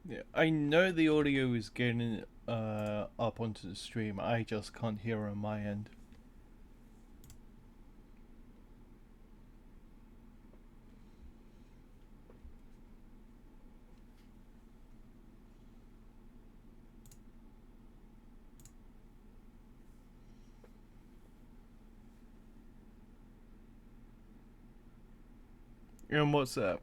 Yeah, I know the audio is getting up onto the stream. I just can't hear on my end. And what's that?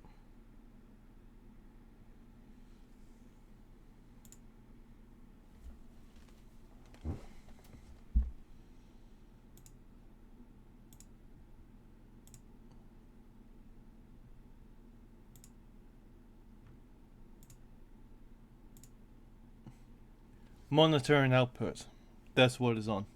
Monitor and output. That's what is on.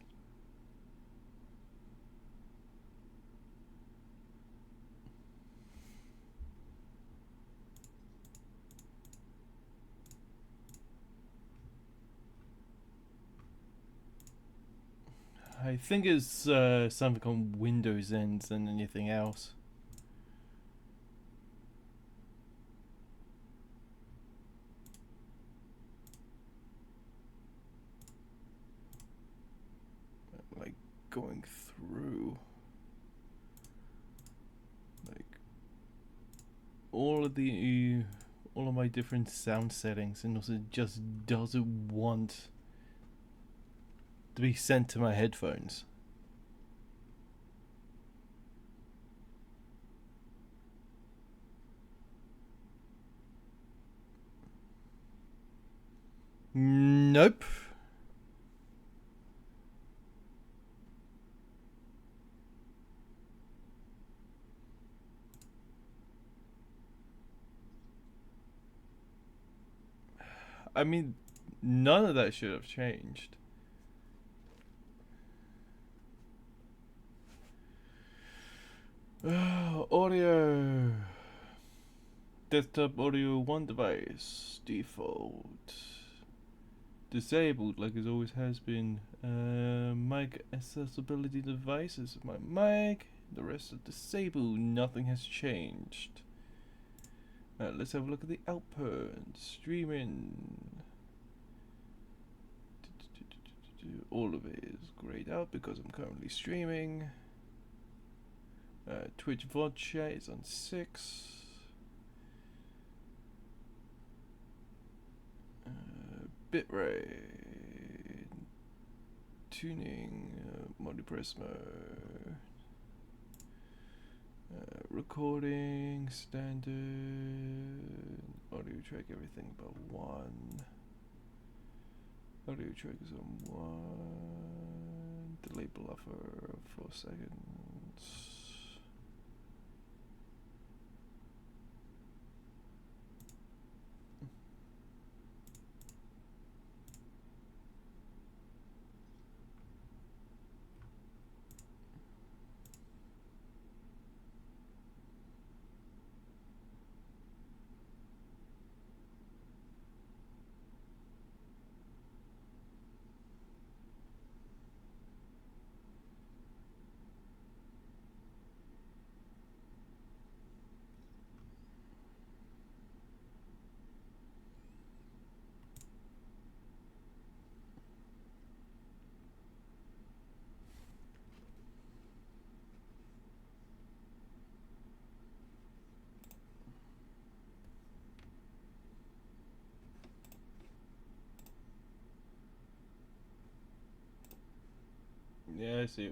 I think it's something on Windows ends than anything else. Like going through like all of my different sound settings, and also just doesn't want to be sent to my headphones. Nope. I mean, none of that should have changed. Audio. Desktop audio one device. Default. Disabled like it always has been. Mic accessibility devices. My mic. The rest are disabled. Nothing has changed. Let's have a look at the output. Streaming. All of it is grayed out because I'm currently streaming. Twitch VOD chat is on 6. Bitrate. Tuning. Multi-prisma. Recording. Standard. Audio track everything but 1. Audio track is on 1. Delay buffer 4 seconds. Yeah, I see.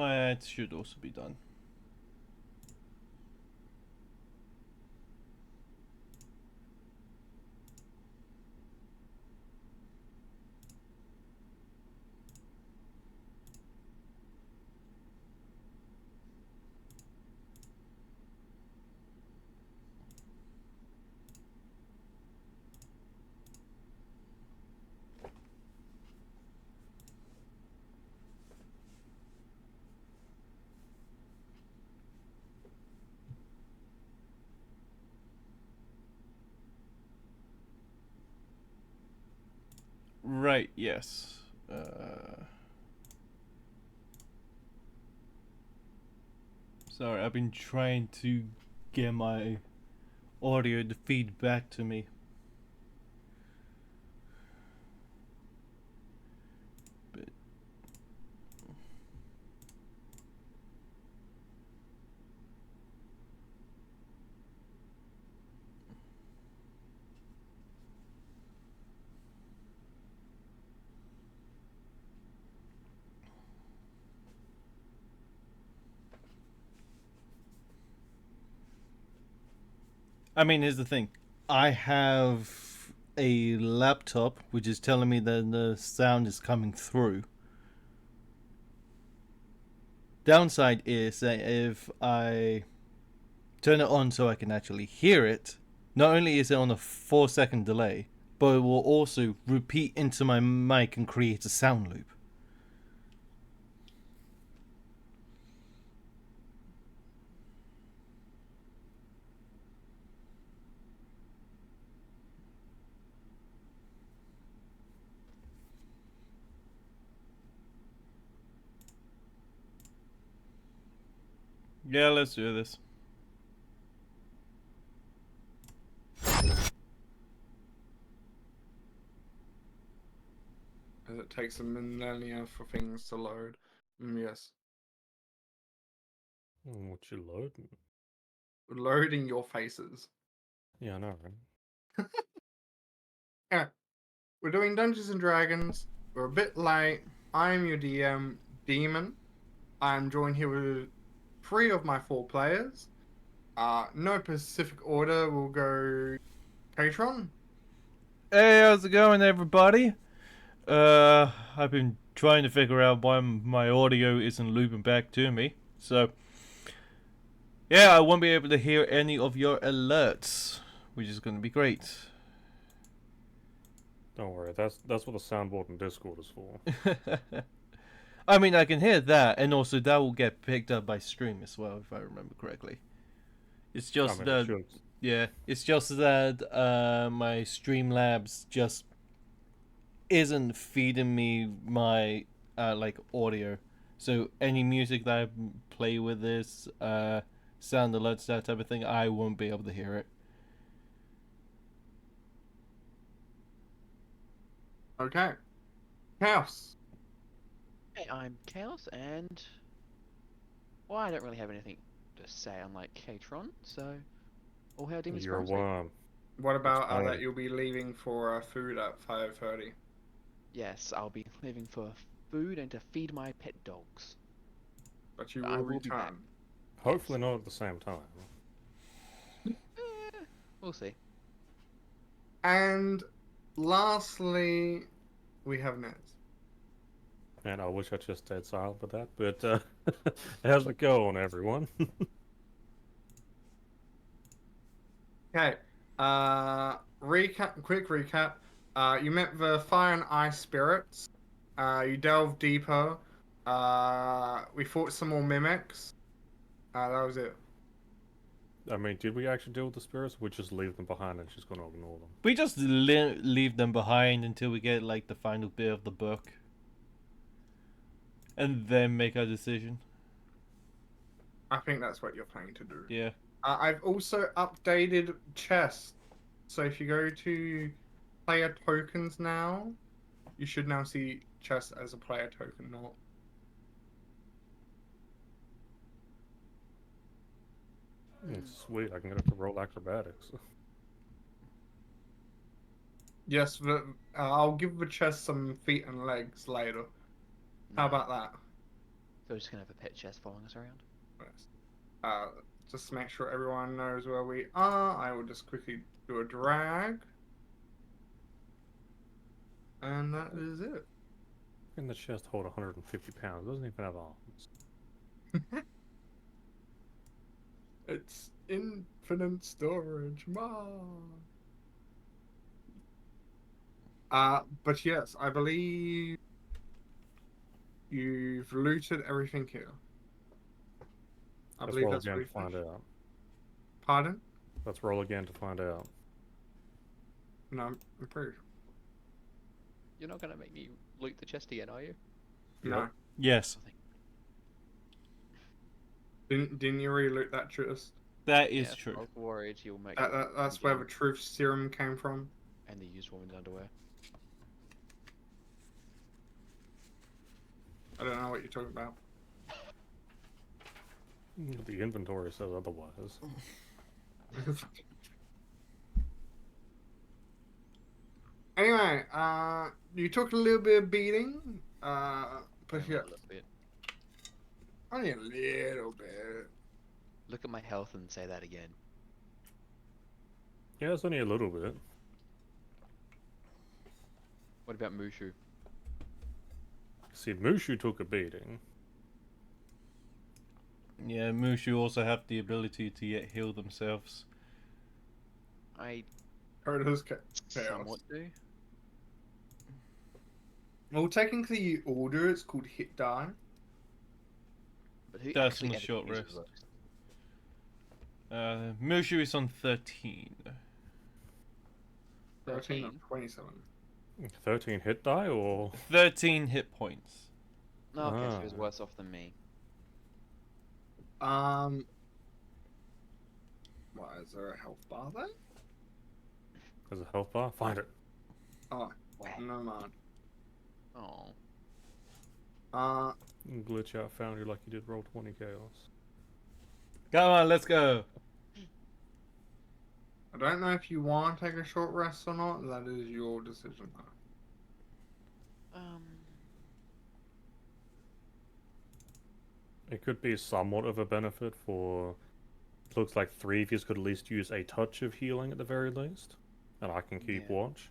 My ads should also be done. Right, yes. Sorry, I've been trying to get my audio to feed back to me. But I mean, here's the thing. I have a laptop which is telling me that the sound is coming through. Downside is that if I turn it on so I can actually hear it, not only is it on a 4 second delay, but it will also repeat into my mic and create a sound loop. Yeah, let's do this. As it takes a millennia for things to load. Yes. What you loading? Loading your faces. Yeah, I know, right? Yeah. We're doing Dungeons and Dragons. We're a bit late. I'm your DM, Demon. I'm joined here with 3 of my 4 players. No specific order. We'll go Patron. Hey, how's it going, everybody? I've been trying to figure out why my audio isn't looping back to me. So, yeah, I won't be able to hear any of your alerts, which is going to be great. Don't worry, that's what the soundboard in Discord is for. I mean, I can hear that, and also that will get picked up by stream as well, if I remember correctly. It's just that, yeah, it's just that my Streamlabs just isn't feeding me my like audio. So any music that I play with this sound alerts, that type of thing, I won't be able to hear it. Okay. Chaos. Hey, I'm Chaos, and well, I don't really have anything to say unlike Katron, so all hail Demon You're a Supremacy. worm. What about Explain. that you'll be leaving for food at 5:30? Yes, I'll be leaving for food and to feed my pet dogs. But you I will will be back. return. Hopefully not at the same time. We'll see. And lastly, we have Nez. And I wish I just stayed silent with that, but how's it going, everyone? Okay. Quick recap. You met the fire and ice spirits. You delved deeper. We fought some more mimics. That was it. I mean, did we actually deal with the spirits? We just leave them behind and just gonna ignore them. We just leave them behind until we get like the final bit of the book, and then make our decision. I think that's what you're planning to do. Yeah. I've also updated chests. So if you go to player tokens now, you should now see chest as a player token, not. Sweet, I can get it to roll acrobatics. Yes, I'll give the chest some feet and legs later. How about that? We're just gonna have a pet chest following us around. Yes. Just to make sure everyone knows where we are, I will just quickly do a drag. And that is it. Can the chest hold 150 pounds? It doesn't even have arms. It's infinite storage, man. But yes, I believe you've looted everything here. I Let's believe roll that's again what to find out. Pardon? Let's roll again to find out. No, I'm pretty sure. You're not gonna make me loot the chest again, are you? No. Yes, Didn't you re-loot that chest? that is Yes, true. I was worried you'll make That's me where again, the truth serum came from. and the used woman's underwear. I don't know what you're talking about. The inventory says otherwise. Anyway, you took a little bit of beating, but Only yeah, a little bit. only a little bit. Look at my health and say that again. Yeah, it's only a little bit. What about Mushu? See, Mushu took a beating. Yeah, Mushu also have the ability to heal themselves. I Or does chaos. somewhat do. Well, technically, you order it's called hit die. But who That's actually on a ever short uses rest. those? Mushu is on 13. 13 or 13? 27. 13 hit die, or 13 hit points. No, okay, so he's Ah. worse off than me. Why is there a health bar there? there's a health bar? Find it. Oh, Where? no man. Oh. Glitch out found you like you did roll 20 chaos. Come on, let's go. I don't know if you want to take a short rest or not. That is your decision. It could be somewhat of a benefit for. It looks like 3 of you could at least use a touch of healing at the very least. And I can keep Yeah. watch.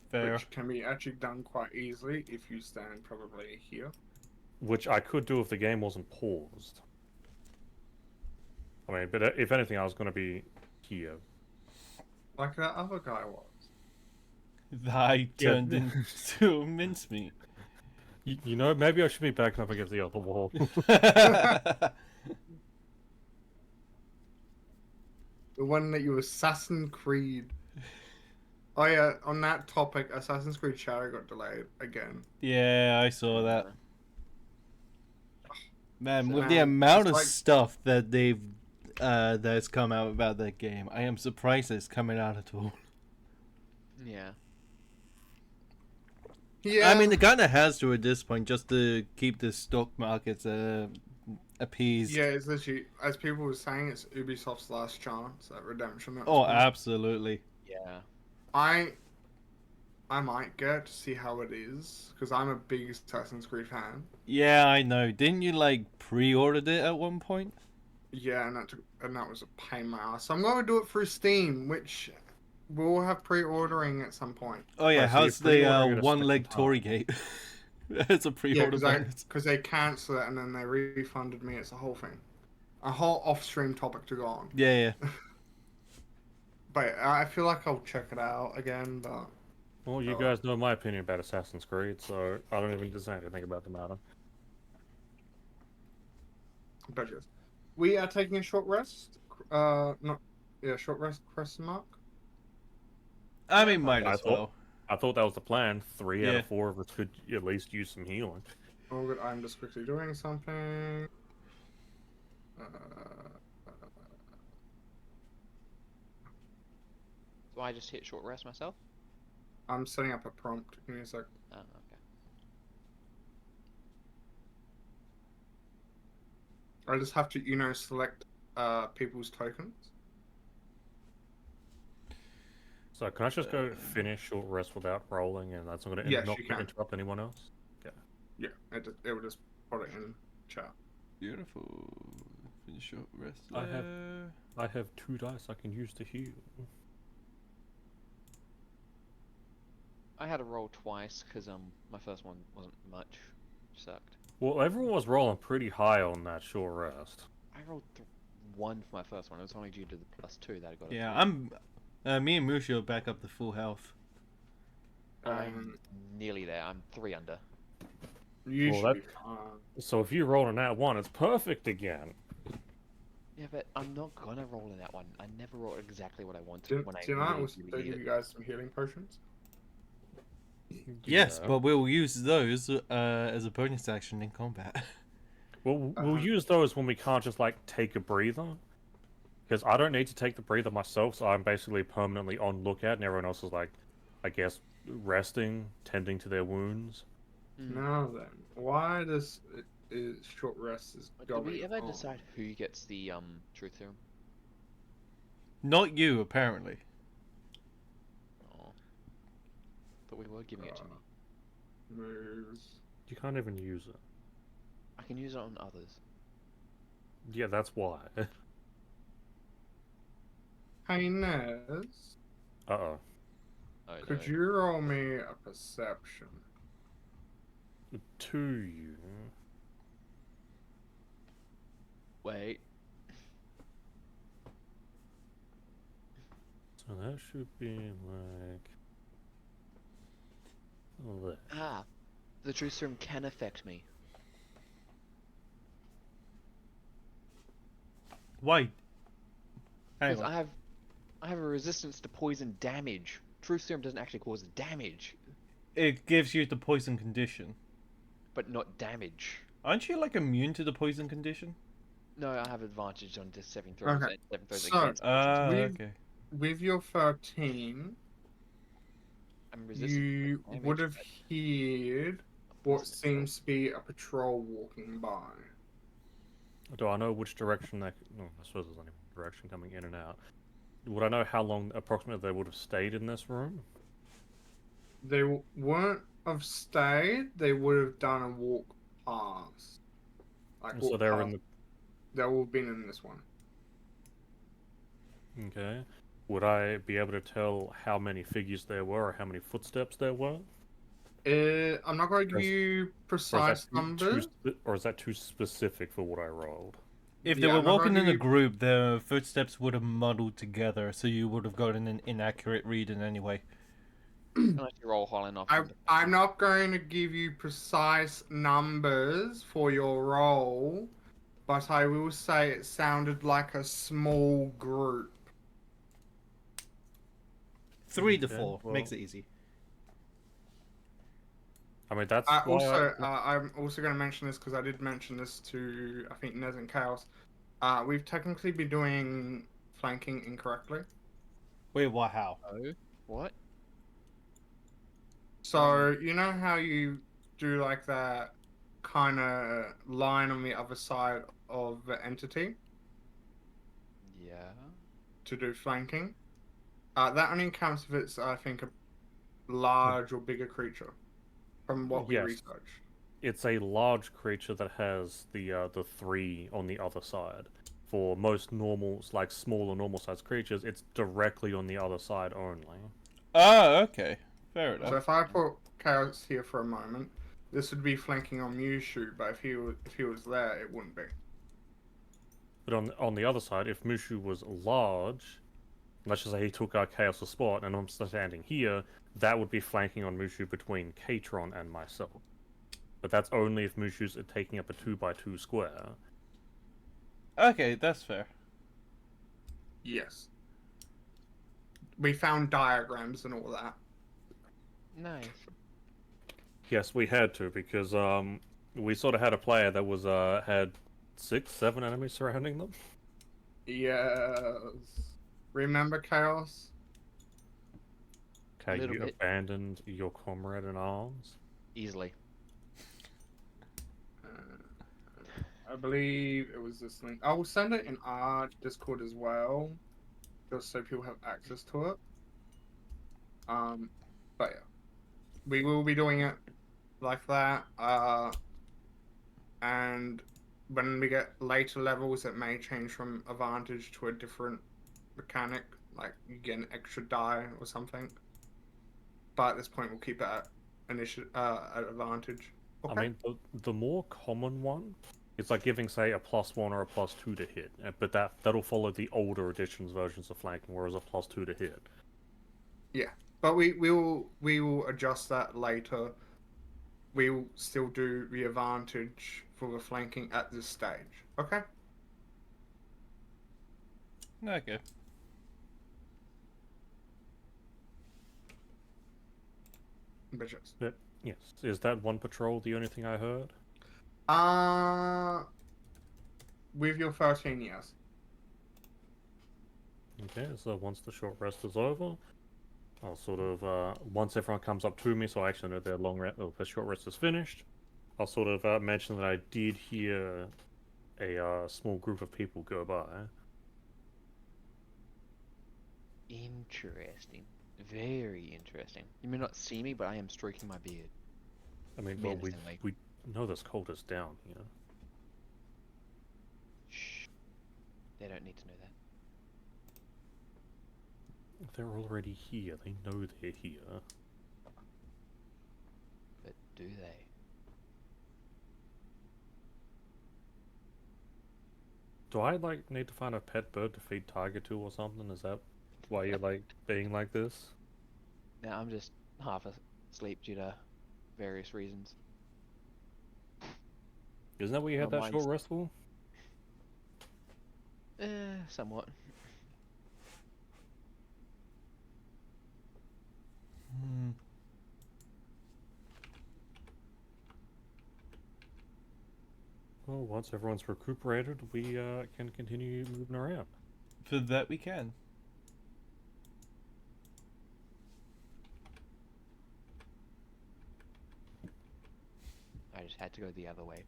Fair. Which can be actually done quite easily if you stand probably here. Which I could do if the game wasn't paused. I mean, but if anything, I was going to be here. Like that other guy was. I Yeah. turned into a mincemeat. You know, maybe I should be backing up against the other wall. The one that you Assassin's Creed. Oh yeah, on that topic, Assassin's Creed Shadow got delayed again. Yeah, I saw that. Man, with the Man, amount it's of like- stuff that they've that's come out about that game, I am surprised it's coming out at all. Yeah. Yeah. I mean, it kind of has to at this point, just to keep the stock markets appeased. Yeah, it's literally, as people were saying, it's Ubisoft's last chance at redemption. At this Oh, point. absolutely. Yeah. I might get to see how it is because I'm a big Assassin's Creed fan. Yeah, I know. Didn't you like pre-ordered it at one point? Yeah, and that was a pain in my ass. So I'm going to do it through Steam, which we'll have pre-ordering at some point. Oh yeah, Right, so how's you're the pre-ordering it a one-leg second Tory time. gate? It's a pre-order bonus. because they cancelled it and then they refunded me. It's a whole thing, a whole off-stream topic to go on. Yeah. But I feel like I'll check it out again. But Well, you guys know my opinion about Assassin's Creed, so I don't even need to say anything about the matter. yes, we are taking a short rest. Short rest. Question mark. I mean, might I as thought- well. I thought that was the plan. 3 out Yeah. of 4 of us could at least use some healing. Oh, good. I'm just quickly doing something. So I just hit short rest myself? I'm setting up a prompt. Give me a sec. Oh, okay. I just have to, select people's tokens. So can I just go finish short rest without rolling, and that's not going to Yes, you can. interrupt anyone else? Yeah, it will just put it in chat. Beautiful. Finish short rest I have- there. I have 2 dice I can use to heal. I had to roll twice because my first one wasn't much. Sucked. Well, everyone was rolling pretty high on that short rest. I rolled 1 for my first one. It was only due to the +2 that I got. Yeah, a 3. me and Mushi are back up to full health. I'm nearly there. I'm 3 under. You Well, should that- be fine. So if you roll a nat 1, it's perfect again. Yeah, but I'm not gonna roll in that one. I never roll exactly what I want Did, when I didn't I really, also really give need you it. guys some healing potions? Yes, Yeah. but we'll use those as a bonus action in combat. We'll Uh-huh. use those when we can't just like take a breather. Because I don't need to take the breather myself, so I'm basically permanently on lookout, and everyone else is like, I guess, resting, tending to their wounds. Mm. Now then, why does short rest is But going did we ever on? decide who gets the truth serum? Not you, apparently. Oh, but we were giving it to me. Moves. You can't even use it. I can use it on others. Yeah, that's why. Hey Nez, Uh-oh. Oh, could no. you roll me a perception? To you. Wait. So that should be like... this. Ah, the truth serum can affect me. Why? Hang Because on. I have a resistance to poison damage. Truth serum doesn't actually cause damage, It gives you the poison condition. but not damage. Aren't you like immune to the poison condition? No, I have advantage on just saving throws Okay, and saving throws so, against poison. We've- Okay. With your 13, I'm resistant to you damage, would have but heard what seems to be a patrol walking by. Do I know which direction that... No, I suppose there's only one direction coming in and out. Would I know how long approximately they would have stayed in this room? They wouldn't have stayed, they would have done a walk past. Like, So walk they were past. in the... They will have been in this one. Okay. Would I be able to tell how many figures there were or how many footsteps there were? I'm not going to give you Or precise is that numbers. or is that too specific for what I rolled? If they Yeah, were I'm not walking gonna in a give you- group, their footsteps would have muddled together, so you would have gotten an inaccurate reading anyway. unless you roll high enough. I'm not going to give you precise numbers for your role, but I will say it sounded like a small group. 3 to Okay, 4 well- makes it easy. I mean, that's I'm why also going to mention this because I did mention this to, I think, Nez and Chaos. We've technically been doing flanking incorrectly. Wait, what? How? Oh, what? So, you know how you do like that kind of line on the other side of the entity Yeah. to do flanking? That only counts if it's, I think, a large or bigger creature, from what we Yes. researched. it's a large creature that has the 3 on the other side. For most normal, like smaller normal sized creatures, it's directly on the other side only. Oh, okay. Fair So enough. if I put Chaos here for a moment, this would be flanking on Mewshu, but if he was there, it wouldn't be. But on the other side, if Mushu was large, let's just say he took our Chaos' spot, and I'm standing here, that would be flanking on Mushu between Katron and myself. But that's only if Mushu's taking up a 2x2 square. Okay, that's fair. Yes. We found diagrams and all that. Nice. Yes, we had to, because we sort of had a player that was had 6, 7 enemies surrounding them. Yes. Remember Chaos? Okay, Little you bit. abandoned your comrade in arms. Easily. I believe it was this link. I will send it in our Discord as well, just so people have access to it. But yeah, we will be doing it like that. And when we get later levels, it may change from advantage to a different mechanic, like you get an extra die or something. But at this point, we'll keep it at at advantage. I Okay. mean, the more common one, it's like giving, say, a +1 or a +2 to hit, but that'll follow the older editions versions of flanking, whereas a +2 to hit. Yeah, but we will adjust that later. We will still do the advantage for the flanking at this stage. Okay. Okay. Bitches. But yes, is that one patrol the only thing I heard? Uh, with your 13 years. Okay, so once the short rest is over, I'll sort of once everyone comes up to me, so I actually know their their short rest is finished. I'll sort of mention that I did hear a small group of people go by. Interesting. Very interesting. You may not see me, but I am stroking my beard. I mean, well, Menacingly. we know this cult is down here. Shh. They don't need to know that. They're already here. They know they're here. But do they? Do I like need to find a pet bird to feed Tiger to or something? Is that why you're like being like this? Now I'm just half asleep due to various reasons. Isn't that what you had My that short mind's- rest for? Somewhat. Hmm. Well, once everyone's recuperated, we can continue moving around. For that we can. I just had to go the other way.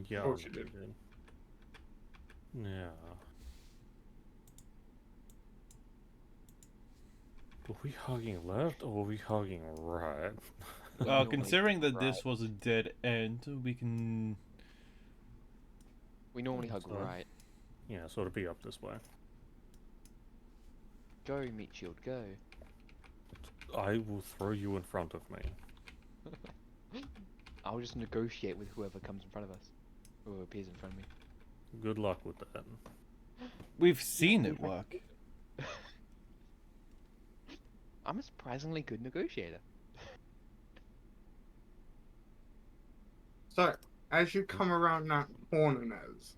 Yeah, Of course I you did. Yeah. Are we hugging left or are we hugging right? We normally Considering that hug this right. was a dead end, we can. We normally hug So- right. Yeah, sort of be up this way. Go, meat shield, go. I will throw you in front of me. I'll just negotiate with whoever comes in front of us. Whoever appears in front of me. Good luck with that. We've seen it work. I'm a surprisingly good negotiator. So, as you come around that corner, Nez,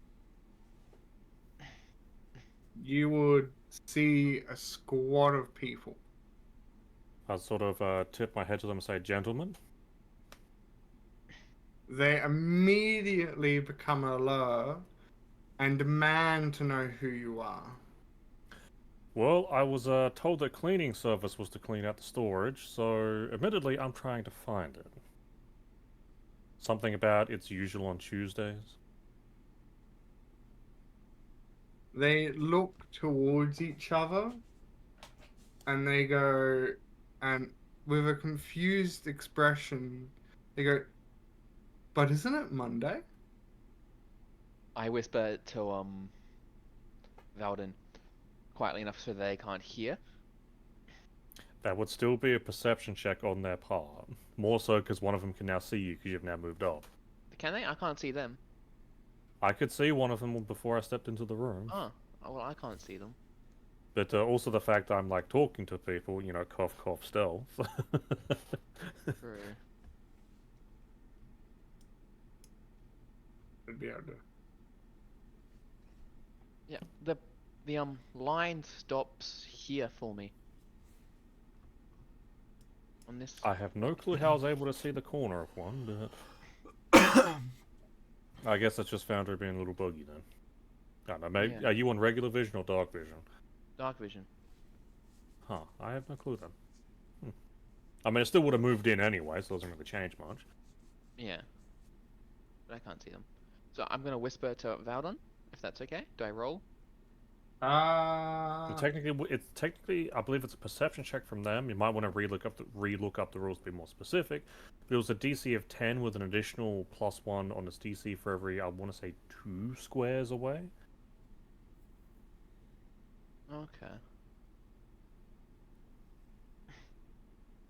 you would see a squad of people. I'll sort of tip my head to them and say, gentlemen, They immediately become alert and demand to know who you are. well, I was told that cleaning service was to clean out the storage, so admittedly, I'm trying to find it. Something about it's usual on Tuesdays. They look towards each other and they go, and with a confused expression, they go, but isn't it Monday? I whisper to Valden quietly enough so they can't hear. That would still be a perception check on their part. More so because one of them can now see you because you've now moved off. Can they? I can't see them. I could see one of them before I stepped into the room. Oh, well, I can't see them. But also the fact I'm like talking to people, you know, cough, cough, stealth. True. I'd be able to. Yeah, the line stops here for me. On this. I have no clue how I was able to see the corner of one, but I guess that's just Foundry being a little buggy then. I don't know, maybe, Yeah. Are you on regular vision or dark vision? Dark vision. Huh, I have no clue then. I mean, it still would have moved in anyway, so it doesn't really change much. Yeah. But I can't see them. So I'm gonna whisper to Valdon, if that's okay. Do I roll? Technically, I believe it's a perception check from them. You might want to relook up the rules to be more specific. But it was a DC of 10 with an additional +1 on its DC for every, I want to say, 2 squares away. Okay.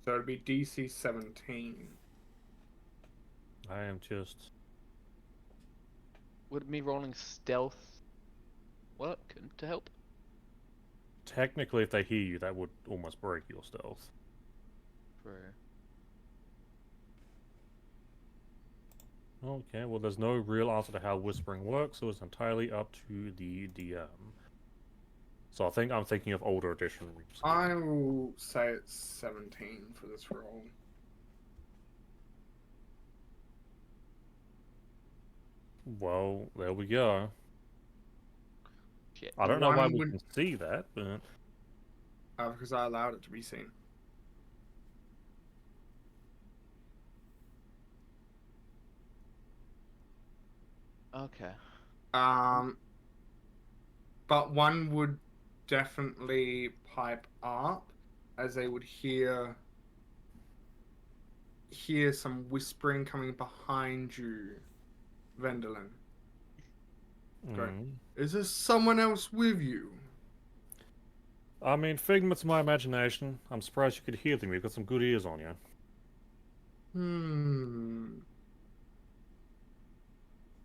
So it'd be DC 17. I am just. Would me rolling stealth work to help? Technically, if they hear you, that would almost break your stealth. True. Okay, well, there's no real answer to how whispering works, so it's entirely up to the DM. So I think I'm thinking of older edition. I will say it's 17 for this roll. Well, there we go. Shit. I don't know why One we would- can see that, but Because I allowed it to be seen. Okay. But one would definitely pipe up, as they would hear some whispering coming behind you, Vendelin. Great. Is there someone else with you? I mean, figments of my imagination. I'm surprised you could hear them. You've got some good ears on you.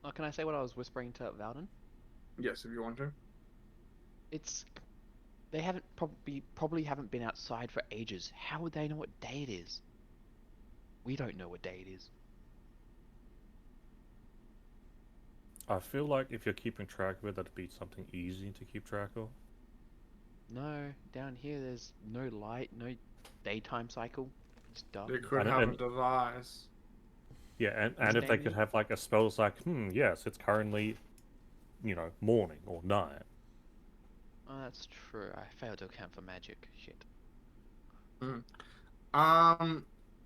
Oh, can I say what I was whispering to Valden? Yes, if you want to. It's they haven't probably haven't been outside for ages. How would they know what day it is? We don't know what day it is. I feel like if you're keeping track of it, that'd be something easy to keep track of. No, down here there's no light, no daytime cycle. It's dark. They could And- have and- a device. Yeah, and if they could have like a spell that's like, yes, it's currently, morning or night. Oh, that's true. I failed to account for magic. Shit.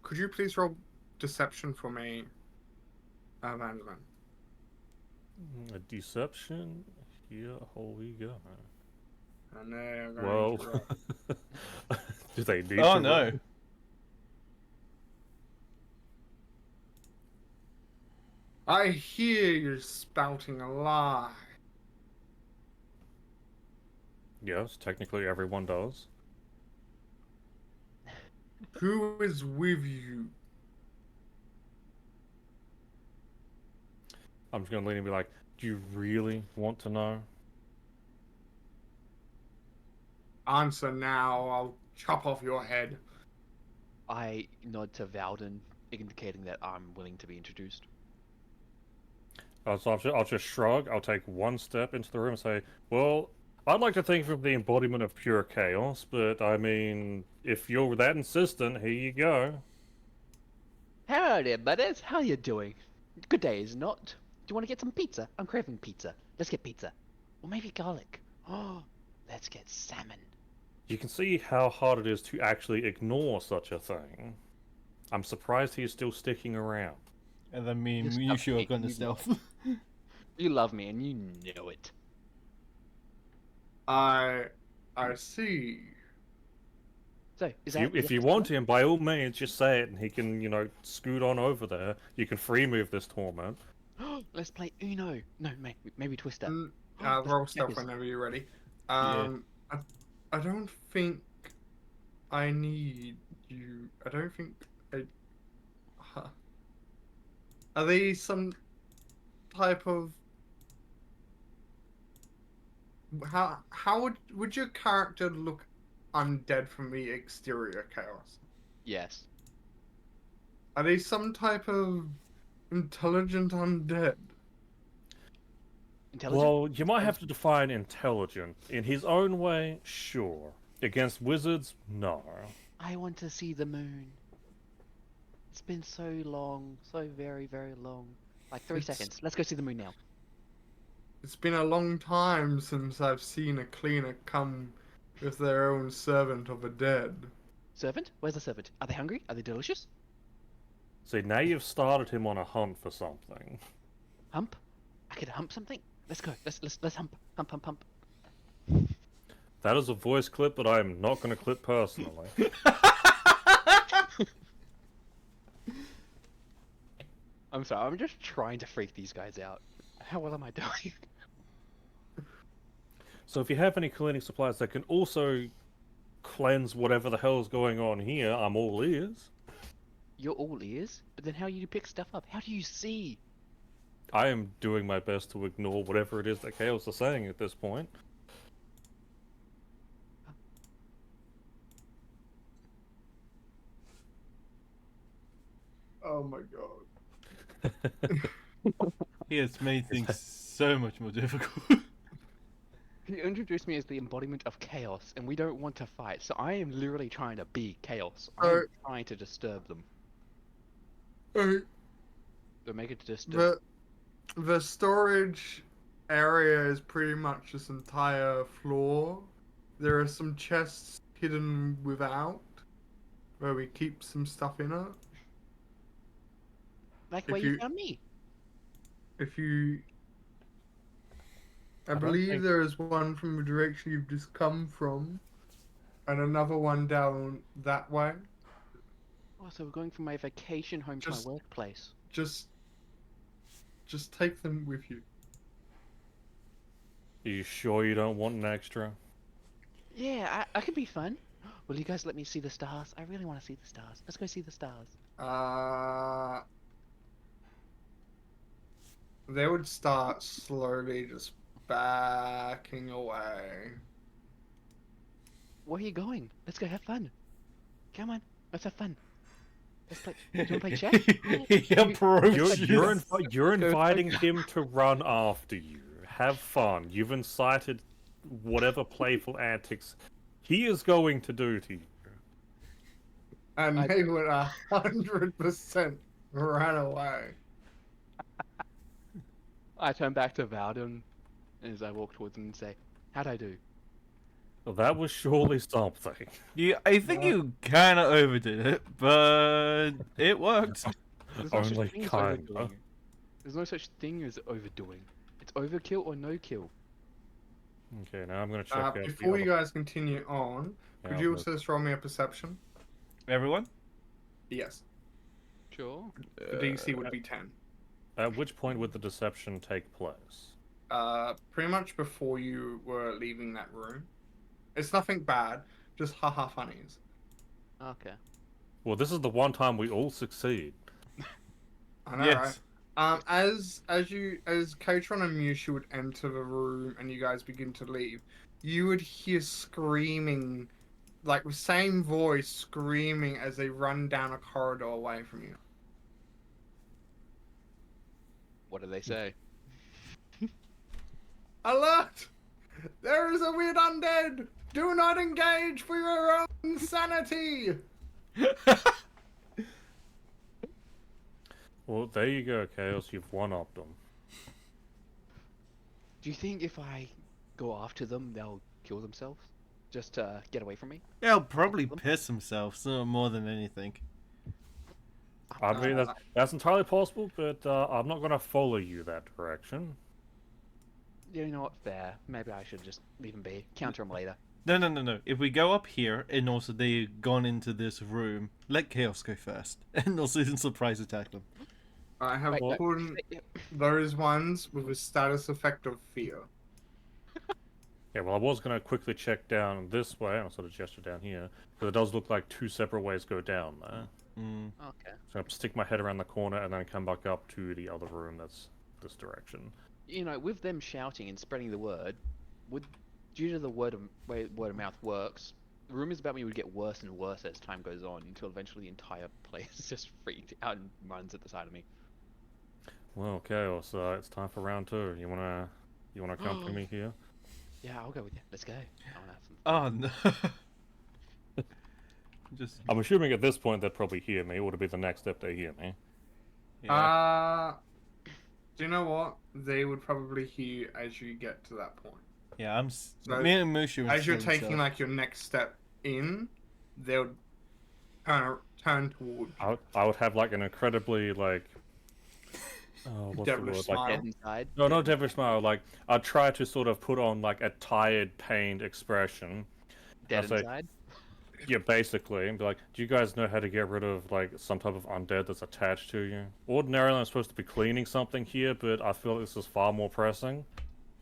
Could you please roll deception for me, Vanderman? A deception. Here we go. And they're going Well, to roll. do they need? Oh to no. roll? I hear you spouting a lie. Yes, technically everyone does. Who is with you? I'm just gonna lean and be like, "Do you really want to know?" Answer now, I'll chop off your head. I nod to Valden, indicating that I'm willing to be introduced. So I'll just shrug. I'll take one step into the room and say, "Well, I'd like to think of the embodiment of pure chaos, but I mean, if you're that insistent, here you go." Hello there, buddies. How you doing? Good day, is it not? Do you want to get some pizza? I'm craving pizza. Let's get pizza. Or maybe garlic. Oh, let's get salmon. You can see how hard it is to actually ignore such a thing. I'm surprised he's still sticking around. And then me and Just you up sure me, going to you- stealth. You love me and you know it. I see. So, is If you want him, by all means, just say it, and he can, scoot on over there. You can free move this torment. Let's play Uno. No, maybe Twister. Roll Let's stuff checkers. whenever you're ready. Yeah. I don't think I need you. I don't think I. Huh. Are they some type of? How would your character look undead from the exterior, Chaos? Yes. Are they some type of intelligent undead? Intelligent? Well, you might have to define intelligent. In his own way, sure. Against wizards, no. I want to see the moon. It's been so long, so very, very long. Like 3 It's- seconds. Let's go see the moon now. It's been a long time since I've seen a cleaner come with their own servant of the dead. Servant? Where's the servant? Are they hungry? Are they delicious? See, now you've started him on a hunt for something. Hump? I could hump something? Let's go. Let's hump. Hump. That is a voice clip that I am not going to clip personally. I'm sorry, I'm just trying to freak these guys out. How well am I doing? So if you have any cleaning supplies that can also cleanse whatever the hell's going on here, I'm all ears. You're all ears, but then how do you pick stuff up? How do you see? I am doing my best to ignore whatever it is that Chaos is saying at this point. Oh my god. He has made things so much more difficult. You introduced me as the embodiment of chaos, and we don't want to fight, so I am literally trying to be chaos. I'm trying to disturb them. Uh, Or make it disturb. the storage area is pretty much this entire floor. There are some chests hidden without, where we keep some stuff in it. Like if where you you- found me. I don't believe think- there is one from the direction you've just come from, and another one down that way. Oh, so we're going from my vacation home Just- to my workplace. Just take them with you. Are you sure you don't want an extra? Yeah, I could be fun. Will you guys let me see the stars? I really want to see the stars. Let's go see the stars. They would start slowly just backing away. Where are you going? Let's go have fun. Come on, let's have fun. Let's play. Do you want to play chess? He approaches. You're inviting him to run after you. Have fun. You've incited whatever playful antics he is going to do to you. And they would 100% run away. I turn back to Valdon as I walk towards him and say, "How'd I do?" Well, that was surely something. I think you kind of overdid it, but it worked. There's no such Only thing as kinda. overdoing it. There's no such thing as overdoing. It's overkill or no kill. Okay, now I'm gonna check out Before the you other... guys continue on, Yeah, could you I'll also just roll me a perception? Everyone? Yes. Sure. The DC would be 10. At which point would the deception take place? Pretty much before you were leaving that room. It's nothing bad, just haha funnies. Okay. Well, this is the one time we all succeed. I know, Yes. right? As Katron and Mushu would enter the room and you guys begin to leave, you would hear screaming, like the same voice screaming as they run down a corridor away from you. What do they say? Alert! There is a weird undead! Do not engage for your own sanity! Well, there you go, Chaos. You've one-upped them. Do you think if I go after them, they'll kill themselves? Just to get away from me? He'll probably piss himself, so more than anything. I mean, that's entirely possible, but I'm not going to follow you that direction. You know what? Fair. Maybe I should just leave them be. Counter them later. No. If we go up here, and also they've gone into this room, let Chaos go first. And also surprise attack them. I have Wait, put those ones with a status effect of fear. Yeah, well, I was going to quickly check down this way, and I'll sort of gesture down here, because it does look like two separate ways go down there. Mm. Okay. So I'll stick my head around the corner and then come back up to the other room that's this direction. You know, with them shouting and spreading the word, due to the word of mouth works, the rumors about me would get worse and worse as time goes on, until eventually the entire place just freaked out and runs at the side of me. Well, Chaos, it's time for round 2. You wanna accompany me here? Yeah, I'll go with you. Let's go. I wanna have some fun. Oh no. Just I'm assuming at this point they'd probably hear me, or to be the next step they hear me. yeah. Do you know what? They would probably hear as you get to that point. Yeah, So, me and Mushu. As you're taking like your next step in, they would turn toward you. I would have like an incredibly like Oh, what's Devilish the word? smile. Dead inside. No, not devilish smile. Like, I try to sort of put on like a tired, pained expression. Dead I say, inside. yeah, basically, and be like, do you guys know how to get rid of like some type of undead that's attached to you? Ordinarily, I'm supposed to be cleaning something here, but I feel this is far more pressing.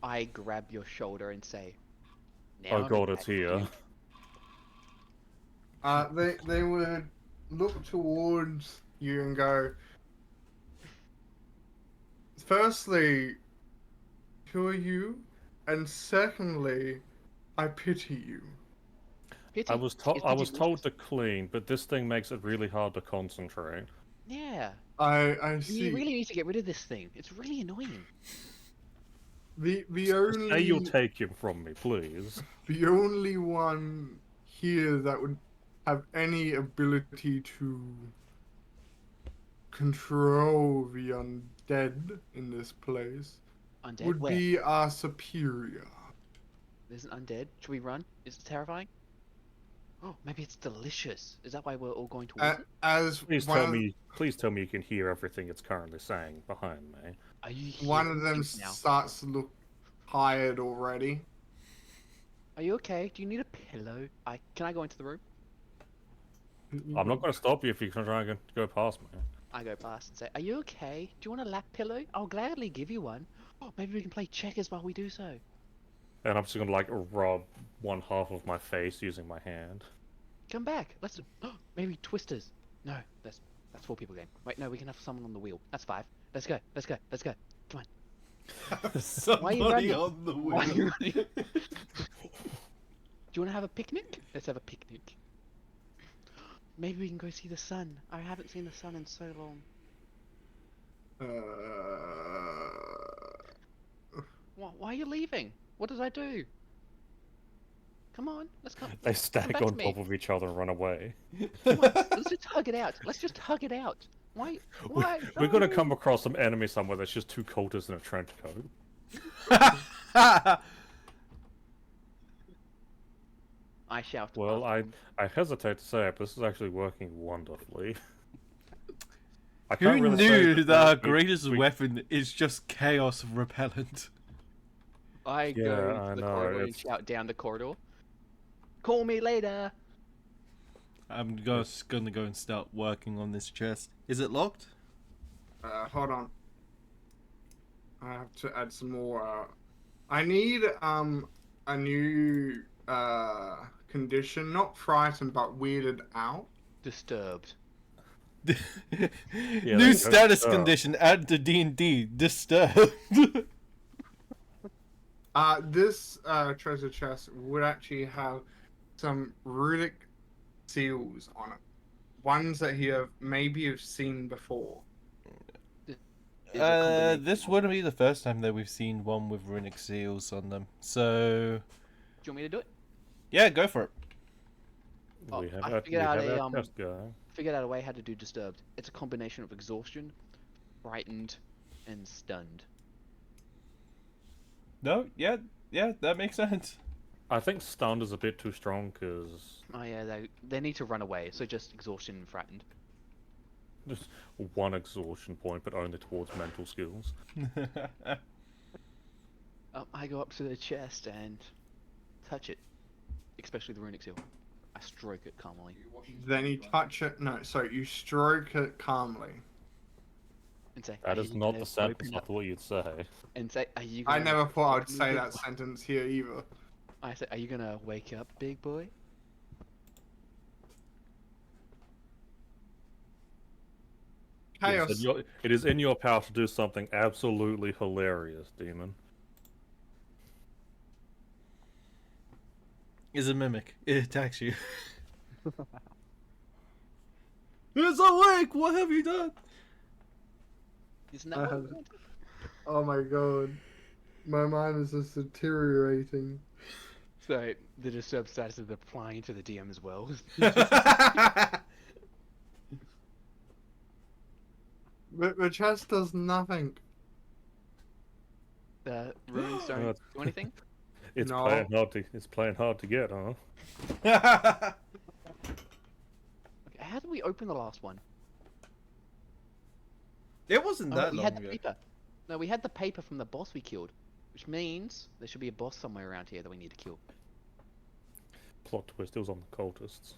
I grab your shoulder and say, Oh "Now god, that it's here. They would look towards you and go. Firstly, who are you? And secondly, I pity you. Pity. I was Is pity told delicious? to clean, but this thing makes it really hard to concentrate. Yeah. I You see. really need to get rid of this thing. It's really annoying. The Say you'll only take him from me, please. the only one here that would have any ability to control the undead in this place Undead? would Where? be our superior. There's an undead. Should we run? Is it terrifying? Oh, maybe it's delicious. Is that why we're all going towards it? As Please one tell me you can hear everything it's currently saying behind me. Are you one hearing of them things now? starts to look tired already. Are you okay? Do you need a pillow? Can I go into the room? I'm not going to stop you if you can try and go past me. I go past and say, "Are you okay? Do you want a lap pillow? I'll gladly give you one. Oh, maybe we can play checkers while we do so." And I'm just going to like rub one half of my face using my hand. Come back. Let's maybe twisters. No, that's 4 people game. Wait, no, we can have someone on the wheel. That's 5. Let's go. Let's go. Let's go. Come on. Somebody running? on the Why are you wheel. running? Do you want to have a picnic? Let's have a picnic. Maybe we can go see the sun. I haven't seen the sun in so long. Why are you leaving? What did I do? Come on, let's come. They Come stack back on to me. top of each other and run away. Come on, let's just hug it out. Let's just hug it out. Why? Why? We're going to No. come across some enemy somewhere that's just 2 cultists in a trench coat. I shout. Well, after I hesitate to say it, but this is actually working wonderfully. I Who can't really say knew that our we- greatest we- weapon is just chaos repellent? I Yeah, go I to the know, corridor and it's- shout down the corridor. Call me later. I'm just gonna go and start working on this chest. Is it locked? Hold on. I have to add some more. I need a new condition, not frightened but weirded out. Disturbed. New that's status disturbed. condition. Add to D&D. Disturbed. This treasure chest would actually have some runic seals on it, ones that you maybe have seen before. Is a combination This of- wouldn't be the first time that we've seen one with runic seals on them. So, Do you want me to do it? yeah, go for it. Oh, We have I our, figured out we have a, our test guy. Figured out a way how to do disturbed. It's a combination of exhaustion, frightened, and stunned. No, yeah, that makes sense. I think stunned is a bit too strong because Oh yeah, they need to run away. So just exhaustion and frightened. just 1 exhaustion point, but only towards mental skills. I go up to the chest and touch it, especially the runic seal. I stroke it calmly. Then you touch it. No, sorry, you stroke it calmly. And say, That "Are is you not gonna the sentence open I up-" thought you'd say. And say, "Are you?" I Gonna never thought I'd open say big that boy?" sentence here either. I say, "Are you gonna wake up, big boy?" Chaos. It is in your power to do something absolutely hilarious, demon. Is a mimic. It attacks you. It's awake! What have you done? Isn't that what we wanted? Oh my god. My mind is just deteriorating. So the disturbed status is applying to the DM as well. The chest does nothing. The runes Oh, don't that's- do anything. It's No. playing hard to get, huh? Okay, how do we open the last one? It wasn't Oh, that we long had the ago. paper. No, we had the paper from the boss we killed, which means there should be a boss somewhere around here that we need to kill. Plot twist, it was on the cultists.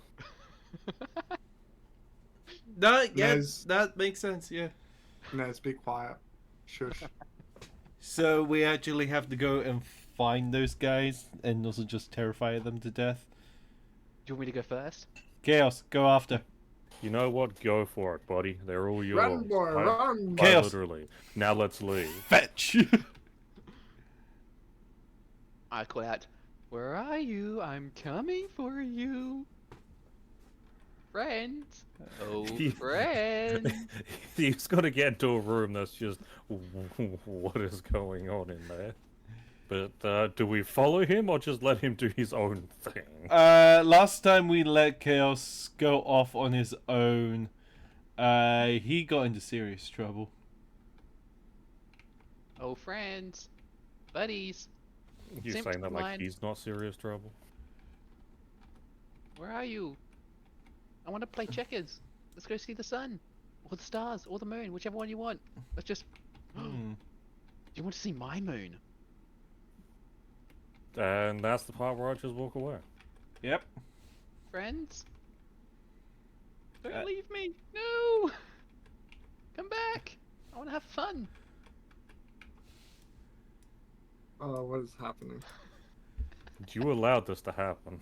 No, yeah, Nez, that makes sense. Yeah. Nez, be quiet. Shush. So we actually have to go and find those guys and also just terrify them to death. Do you want me to go first? Chaos, go after. You know what? Go for it, buddy. They're all yours. Run, boy, run! Quite Chaos. literally. Now let's leave. Fetch. I call out, "Where are you? I'm coming for you, friends. Oh, friends." You just got to get into a room that's just what is going on in there. But do we follow him or just let him do his own thing? Last time we let Chaos go off on his own, he got into serious trouble. Oh, friends, buddies. You Seems saying that like mine. he's not serious trouble? Where are you? I want to play checkers. Let's go see the sun, or the stars, or the moon, whichever one you want. Let's just. Do you want to see my moon? And that's the part where I just walk away. Yep. Friends? Don't leave me! No! Come back! I want to have fun! Oh, what is happening? You allowed this to happen.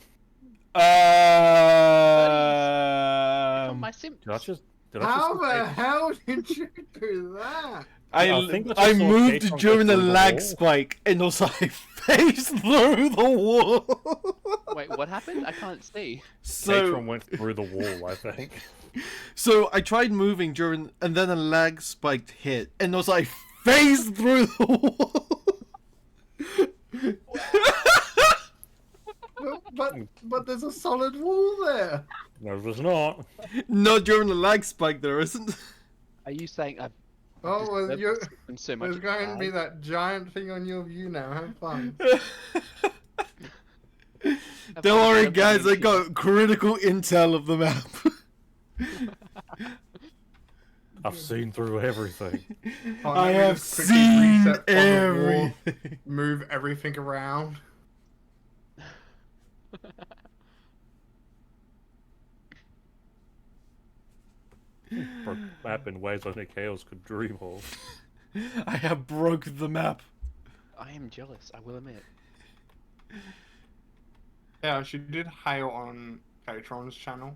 Become my simp. Did I just How the hell did you do that? I think I just I saw moved Kate during go the through the lag wall. spike and also I faced through the wall. Wait, what happened? I can't see. So, Catron went through the wall, I think. so I tried moving during, and then a lag spike hit, and also I phased through the wall. But there's a solid wall there. No, there's not. Not during the lag spike, there isn't. Are you saying I've Oh, well, disturbed so much? there's going to be that giant thing on your view now. Have fun. Don't worry, guys. I got critical intel of the map. I've seen through everything. Oh, I let me have just quickly seen reset on the wall, everything. move everything around. Broke the map in ways only Chaos could dream of. I have broke the map. I am jealous, I will admit. Yeah, she did hail on Catron's channel.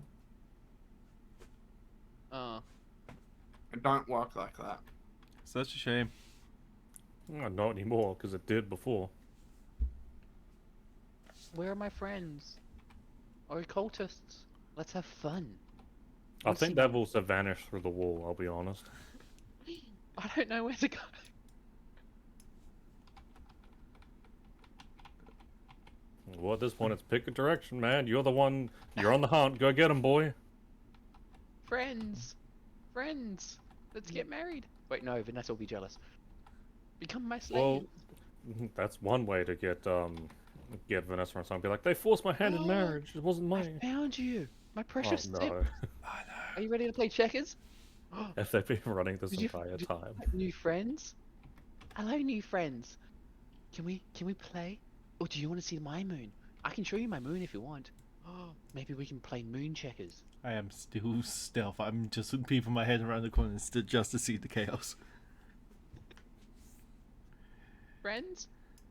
It don't work like that. Such a shame. Well, not anymore, because it did before. Where are my friends? Or cultists? Let's have fun. I Let's think see- they've also vanished through the wall, I'll be honest. I don't know where to go. Well, at this point, it's pick a direction, man. You're the one. You're on the hunt. Go get him, boy. Friends! Friends! Let's get married! Wait, no, Vanessa will be jealous. Become my slave! Well, that's one way to get Vanessa or something. Be like, they forced my hand in marriage. It wasn't I mine. found you! My precious Oh tip! no! Are you ready to play checkers? If they've been running this Did you- entire did you time. find new friends? Hello, new friends. Can we play? Or do you want to see my moon? I can show you my moon if you want. Maybe we can play moon checkers. I am still stealth. I'm just peeping my head around the corner just to see the chaos. Friends?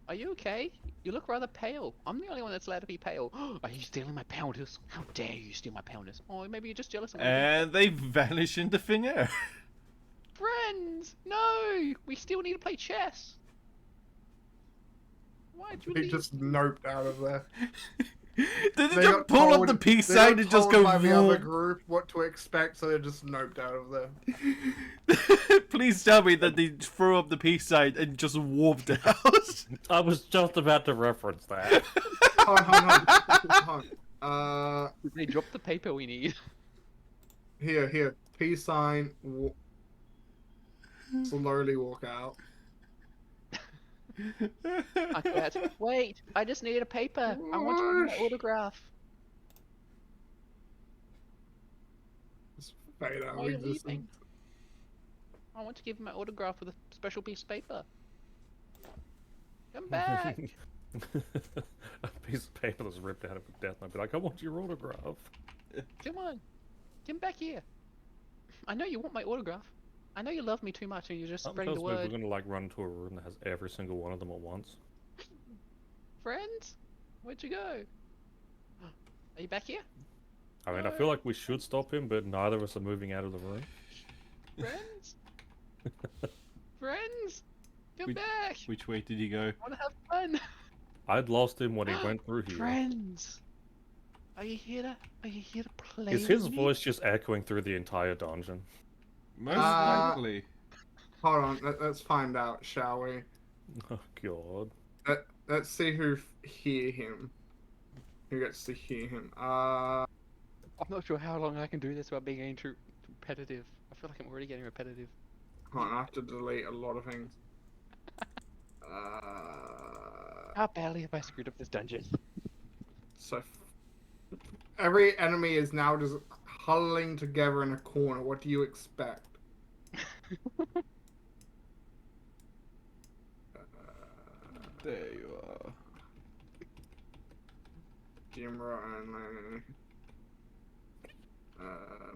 Are you okay? You look rather pale. I'm the only one that's allowed to be pale. Are you stealing my powders? How dare you steal my powders? Oh, maybe you're just jealous of me. And they vanish into thin air. Friends! No! We still need to play chess! Why'd you He leave? just noped out of there. Did they They just got pull up told- the peace they sign got and just told go by the other whoop? group what to expect, so they just noped out of there. Please tell me that they threw up the peace sign and just warped out. I was just about to reference that. Hold on. They dropped the paper we need. Here. Peace sign. Slowly walk out. Wait, I just need a paper. I want to write my autograph. Just fade out Why of are you existence. leaving? I want to give him my autograph with a special piece of paper. Come back! A piece of paper that's ripped out of a death note. Be like, I want your autograph. Come on, come back here. I know you want my autograph. I know you love me too much, and you're just Something spreading the tells me we're word. gonna like run into a room that has every single one of them at once. Friends, where'd you go? Are you back here? I mean, I feel like we should stop him, but neither of us are moving out of the room. Friends, friends, come We- back. Which way did he go? I want to have fun. I'd lost him when he went through here. Friends, are you here to play Is his with me? voice just echoing through the entire dungeon? Most Uh, likely. Hold on, let's find out, shall we? Oh god. Let's see who hear him. Who gets to hear him? I'm not sure how long I can do this without being getting too repetitive. I feel like I'm already getting repetitive. Hold on, I have to delete a lot of things. How badly have I screwed up this dungeon? So every enemy is now just huddling together in a corner. What do you expect? There you are. Camera only.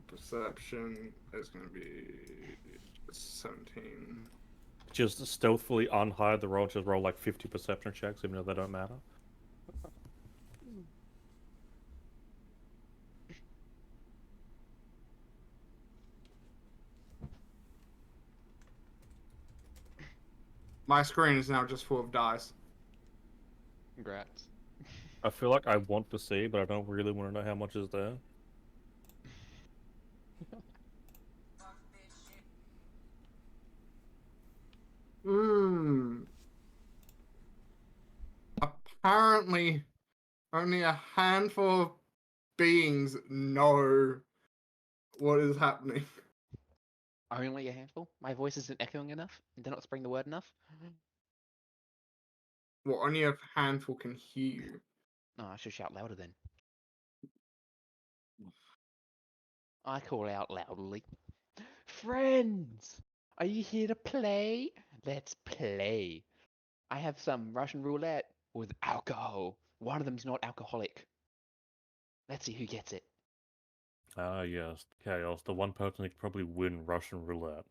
Perception is going to be 17. Just stealthily unhide the roll, just roll like 50 perception checks, even though they don't matter. My screen is now just full of dice. Congrats. I feel like I want to see, but I don't really want to know how much is there. Apparently, only a handful of beings know what is happening. Only a handful? My voice isn't echoing enough? They're not spreading the word enough? Well, only a handful can hear you. No, I should shout louder then. I call out loudly. Friends! Are you here to play? Let's play. I have some Russian roulette with alcohol. One of them's not alcoholic. Let's see who gets it. Ah, yes, Chaos. The one person who could probably win Russian roulette.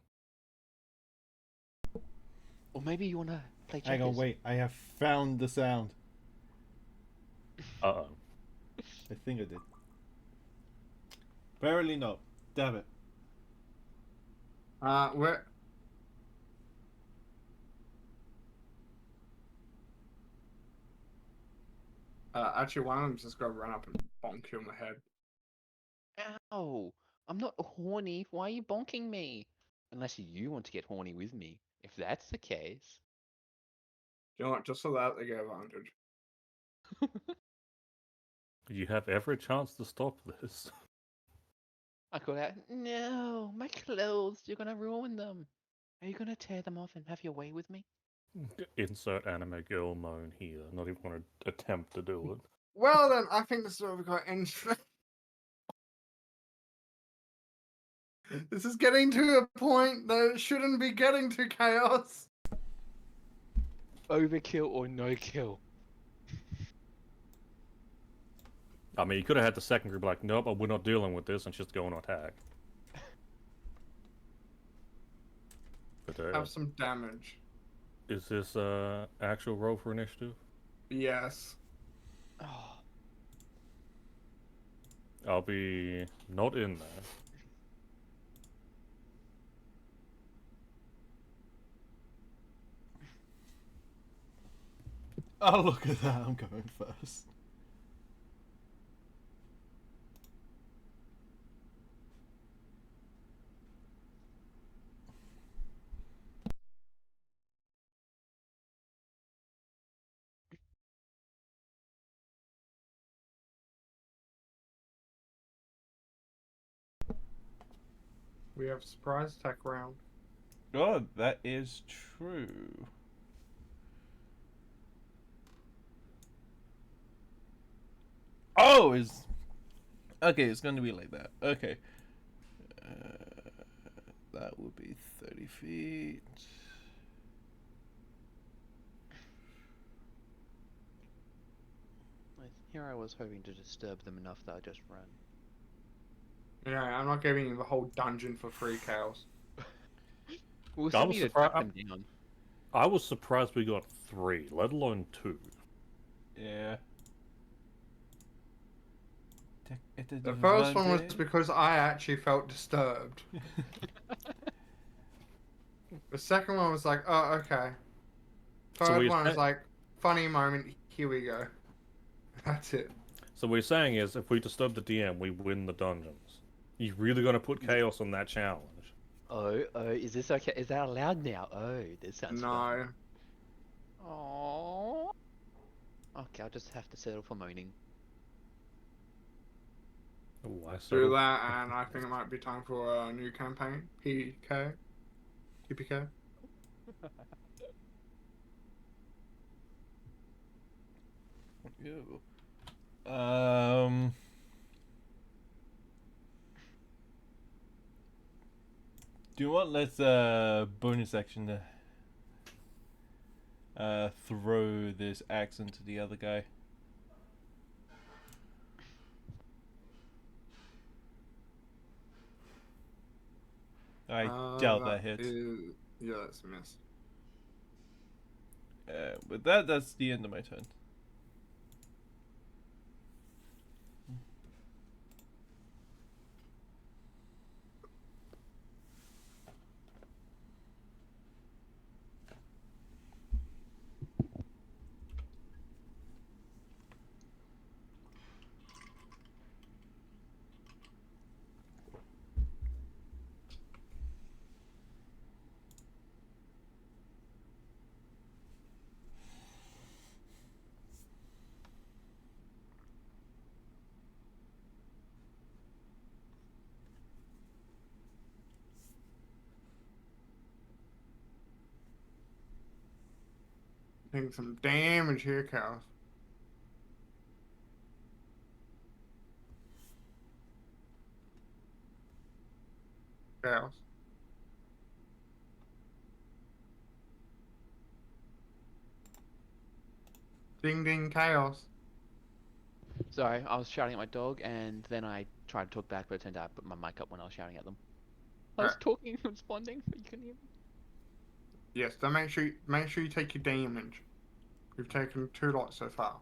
Or maybe you want to play checkers. Hang on, wait. I have found the sound. Uh-oh. I think I did. Apparently not. Damn it. Where? Actually, one of them's just gonna run up and bonk you in the head. Ow! I'm not horny. Why are you bonking me? Unless you want to get horny with me. If that's the case. You know what? Just so that they get advantage. You have every chance to stop this. I call out, no, my clothes, you're gonna ruin them. Are you gonna tear them off and have your way with me? Insert anime girl moan here. Not even going to attempt to do it. Well then, I think this is where we got interesting. This is getting to a point that it shouldn't be getting to, Chaos. Overkill or no kill? I mean, you could have had the second group like, nope, we're not dealing with this, and just go on attack. But Have some damage. is this actual roll for initiative? Yes. Oh, I'll be not in there. Oh, look at that. I'm going first. We have surprise attack round. Oh, that is true. Oh, is okay. It's going to be like that. Okay. that would be 30 feet. Here I was hoping to disturb them enough that I just ran. Yeah, I'm not giving you the whole dungeon for free, Chaos. We'll I still was need to track surprised. them down. I was surprised we got 3, let alone 2. Yeah. At the The first one was advantage. because I actually felt disturbed. The second one was like, oh, okay. So Third we're one was sa- like, funny moment, here we go. That's it. So what we're saying is, if we disturb the DM, we win the dungeons. You really gonna put chaos on that challenge? Oh, is this okay? Is that allowed now? Oh, this sounds fun. No. Aww. Okay, I'll just have to settle for moaning. Oh, I Do settled. that, and I think it might be time for a new campaign. PK. PPK. Ew. Do you want let's bonus action to throw this axe into the other guy? I doubt that hits. Yeah, that's a miss. With that, that's the end of my turn. Taking some damage here, Chaos. Chaos. Ding ding, Chaos. Sorry, I was shouting at my dog, and then I tried to talk back, but it turned out I put my mic up when I was shouting at them. I was talking and responding, but you couldn't hear me. Yes, then make sure you take your damage. You've taken 2 lots so far.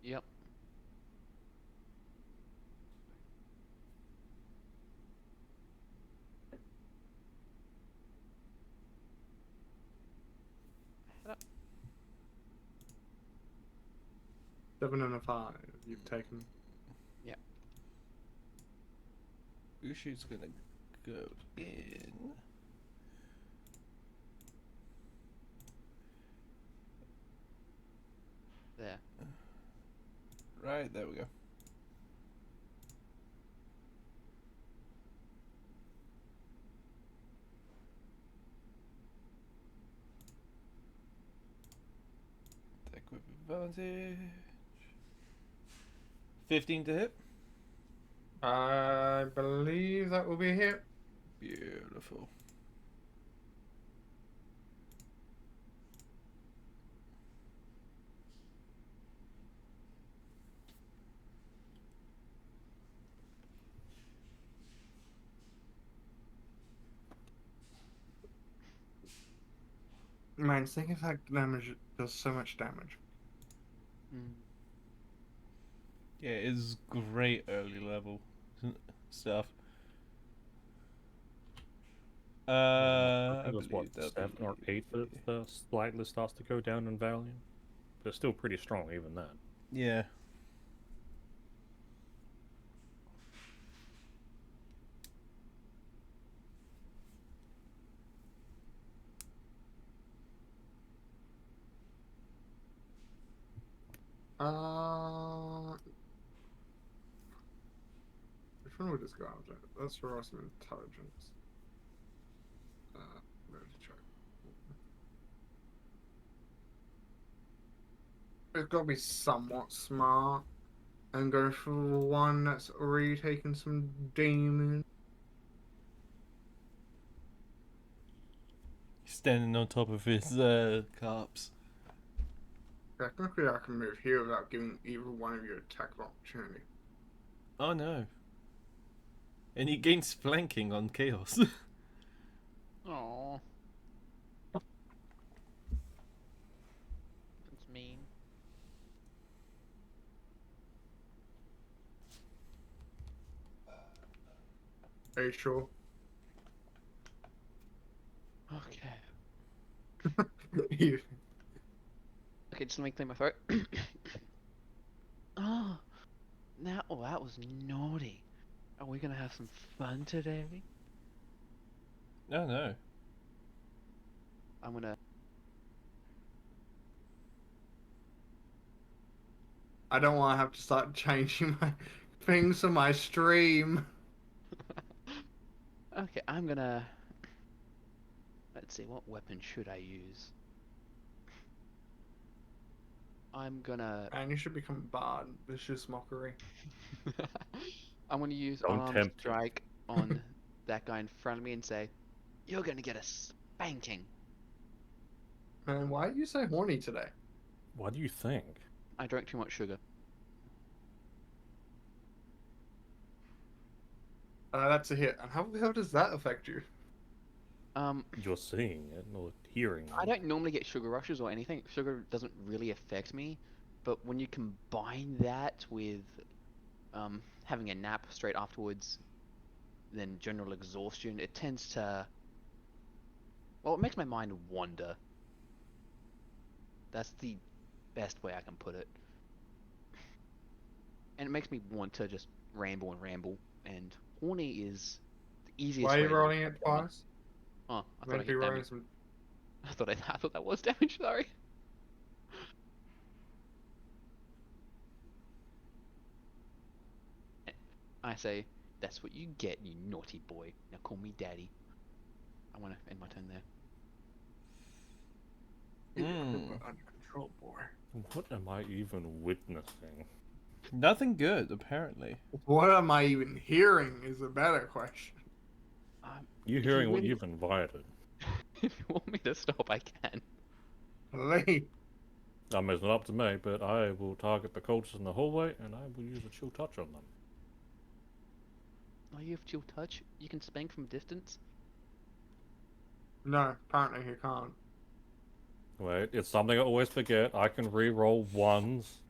Yep. Head up. 7 and a 5 you've taken. Yep. Ushi's gonna go in. There. Right, there we go. Attack with advantage. 15 to hit. I believe that will be a hit. Beautiful. Man, sneak attack damage does so much damage. Mm. Yeah, it's great early level stuff. I I think it was what, believe that'll 7 or 8 that it slightly starts to go down in value. But it's still pretty strong, even then. Yeah. Which one would this go after? Let's roll some intelligence. Where's the check? It's got to be somewhat smart and go for one that's already taken some damage. standing on top of his corpse. Technically, I can move here without giving either one of you attack of opportunity. Oh no. And he gains flanking on chaos. Oh. That's mean. Are you sure? Okay. You- Okay, just let me clear my throat. Oh, now, oh, that was naughty. Are we gonna have some fun today? Oh no. I'm gonna. I don't want to have to start changing my things on my stream. Okay, I'm gonna. Let's see, what weapon should I use? I'm gonna. And you should become Bard. Vicious mockery. I'm gonna use Don't unarmed tempt me. strike on that guy in front of me and say, "You're gonna get a spanking." Man, why are you so horny today? What do you think? I drank too much sugar. That's a hit. And how the hell does that affect you? You're seeing it, or hearing I it. don't normally get sugar rushes or anything. Sugar doesn't really affect me, but when you combine that with having a nap straight afterwards, then general exhaustion, it tends to. Well, it makes my mind wander. That's the best way I can put it. And it makes me want to just ramble and ramble, and horny is the easiest Why are way you to rolling it someone. twice? Oh, I I'm thought gonna I be hit rolling damage. some. I thought that was damage, sorry. I say, that's what you get, you naughty boy. Now call me daddy. I want to end my turn there. Under control, boy. What am I even witnessing? Nothing good, apparently. What am I even hearing is a better question. You If hearing you what really- you've invited? If you want me to stop, I can. Lee. I mean, it's not up to me, but I will target the cultists in the hallway, and I will use a chill touch on them. Oh, you have chill touch? You can spank from distance? No, apparently he can't. Wait, it's something I always forget. I can re-roll ones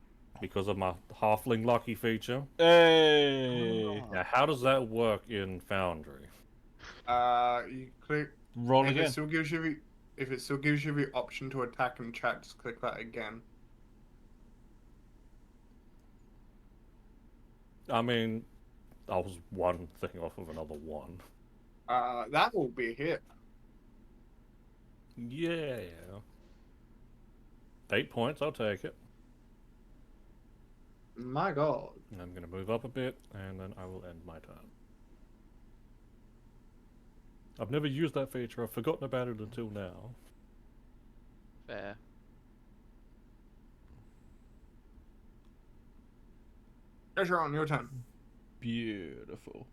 because of my halfling lucky feature. Hey! Oh. Now, how does that work in Foundry? You click. Roll If again. it still gives you the option to attack and chat, just click that again. I mean, I was one thing off of another one. That will be a hit. Yeah. 8 points, I'll take it. My God. And I'm going to move up a bit, and then I will end my turn. I've never used that feature. I've forgotten about it until now. Fair. Ezra, on your turn. Beautiful.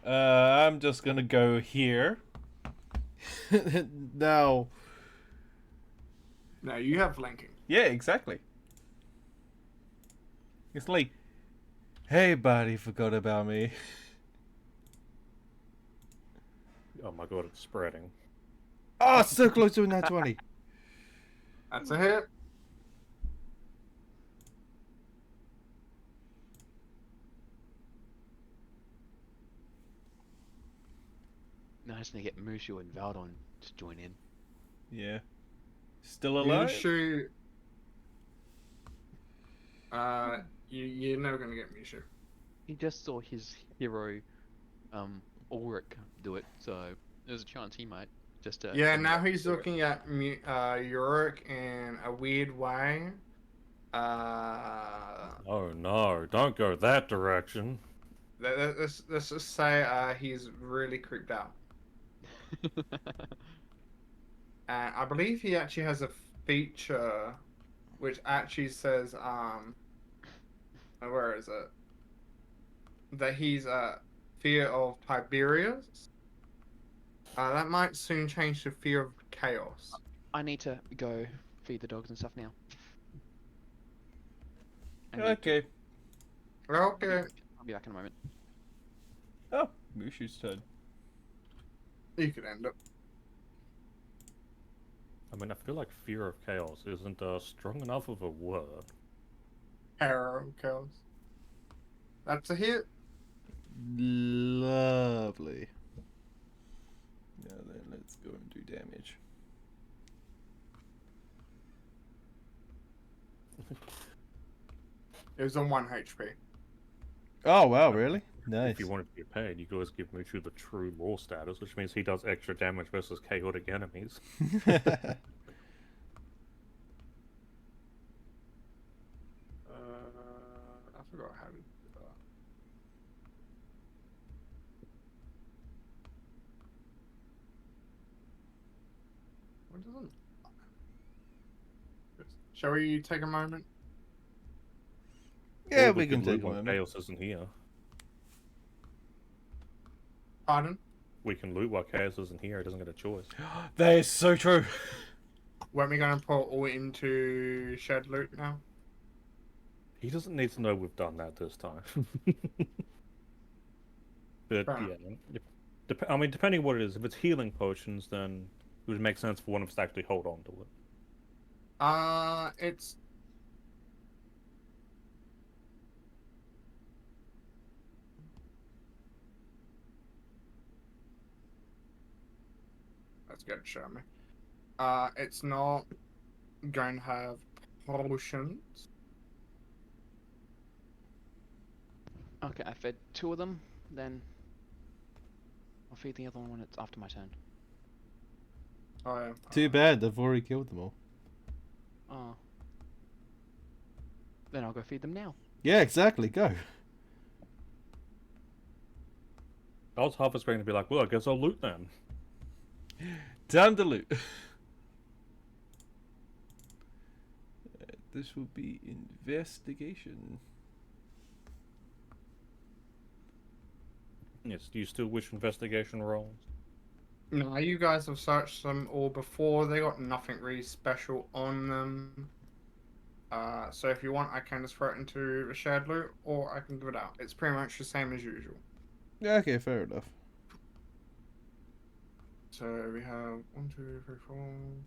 I'm just gonna go here. Now. No, you have flanking. Yeah, exactly. It's like, hey, buddy, forgot about me. Oh my god, it's spreading. Oh, so close to a nat 20. That's a hit. Now I just need to get Mushu and Valdon to join in. Yeah. Still alive? Mishu. You're never gonna get Mishu. He just saw his hero, Ulrich do it, so there's a chance he might just. Yeah, send now that he's to it. looking at Yorick in a weird way. Oh no, don't go that direction. Let's just say he's really creeped out. And I believe he actually has a feature which actually says, where is it? That he's fear of Tiberius. That might soon change to fear of chaos. I need to go feed the dogs and stuff now. And Okay. Okay, I'll be back in a moment. Oh, Mushu's turn. you could end it. I mean, I feel like fear of chaos isn't strong enough of a word. Arrow chaos. That's a hit. Lovely. Now then, let's go and do damage. It was on 1 HP. Oh wow, really? Nice. If you wanted to get paid, you could always give Mushu the true law status, which means he does extra damage versus chaotic enemies. I forgot how to do that. What doesn't? Shall we take a moment? Yeah, Or we can could loot take a when moment. Chaos isn't here. Pardon? We can loot while Chaos isn't here. He doesn't get a choice. That is so true. Weren't we going to put all into shared loot now? He doesn't need to know we've done that this time. But Fair yeah, I mean, depending what it is, if it's healing potions, then it would make sense for one of us to actually hold on to it. It's that's good. Show me. It's not going to have potions. Okay, I fed 2 of them. Then I'll feed the other one when it's after my turn. Oh yeah. Too bad, they've already killed them all. Oh. Then I'll go feed them now. Yeah, exactly, go. I was half expecting to be like, well, I guess I'll loot then. Time to loot. This will be investigation. Yes, do you still wish investigation rolls? No, you guys have searched them all before. They got nothing really special on them. So if you want, I can just throw it into the shared loot, or I can give it out. It's pretty much the same as usual. Yeah, okay, fair enough. So we have 1, 2, 3, 4. 1,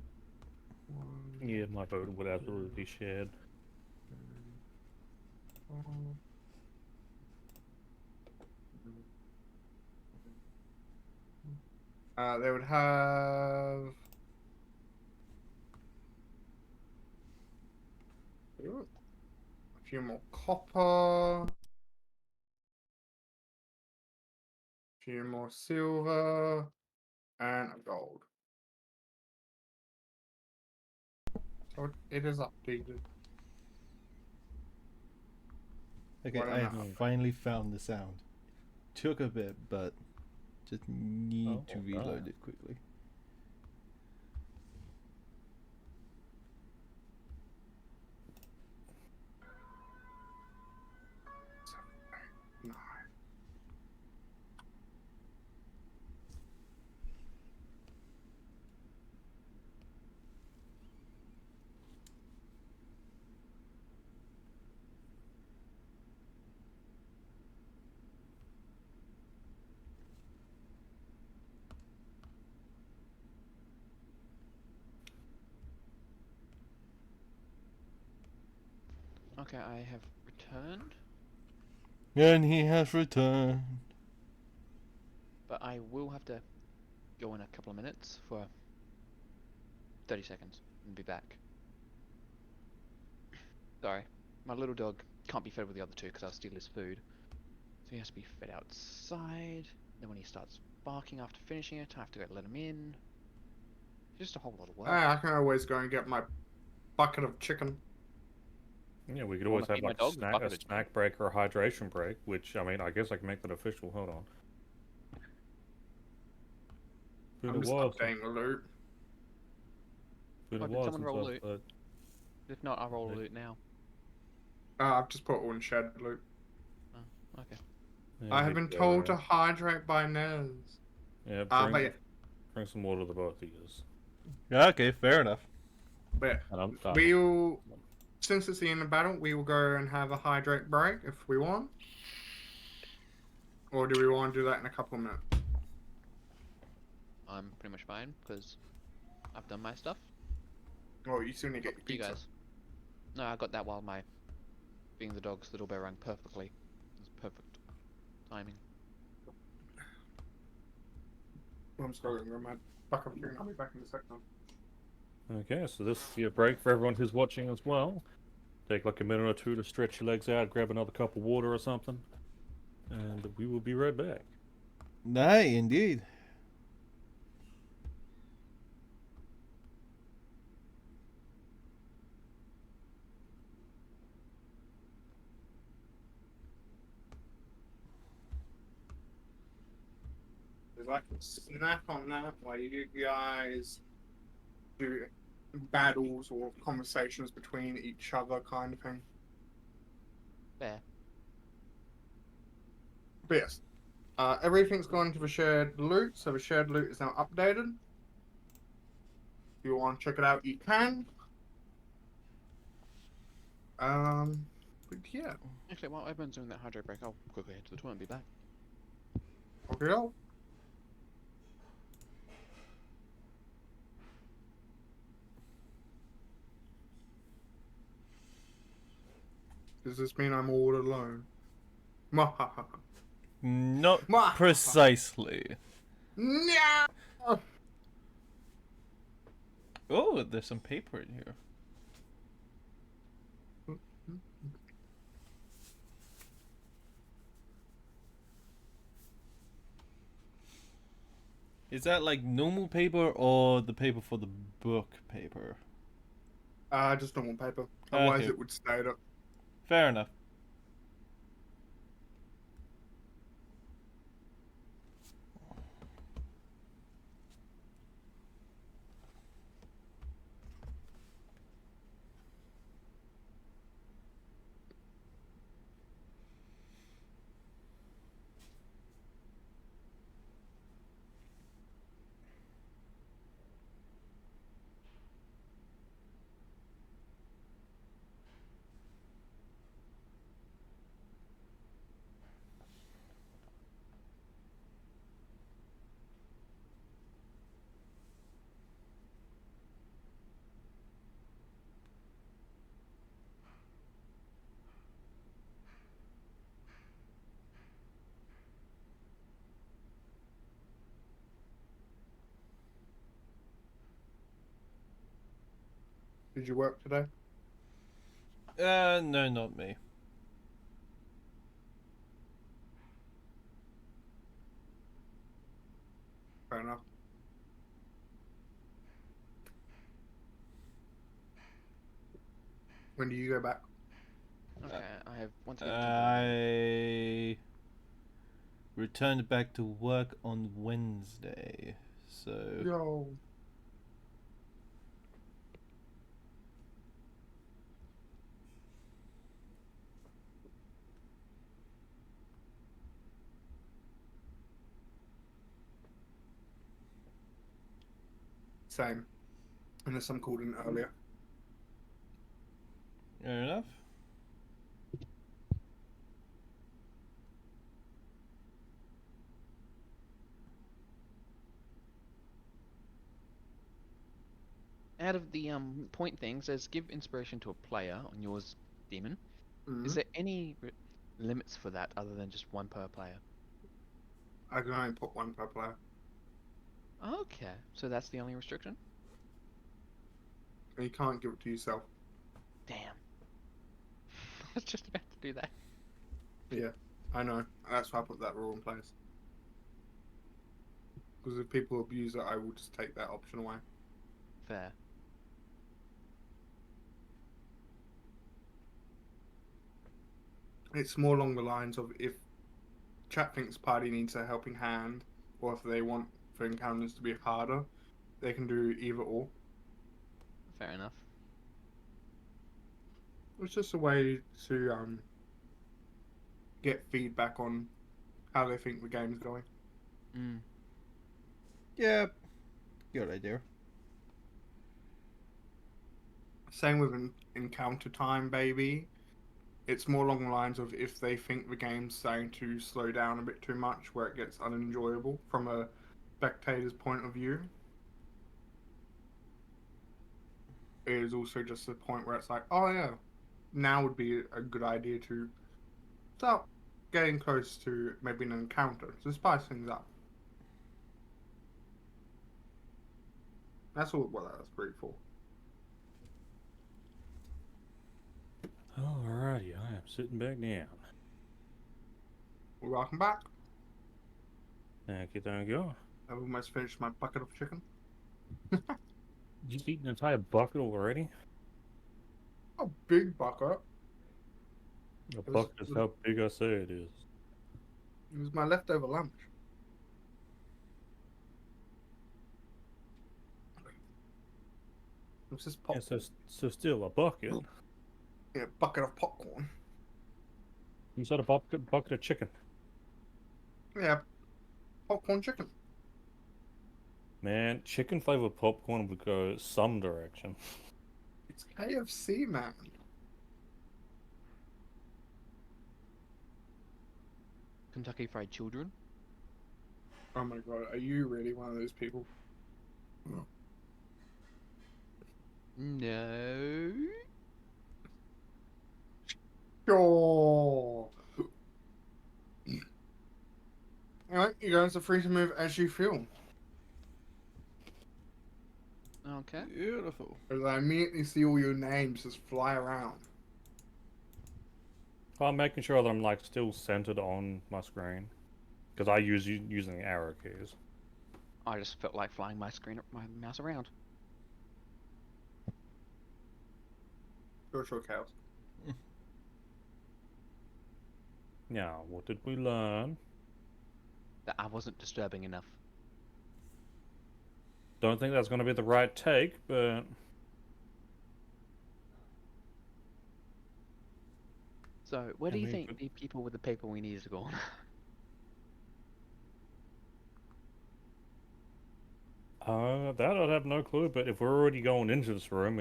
Yeah, my vote would absolutely be shared. 4. They would have a few more copper, a few more silver, and a gold. So it is updated. Okay, Why I have not? finally found the sound. Took a bit, but just need to Oh, reload God. it quickly. No. Okay, I have returned, And he has returned. but I will have to go in a couple of minutes for 30 seconds and be back. Sorry, my little dog can't be fed with the other 2 because I'll steal his food. So he has to be fed outside. Then when he starts barking after finishing it, I have to go let him in. Just a whole lot of work. I can always go and get my bucket of chicken. Yeah, we could Wanna always have feed my like dog with a bucket of snack break or a hydration break, which, I mean, I guess I can make that official. Hold on. Been a I'm just while updating the loot. been a Oh, did while someone since roll I've loot? played. If not, I'll roll Okay. loot now. I've just put all in shared loot. Oh, okay. Yeah, I have need been go told to there. hydrate by Nez. Yeah, But yeah, bring some water to the both of yous. Okay, fair enough. But And I'm fine. we'll, since it's the end of battle, we will go and have a hydrate break if we want. Or do we want to do that in a couple of minutes? I'm pretty much fine because I've done my stuff. Well, you still need to get your You pizza. guys. No, I got that while my being the dog's little bell rang perfectly. It was perfect timing. I'm struggling with my backup here, and I'll be back in a second. Okay, so this will be a break for everyone who's watching as well. Take like a minute or two to stretch your legs out, grab another cup of water or something, and we will be right back. Nay, indeed. There's like a snap on that while you guys do battles or conversations between each other, kind of thing. Fair. But yes, everything's gone to the shared loot, so the shared loot is now updated. If you want to check it out, you can. But yeah, Actually, while everyone's doing that hydrate break, I'll quickly head to the toilet and be back. okay, go. Does this mean I'm all alone? Mwahaha. Not Mwahaha. precisely. No! Oh, there's some paper in here. Is that like normal paper or the paper for the book paper? Just normal paper. Otherwise, Okay. it would stay up. Fair enough. Did you work today? No, not me. Fair enough. When do you go back? Okay, I have once again. I returned back to work on Wednesday, so Yo. Same. Unless I'm called in earlier. fair enough. Out of the point thing says give inspiration to a player on yours, demon. Mhm. Is there any limits for that other than just one per player? I can only put one per player. Okay, so that's the only restriction. And you can't give it to yourself. Damn. I was just about to do that. Yeah, I know. That's why I put that rule in place. Because if people abuse it, I will just take that option away. Fair. It's more along the lines of if chat thinks party needs a helping hand, or if they want for encounters to be harder, they can do either or. Fair enough. It's just a way to get feedback on how they think the game's going. Mm. Yeah, good idea. Same with encounter time, baby. It's more along the lines of if they think the game's starting to slow down a bit too much, where it gets unenjoyable from a spectator's point of view. It is also just a point where it's like, oh yeah, now would be a good idea to start getting close to maybe an encounter to spice things up. That's all what that's great for. Alrighty, I am sitting back down. Welcome back. Thank you, thank you. I've almost finished my bucket of chicken. You eaten an entire bucket already? A big bucket. A bucket is how big I say it is. It was my leftover lunch. It's just Yeah, popcorn. so still a bucket. Yeah, bucket of popcorn. You said a bucket of chicken. Yeah, popcorn chicken. Man, chicken flavored popcorn would go some direction. It's KFC, man. Kentucky Fried Children. Oh my god, are you really one of those people? No. Sure. Alright, you guys are free to move as you feel. Okay. Beautiful. As I immediately see all your names just fly around. I'm making sure that I'm like still centered on my screen, because I using arrow keys. I just felt like flying my mouse around. Sure, Chaos. Now, what did we learn? That I wasn't disturbing enough. Don't think that's going to be the right take, but So, where do I you mean, think but- the people with the paper we need are gone? that I'd have no clue. But if we're already going into this room,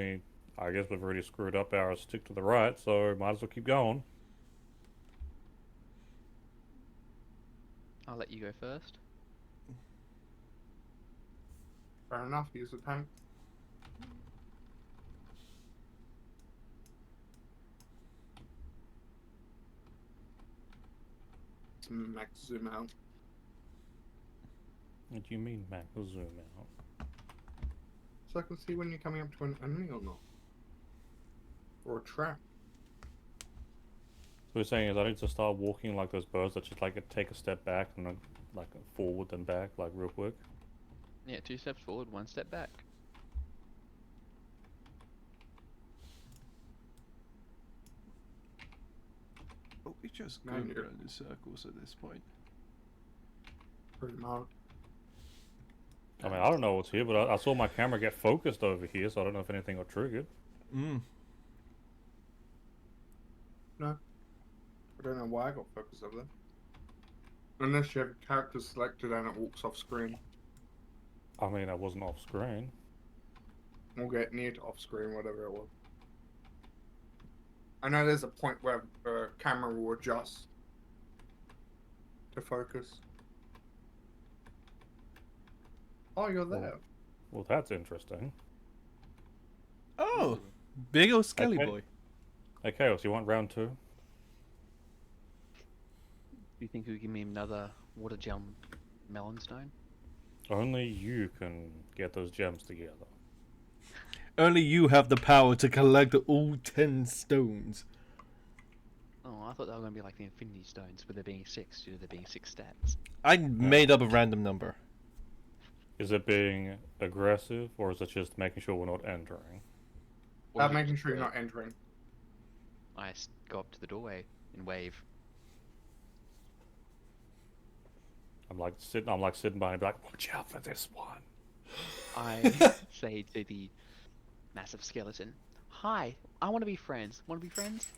I guess we've already screwed up our stick to the right, so might as well keep going. I'll let you go first. Fair enough, use the tank. Some max zoom out. What do you mean, Mac? We'll zoom out. So I can see when you're coming up to an enemy or not. Or a trap. So we're saying is I need to start walking like those birds that just like take a step back and then like forward and back like real quick. Yeah, 2 steps forward, 1 step back. But we just No, go you're- around in circles at this point. Pretty much. I mean, I don't know what's here, but I saw my camera get focused over here, so I don't know if anything got triggered. Mm. I don't know why I got focused over there. Unless you have a character selected and it walks off screen. I mean, I wasn't off screen. Or get near to off screen, whatever it was. I know there's a point where the camera will adjust to focus. Oh, you're there. Well, that's interesting. Oh, big old skelly Okay. boy. Hey, Chaos, you want round 2? Do you think you give me another water gel melon stone? Only you can get those gems together. Only you have the power to collect all 10 stones. Oh, I thought they were going to be like the Infinity Stones, with there being 6 due to there being 6 stats. I made up a random number. Is it being aggressive, or is it just making sure we're not entering? Or is it Making just sure you're the- not entering. I go up to the doorway and wave. I'm like sitting behind, like, watch out for this one. I say to the massive skeleton, "Hi, I want to be friends. Want to be friends?"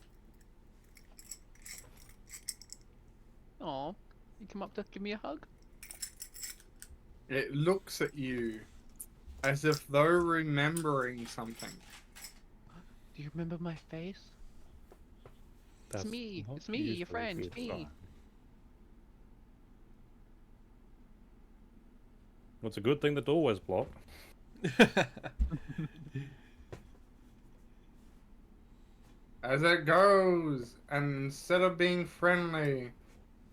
Aw, you come up to give me a hug? It looks at you as if though remembering something. Do you remember my face? That's me, not it's me, your usually a friend, good me. sign. Well, it's a good thing the doorway's blocked. As it goes, and instead of being friendly,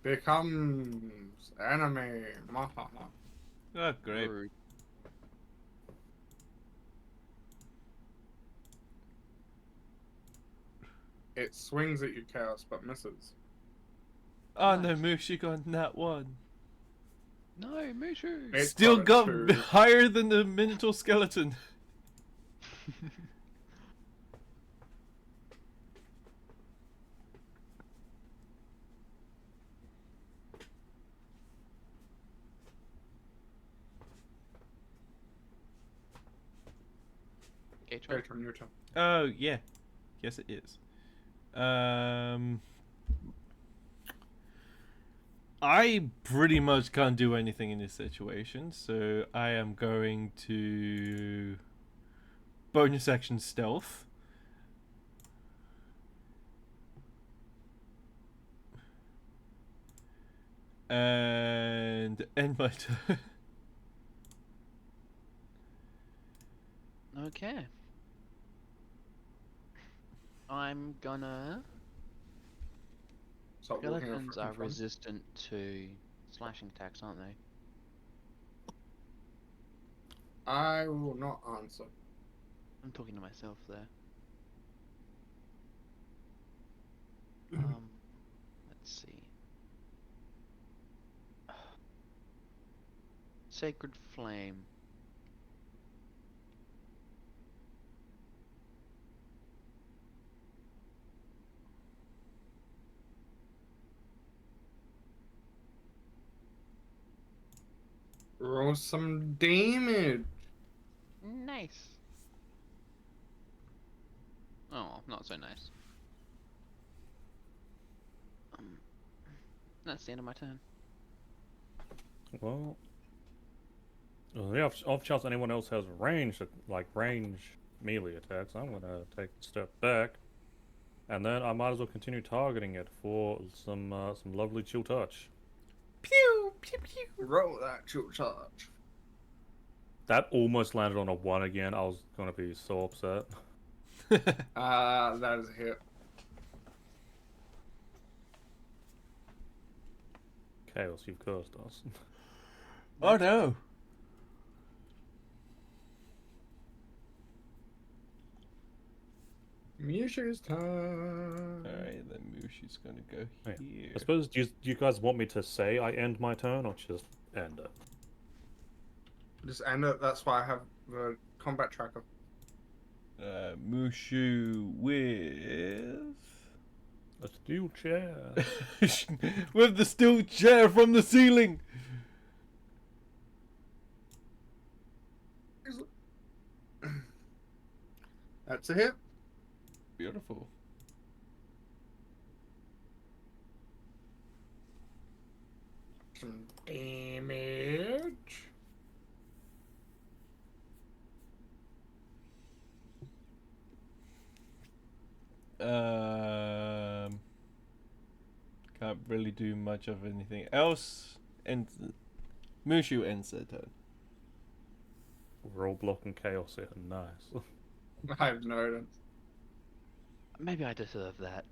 becomes enemy. Mahaha. Oh, great. Rude. It swings at you, Chaos, but misses. Oh no, Nice. Mushu got that one. No, Mushu! It's Still got got a 2. higher than the Minotaur skeleton. Gatron. Gatron, your turn. Oh yeah, yes it is. I pretty much can't do anything in this situation, so I am going to bonus action stealth. And end my turn. Okay. I'm gonna. Stop looking at Skeletons are front. resistant to slashing attacks, aren't they? I will not answer. I'm talking to myself there. Let's see. Sacred Flame. Roll some damage. Nice. Oh, not so nice. That's the end of my turn. Well, yeah, off chance anyone else has range melee attacks, I'm gonna take a step back, and then I might as well continue targeting it for some lovely chill touch. Pew pew pew. Roll that chill charge. That almost landed on a 1 again. I was gonna be so upset. That is a hit. Chaos, you've cursed us. Oh no. Mushu's turn. Alright, then Mushu's gonna go Yeah. here. I suppose, do you guys want me to say I end my turn, or just end it? Just end it. That's why I have the combat tracker. Mushu with A steel chair. with the steel chair from the ceiling. That's a hit. Beautiful. Some damage. Can't really do much of anything else. And Mushu ends their turn. We're all blocking chaos here. Nice. I've noticed. Maybe I deserve that.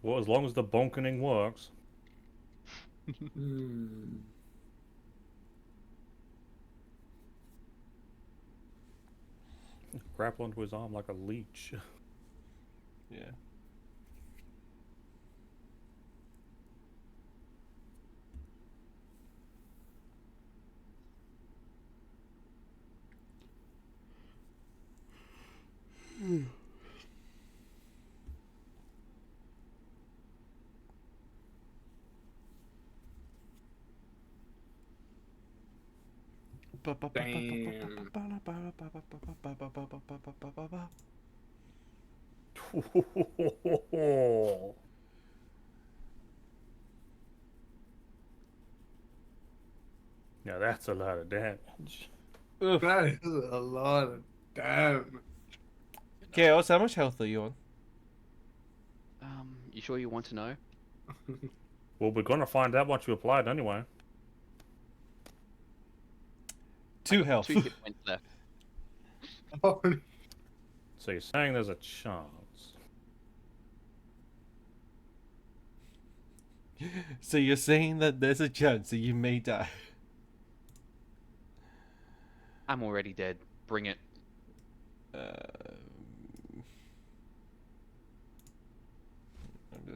Well, as long as the bonkening works. Grapple onto his arm like a leech. Yeah. Yeah, that's a lot of damage. Oof. That is a lot of Damn. Chaos, how much health are you on? You sure you want to know? Well, we're gonna find out once you apply it anyway. 2 health. 2 hit points left. Oh, So you're saying there's a chance. So you're saying that there's a chance that you may die. I'm already dead. Bring it.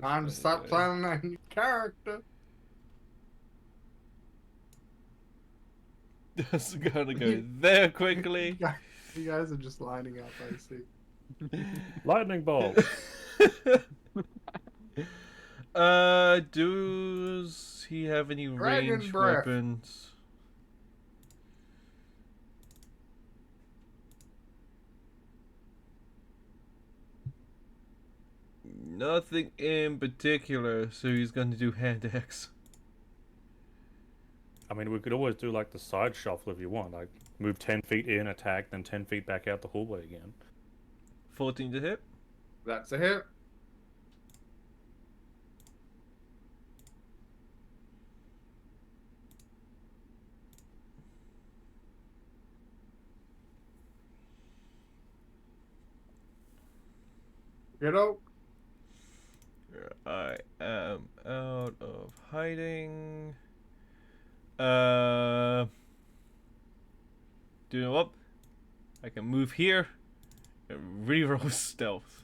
time to start planning a new character. Just gotta go there quickly. You guys are just lining up, I see. Lightning bolt. Does he have any Dragon ranged breath. weapons? Nothing in particular, so he's gonna do hand axe. I mean, we could always do like the side shuffle if you want. Like, move 10 feet in, attack, then 10 feet back out the hallway again. 14 to hit. That's a hit. Get up. I am out of hiding. Do you know what? I can move here and reroll stealth.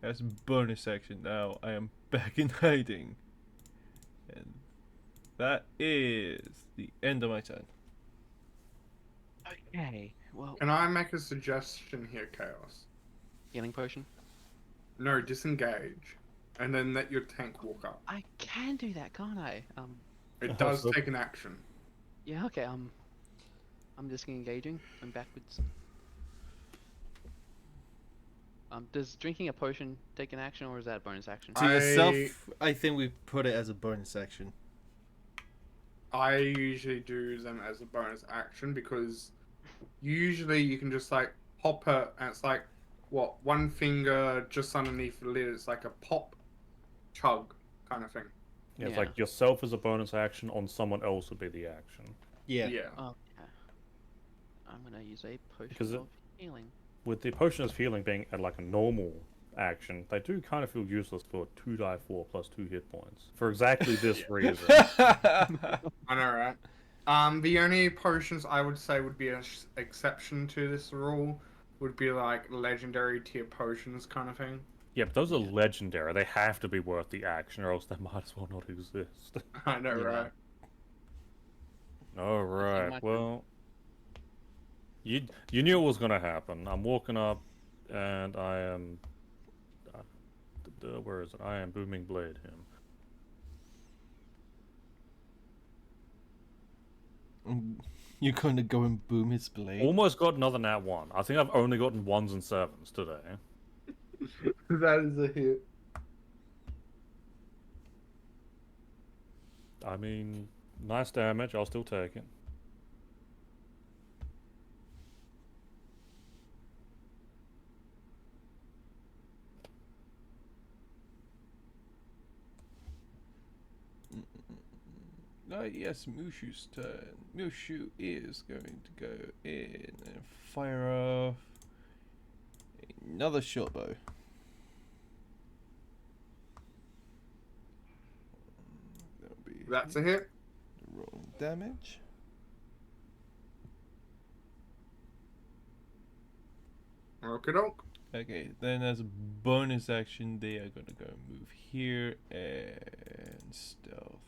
That's bonus action now. I am back in hiding. And that is the end of my turn. Okay. Well, Can I make a suggestion here, Chaos? healing potion. No, disengage. And then let your tank walk up. I can do that, can't I? It does so- take an action. Yeah. Okay. I'm disengaging. I'm backwards. Does drinking a potion take an action, or is that a bonus action? To yourself, I think we put it as a bonus action. I usually do them as a bonus action because usually you can just like pop it and it's like, what, one finger just underneath the lid. It's like a pop, chug kind of thing. Yeah, it's Yeah. like yourself as a bonus action, on someone else would be the action. Yeah. Yeah. Okay. I'm gonna use a potion Because it- of healing. With the potion of healing being at like a normal action, they do kind of feel useless for 2d4 plus 2 hit points. For exactly this reason. I know, right? The only potions I would say would be an exception to this rule would be like legendary tier potions kind of thing. Yeah, but those are legendary. They have to be worth the action, or else they might as well not exist. I know, Yeah. right? Alright, might- well... You knew it was gonna happen. I'm walking up, and I am... where is it? I am Booming Blade him. You're gonna go and boom his blade. Almost got another nat 1. I think I've only gotten 1s and 7s today. That is a hit. I mean, nice damage. I'll still take it. Yes, Mushu's turn. Mushu is going to go in and fire off another short bow. That'll be That's a hit. rolling damage. Okie doke. Okay, then as a bonus action, they are gonna go and move here and stealth.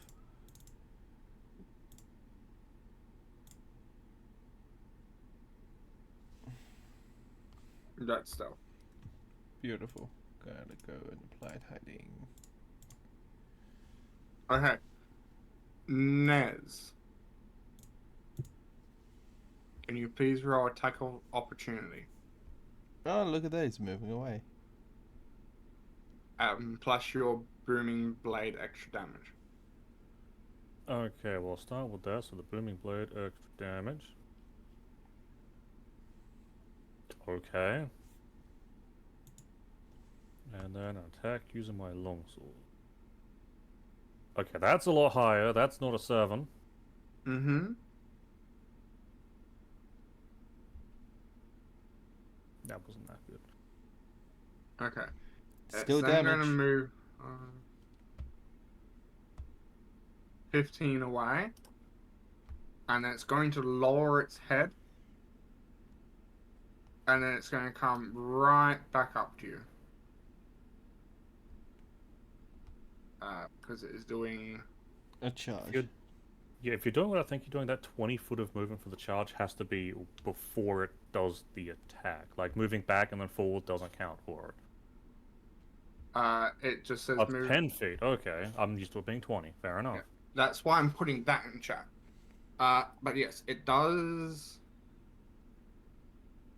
That's stealth. Beautiful. Gotta go and apply hiding. Okay. Nez. Can you please roll attack of opportunity? Oh, look at that, he's moving away. Plus your booming blade extra damage. Okay, well, I'll start with that. So the booming blade, extra damage. Okay. And then attack using my longsword. Okay, that's a lot higher. That's not a 7. Mm-hmm. That wasn't that good. Okay. Still It's then going to damage. move 15 away. And then it's going to lower its head. And then it's going to come right back up to you. Because it is doing... A charge. You're- Yeah, if you're doing what I think you're doing, that 20 foot of movement for the charge has to be before it does the attack. Like, moving back and then forward doesn't count for it. It just says Up move... 10 feet, okay. I'm used to it being 20, fair enough. Yeah. That's why I'm putting that in chat. But yes, it does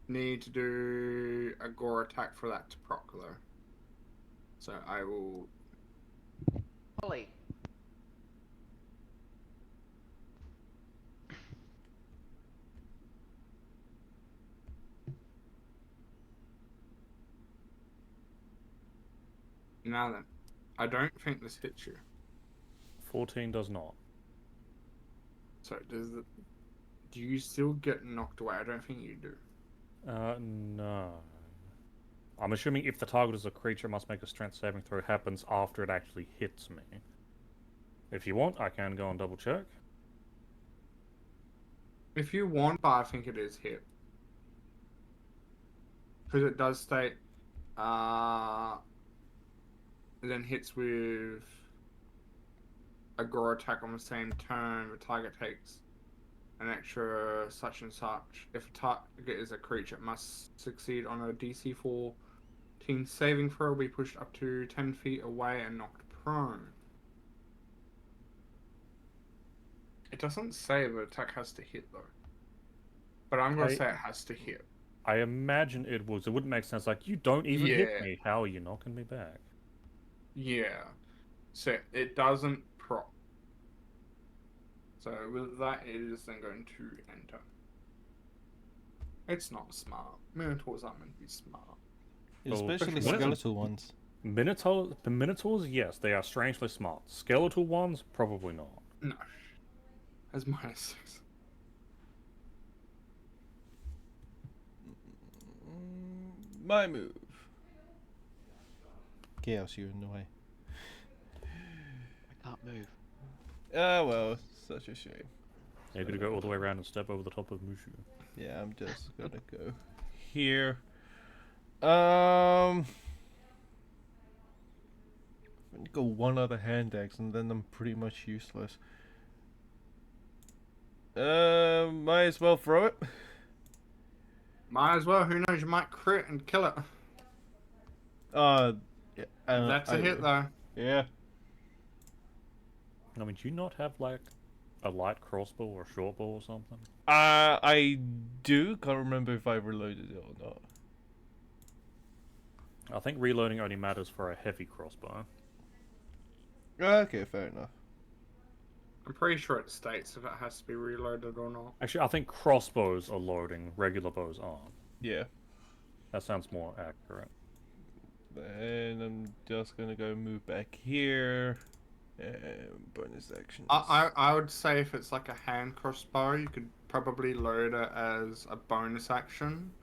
need to do a gore attack for that to proc though. So I will... Ollie. Now then, I don't think this hits you. 14 does not. So do you still get knocked away? I don't think you do. No. I'm assuming if the target is a creature, it must make a strength saving throw happens after it actually hits me. If you want, I can go and double check. If you want, but I think it is hit. Because it does state, then hits with a gore attack on the same turn, the target takes an extra such and such. If a target is a creature, it must succeed on a DC 14 saving throw, be pushed up to 10 feet away and knocked prone. It doesn't say the attack has to hit though. But I'm going to say it has to hit. I imagine it would. It wouldn't make sense. Like, you don't even hit Yeah. me. How are you knocking me back? Yeah. So it doesn't proc. So with that, it is then going to enter. It's not smart. Minotaurs aren't meant to be smart. Especially what is it? skeletal ones. Minotaurs, yes, they are strangely smart. Skeletal ones, probably not. No. As -6. My move. Chaos, you're in the way. I can't move. Ah, well, such a shame. You're gonna go all the way around and step over the top of Mushu. Yeah, I'm just gonna go here. I'm gonna go one other hand axe and then I'm pretty much useless. Might as well throw it. Might as well. Who knows? You might crit and kill it. Yeah, That's a hit though. Yeah. I mean, do you not have, like, a light crossbow or short bow or something? I do. Can't remember if I reloaded it or not. I think reloading only matters for a heavy crossbow. Okay, fair enough. I'm pretty sure it states if it has to be reloaded or not. Actually, I think crossbows are loading, regular bows aren't. Yeah. That sounds more accurate. Then I'm just gonna go move back here. And bonus actions. I would say if it's like a hand crossbow, you could probably load it as a bonus action.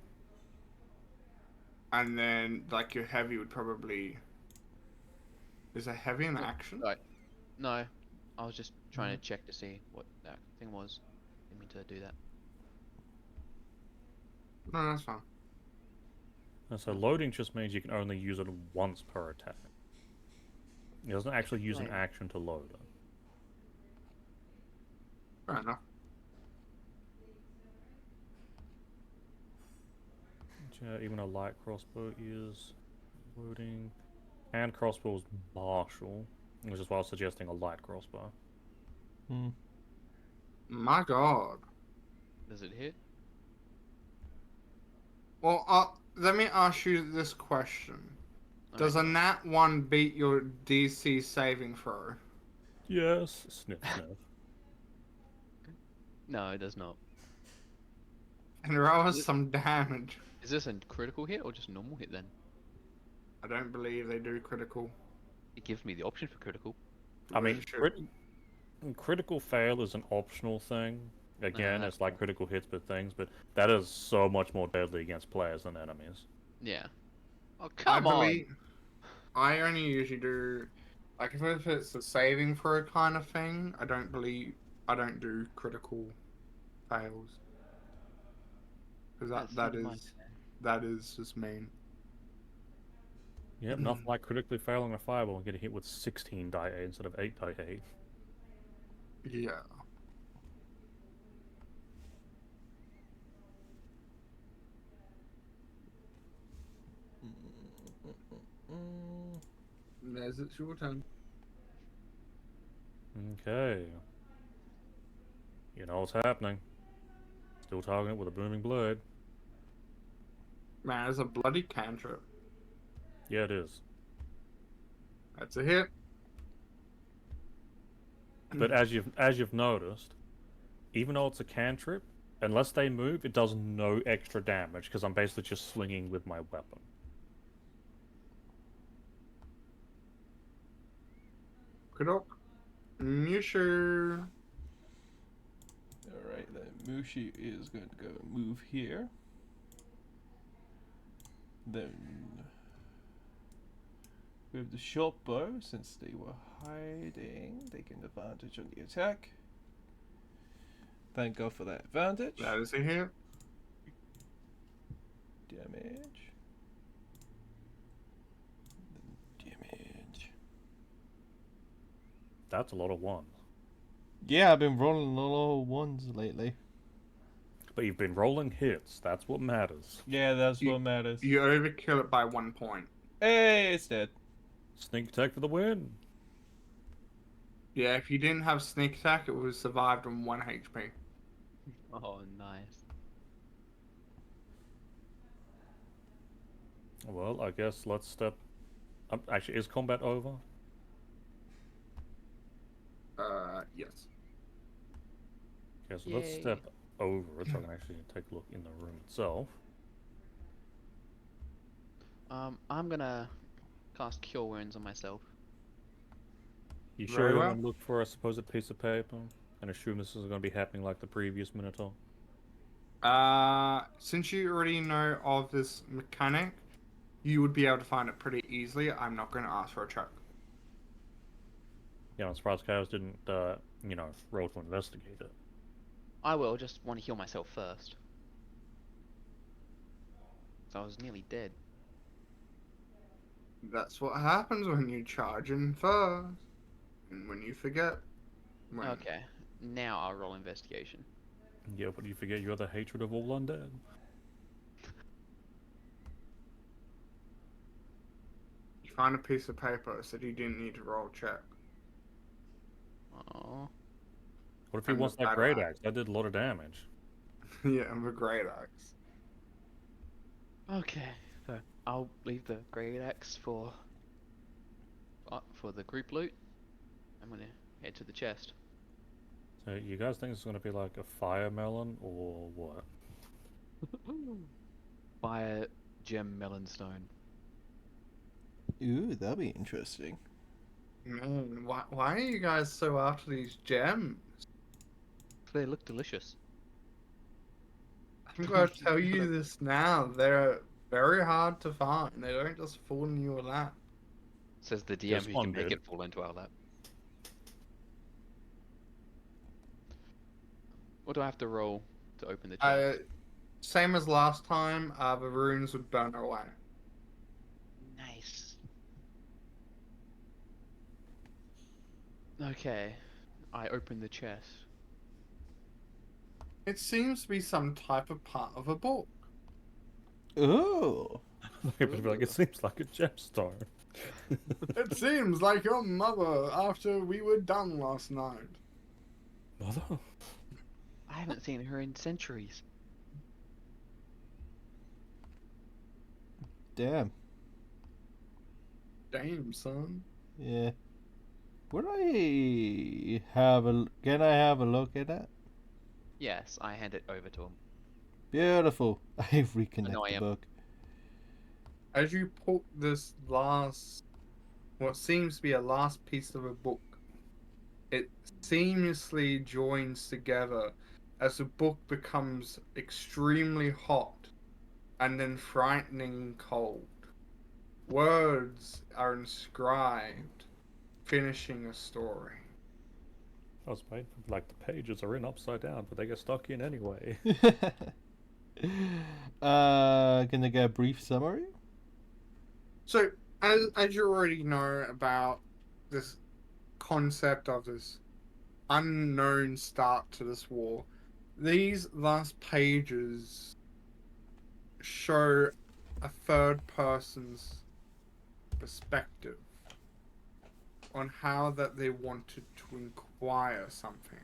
And then, like, your heavy would probably... Is a heavy an action? Right. No. I was just trying to check to see what that thing was. Didn't mean to do that. No, that's fine. And so loading just means you can only use it once per attack. It doesn't actually use an Right. action to load it. Fair enough. Yeah, even a light crossbow is loading. And crossbow's martial, which is why I was suggesting a light crossbow. Hmm. My god. Does it hit? Well, let me ask you this question. Does a nat 1 beat your DC saving throw? Yes, sniff, sniff. No, it does not. And roll us Is it- some damage. Is this a critical hit or just a normal hit then? I don't believe they do critical. It gives me the option for critical. I mean, Sure. critical fail is an optional thing. Again, that's it's like critical hits per things, but that is so much more deadly against players than enemies. Yeah. Oh, I come on! believe I only usually do like if it's a saving throw kind of thing. I don't do critical fails because That's that not my is just mean. Yep, nothing like critically failing a fireball and getting hit with 16 die 8 instead of 8 die 8. Yeah. There's it's your turn. Okay. You know what's happening. Still targeting it with a booming blade. Man, it's a bloody cantrip. Yeah, it is. That's a hit. But as you've noticed, even though it's a cantrip, unless they move, it does no extra damage because I'm basically just slinging with my weapon. Good luck. You sure? Alright, then Mushi is going to go move here. Then, with the short bow, since they were hiding, they get advantage on the attack. Thank God for that advantage. That is a hit. Damage. Damage. That's a lot of ones. Yeah, I've been rolling a lot of ones lately. But you've been rolling hits. That's what matters. Yeah, that's what matters. You overkill it by 1 point. Hey, it's dead. Sneak attack for the win. Yeah, if you didn't have sneak attack, it would have survived on 1 HP. Oh, nice. Well, I guess let's step. Actually, is combat over? Yes. Okay, so let's Yay. step over it so I can actually take a look in the room itself. I'm gonna cast Cure Wounds on myself. You Very sure you well. want to look for a supposed piece of paper and assume this is going to be happening like the previous Minotaur? Since you already know of this mechanic, you would be able to find it pretty easily. I'm not going to ask for a check. Yeah, I'm surprised Chaos didn't, roll to investigate it. I will, just want to heal myself first. So I was nearly dead. That's what happens when you charge in first. And when you forget. When... Okay, now I'll roll investigation. Yeah, but you forget you're the hatred of all undead. You find a piece of paper, so you didn't need to roll a check. Oh, What if he And the wants that battle great axe. axe? That did a lot of damage. Yeah, and the great axe. okay. So I'll leave the great axe for the group loot. I'm gonna head to the chest. So you guys think it's going to be like a fire melon or what? Fire gem melonstone. Ooh, that'll be interesting. Man, why are you guys so after these gems? They look delicious. I'm going to tell you this now. They're very hard to find. They don't just fall in your lap. Says the DM Yes, who one can make did. it fall into our lap. What do I have to roll to open the chest? Same as last time, the runes would burn away. Nice. Okay, I open the chest. It seems to be some type of part of a book. Ooh. People be like, it seems like a gemstone. It seems like your mother after we were done last night. Mother? I haven't seen her in centuries. Damn. Damn, son. Yeah. Would I have a... Can I have a look at that? Yes, I hand it over to him. Beautiful. I reconnect No, I the am. book. As you put this last, what seems to be a last piece of a book, it seamlessly joins together as the book becomes extremely hot and then frightening cold. Words are inscribed, finishing a story. I was made like the pages are in upside down, but they get stuck in anyway. Can I get a brief summary? So, as you already know about this concept of this unknown start to this war, these last pages show a third person's perspective on how that they wanted to inquire something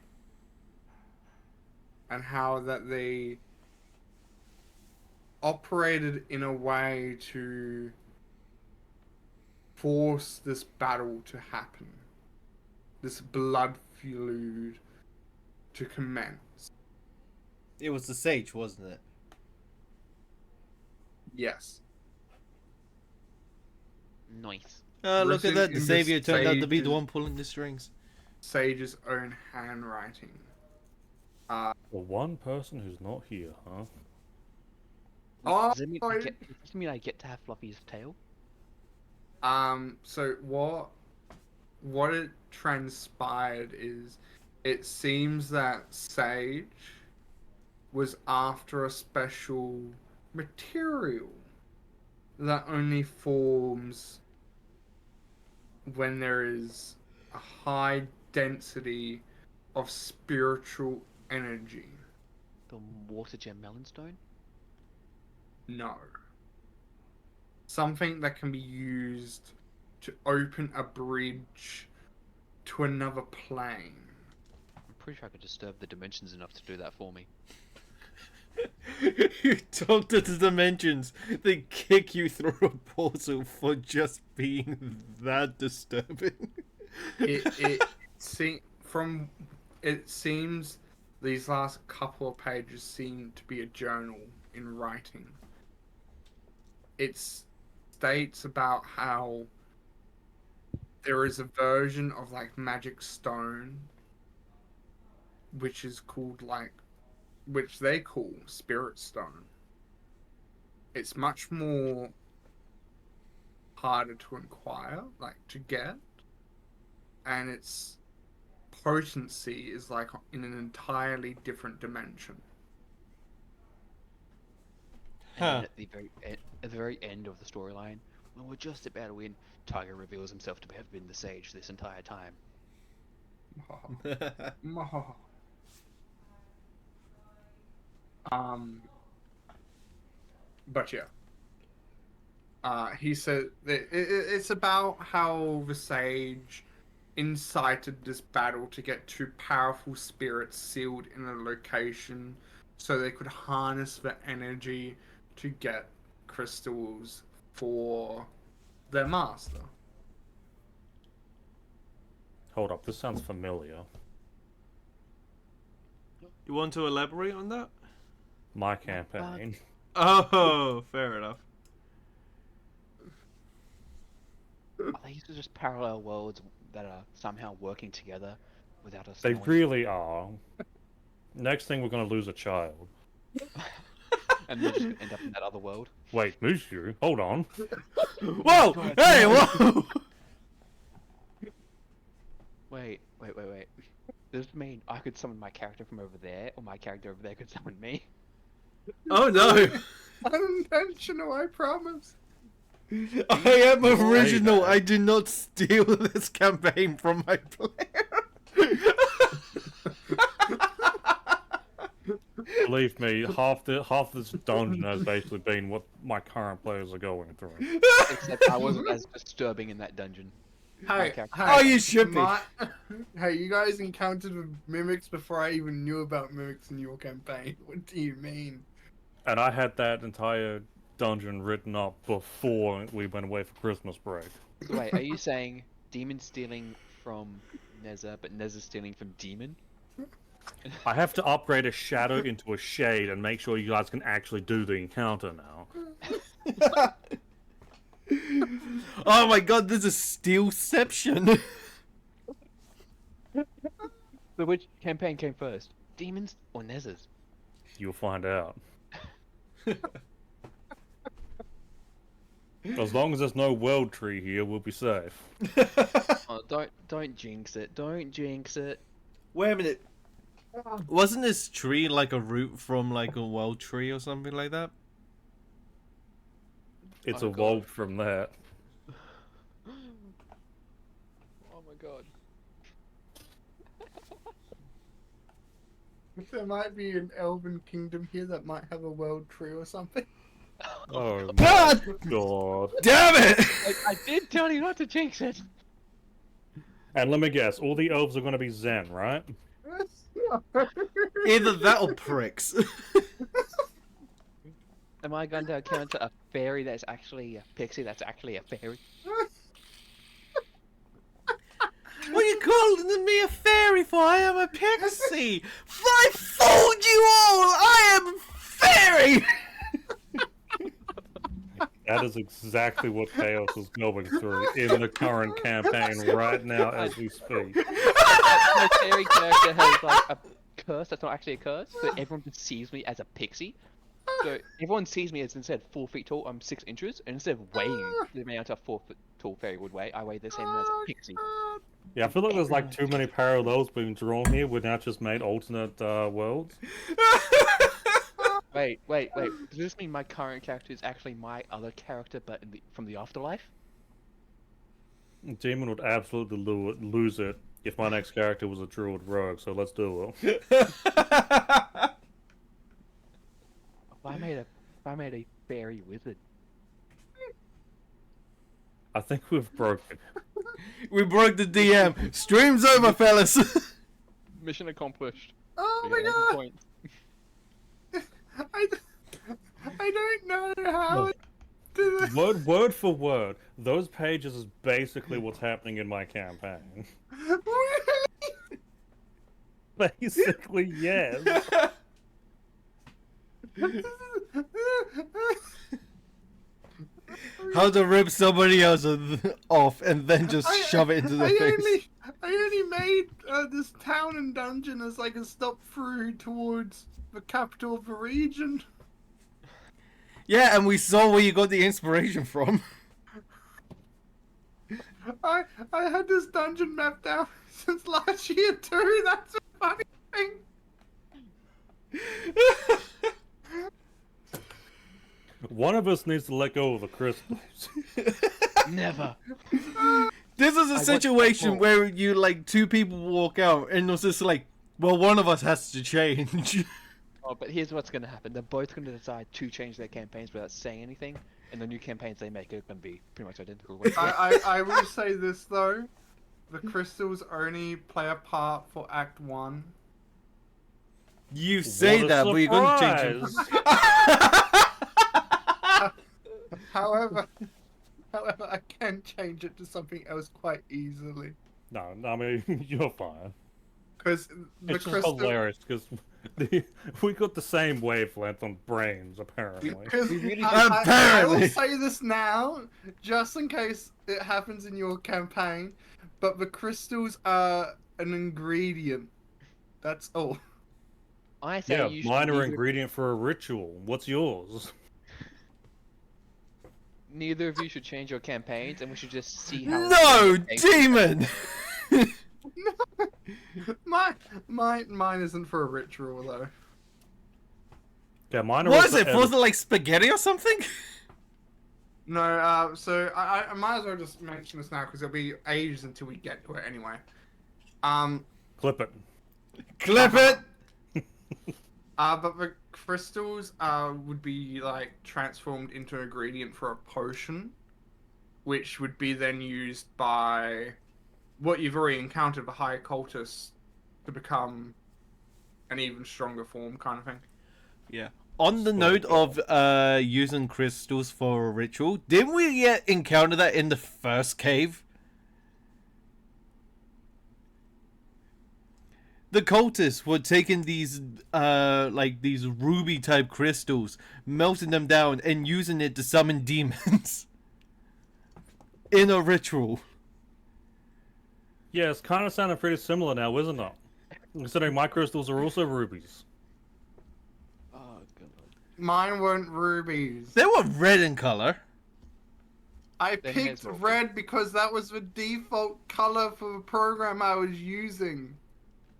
and how that they operated in a way to force this battle to happen, this blood feud to commence. It was the sage, wasn't it? Yes. Nice. Look at Written that. The in the savior turned out to be the sage's- one pulling the strings. Sage's own handwriting. The one person who's not here, huh? Oh, Does it mean I get to have Fluffy's tail? So what it transpired is it seems that Sage was after a special material that only forms when there is a high density of spiritual energy. The water gem melonstone? No. Something that can be used to open a bridge to another plane. I'm pretty sure I could disturb the dimensions enough to do that for me. You talk to the dimensions. They kick you through a portal for just being that disturbing. It seems these last couple of pages seem to be a journal in writing. It states about how there is a version of like magic stone which is called which they call spirit stone. It's much more harder to acquire, like to get, and its potency is like in an entirely different dimension. And then Huh. at the very end of the storyline, when we're just about to win, Tiger reveals himself to have been the sage this entire time. But yeah. He said that it's about how the sage incited this battle to get two powerful spirits sealed in a location so they could harness the energy to get crystals for their master. Hold up, this sounds familiar. You want to elaborate on that? My campaign. Oh, fair enough. Are these just parallel worlds that are somehow working together without us They knowing? really are. Next thing, we're gonna lose a child. And they're just gonna end up in that other world? Wait, Mushu, hold on. Whoa! God, Hey, no. whoa! Wait. Does this mean I could summon my character from over there, or my character over there could summon me? Oh no! Unintentional, I promise. I am You say original. that. I do not steal this campaign from my player. Believe me, half this dungeon has basically been what my current players are going through. Except I wasn't as disturbing in that dungeon. My Hey, character- hey, Oh, you should be. Hey, you guys encountered mimics before I even knew about mimics in your campaign. What do you mean? And I had that entire dungeon written up before we went away for Christmas break. So wait, are you saying demon stealing from Neza, but Neza stealing from demon? I have to upgrade a shadow into a shade and make sure you guys can actually do the encounter now. Oh my god, this is Steelception. So which campaign came first? Demons or Nezzers? You'll find out. As long as there's no world tree here, we'll be safe. Oh, don't jinx it. Don't jinx it. Wait a minute. Wasn't this tree like a root from like a wild tree or something like that? It's Oh, God. evolved from that. Oh my god. There might be an elven kingdom here that might have a world tree or something. Oh my God god. damn it! I did tell you not to jinx it. And let me guess, all the elves are going to be Zen, right? Either that or pricks. Am I going to encounter a fairy that's actually a pixie that's actually a fairy? What are you calling me a fairy for? I am a pixie! I fooled you all! I am a fairy! That is exactly what Chaos is going through in the current campaign right now as we speak. My fairy character has like a curse that's not actually a curse, so everyone just sees me as a pixie. So everyone sees me as instead of 4 feet tall, I'm 6 inches, and instead of weighing the amount a 4 foot tall fairy would weigh, I weigh the same amount as a pixie. Yeah, I feel like there's like too many parallels being drawn here. We've now just made alternate worlds. Wait. Does this mean my current character is actually my other character, but from the afterlife? Demon would absolutely lose it if my next character was a druid rogue, so let's do it. If I made a fairy wizard. I think we've broken. We broke the DM. Stream's over, fellas. Mission accomplished. Oh We my get 100 god! points. I don't know how to do Word for word, those pages is basically what's happening in my campaign. Basically, yes. How to rip somebody else off and then just shove it into their face. I only made this town and dungeon as like a stop through towards the capital of the region. Yeah, and we saw where you got the inspiration from. I had this dungeon mapped out since last year too. That's a funny thing. One of us needs to let go of the crystals. Never. This is a situation where you like two people walk out and it's just like, well, one of us has to change. Oh, but here's what's gonna happen. They're both gonna decide to change their campaigns without saying anything, and the new campaigns they make are gonna be pretty much identical. I will say this though, the crystals only play a part for Act 1. You say What a that, but you're gonna change it. surprise! However, I can change it to something else quite easily. No, I mean, you're fine. Because the It's just crystal. hilarious because we got the same wavelength on brains, apparently. Because We really I will Apparently. say this now, just in case it happens in your campaign, but the crystals are an ingredient. That's all. I say Yeah, you should minor neither, ingredient for a ritual. What's yours? neither of you should change your campaigns, and we should just see how. No, demon! Mine isn't for a ritual though. Yeah, minor. What is it? Was it like spaghetti or something? No, so I might as well just mention this now because it'll be ages until we get to it anyway. Clip it. Clip it! But the crystals would be like transformed into an ingredient for a potion, which would be then used by what you've already encountered, the high cultists, to become an even stronger form, kind of thing. Yeah. On the note of using crystals for a ritual, didn't we yet encounter that in the first cave? the cultists were taking these like these ruby type crystals, melting them down and using it to summon demons in a ritual. Yeah, it's kind of sounding pretty similar now, isn't it? Considering my crystals are also rubies. Oh god. Mine weren't rubies. They were red in color. I Then picked here's what- red because that was the default color for the program I was using.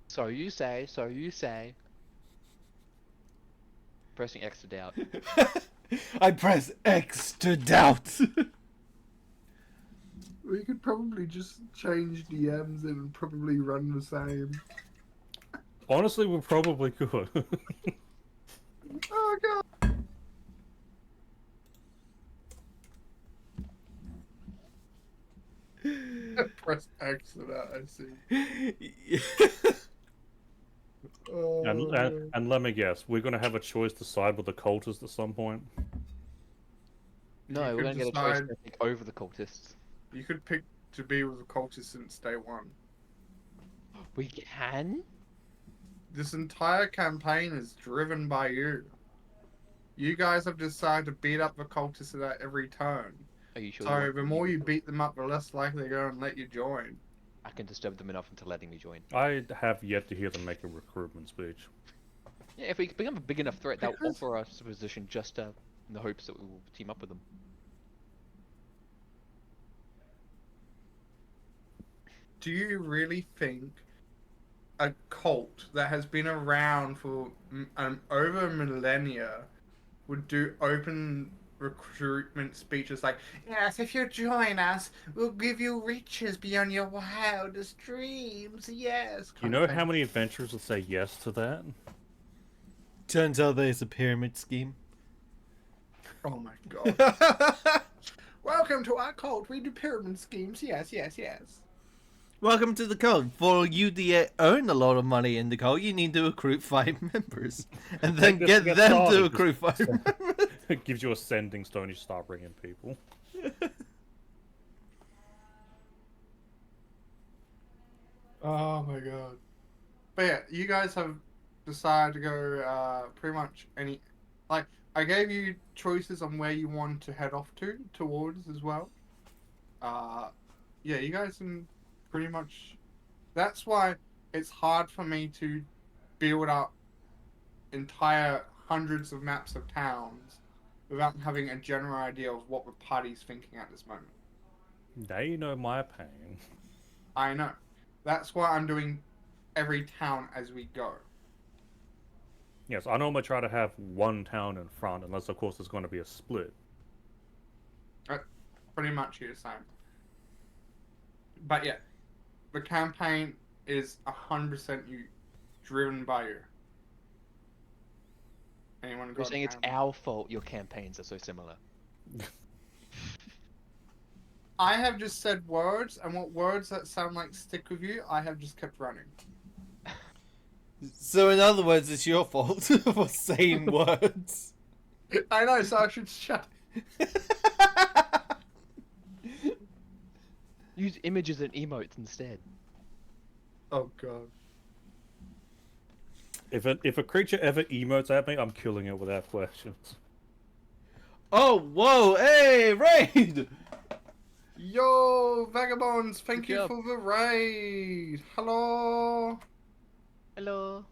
So you say. So you say. Pressing X to doubt. I press X to doubt. We could probably just change DMs and probably run the same. Honestly, we probably could. Oh god. Press X for that, I see. Oh, and let me guess, we're gonna have a choice to side with the cultists at some point. No, You we're could gonna get a choice decide- to take over the cultists. You could pick to be with the cultists since day one. We can? This entire campaign is driven by you. You guys have decided to beat up the cultists at every turn. Are you sure? So want the me more to- you beat them up, the less likely they're going to let you join. I can disturb them enough into letting me join. I have yet to hear them make a recruitment speech. Yeah, if we become a big enough threat, they'll Because- offer us a position just in the hopes that we will team up with them. Do you really think a cult that has been around for over millennia would do open recruitment speeches like, yes, if you join us, we'll give you riches beyond your wildest dreams, yes. Do you know how many adventurers would say yes to that? Turns out there's a pyramid scheme. Oh my god. Welcome to our cult. We do pyramid schemes. Yes, yes, yes. Welcome to the cult. For you to earn a lot of money in the cult, you need to recruit 5 members. And then Just get get them started, to recruit 5 just- members. It gives you a sending stone, you start bringing people. Oh my god. But yeah, you guys have decided to go pretty much any. Like, I gave you choices on where you want to head off towards as well. Yeah, you guys can pretty much. That's why it's hard for me to build up entire hundreds of maps of towns without having a general idea of what the party's thinking at this moment. They know my pain. I know. That's why I'm doing every town as we go. Yes, I normally try to have one town in front, unless of course there's going to be a split. Pretty much the same. But yeah, the campaign is 100% you, driven by you. Anyone You're got saying it's down? our fault your campaigns are so similar. I have just said words, and what words that sound like stick with you, I have just kept running. So in other words, it's your fault for saying words. I know, so I should shut. Use images and emotes instead. Oh god. If a creature ever emotes at me, I'm killing it without questions. Oh, whoa, hey, raid! Yo, vagabonds, thank Good you job. for the raid. Hello. Hello.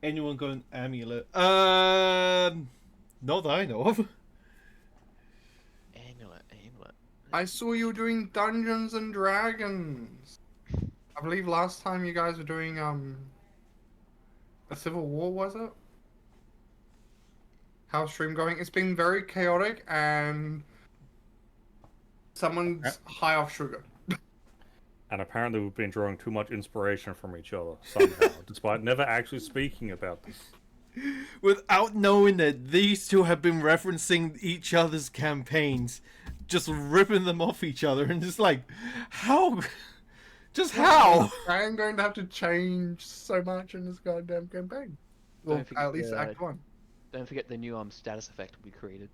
Anyone got an amulet? Not that I know of. Amulet. I saw you doing Dungeons and Dragons. I believe last time you guys were doing a Civil War, was it? How's stream going? It's been very chaotic and someone's high off sugar. And apparently we've been drawing too much inspiration from each other, somehow, despite never actually speaking about this. Without knowing that these two have been referencing each other's campaigns, just ripping them off each other, and just like, how? Just how? I am going to have to change so much in this goddamn campaign. Well, Don't forget at least the- Act 1. Don't forget the new status effect we created.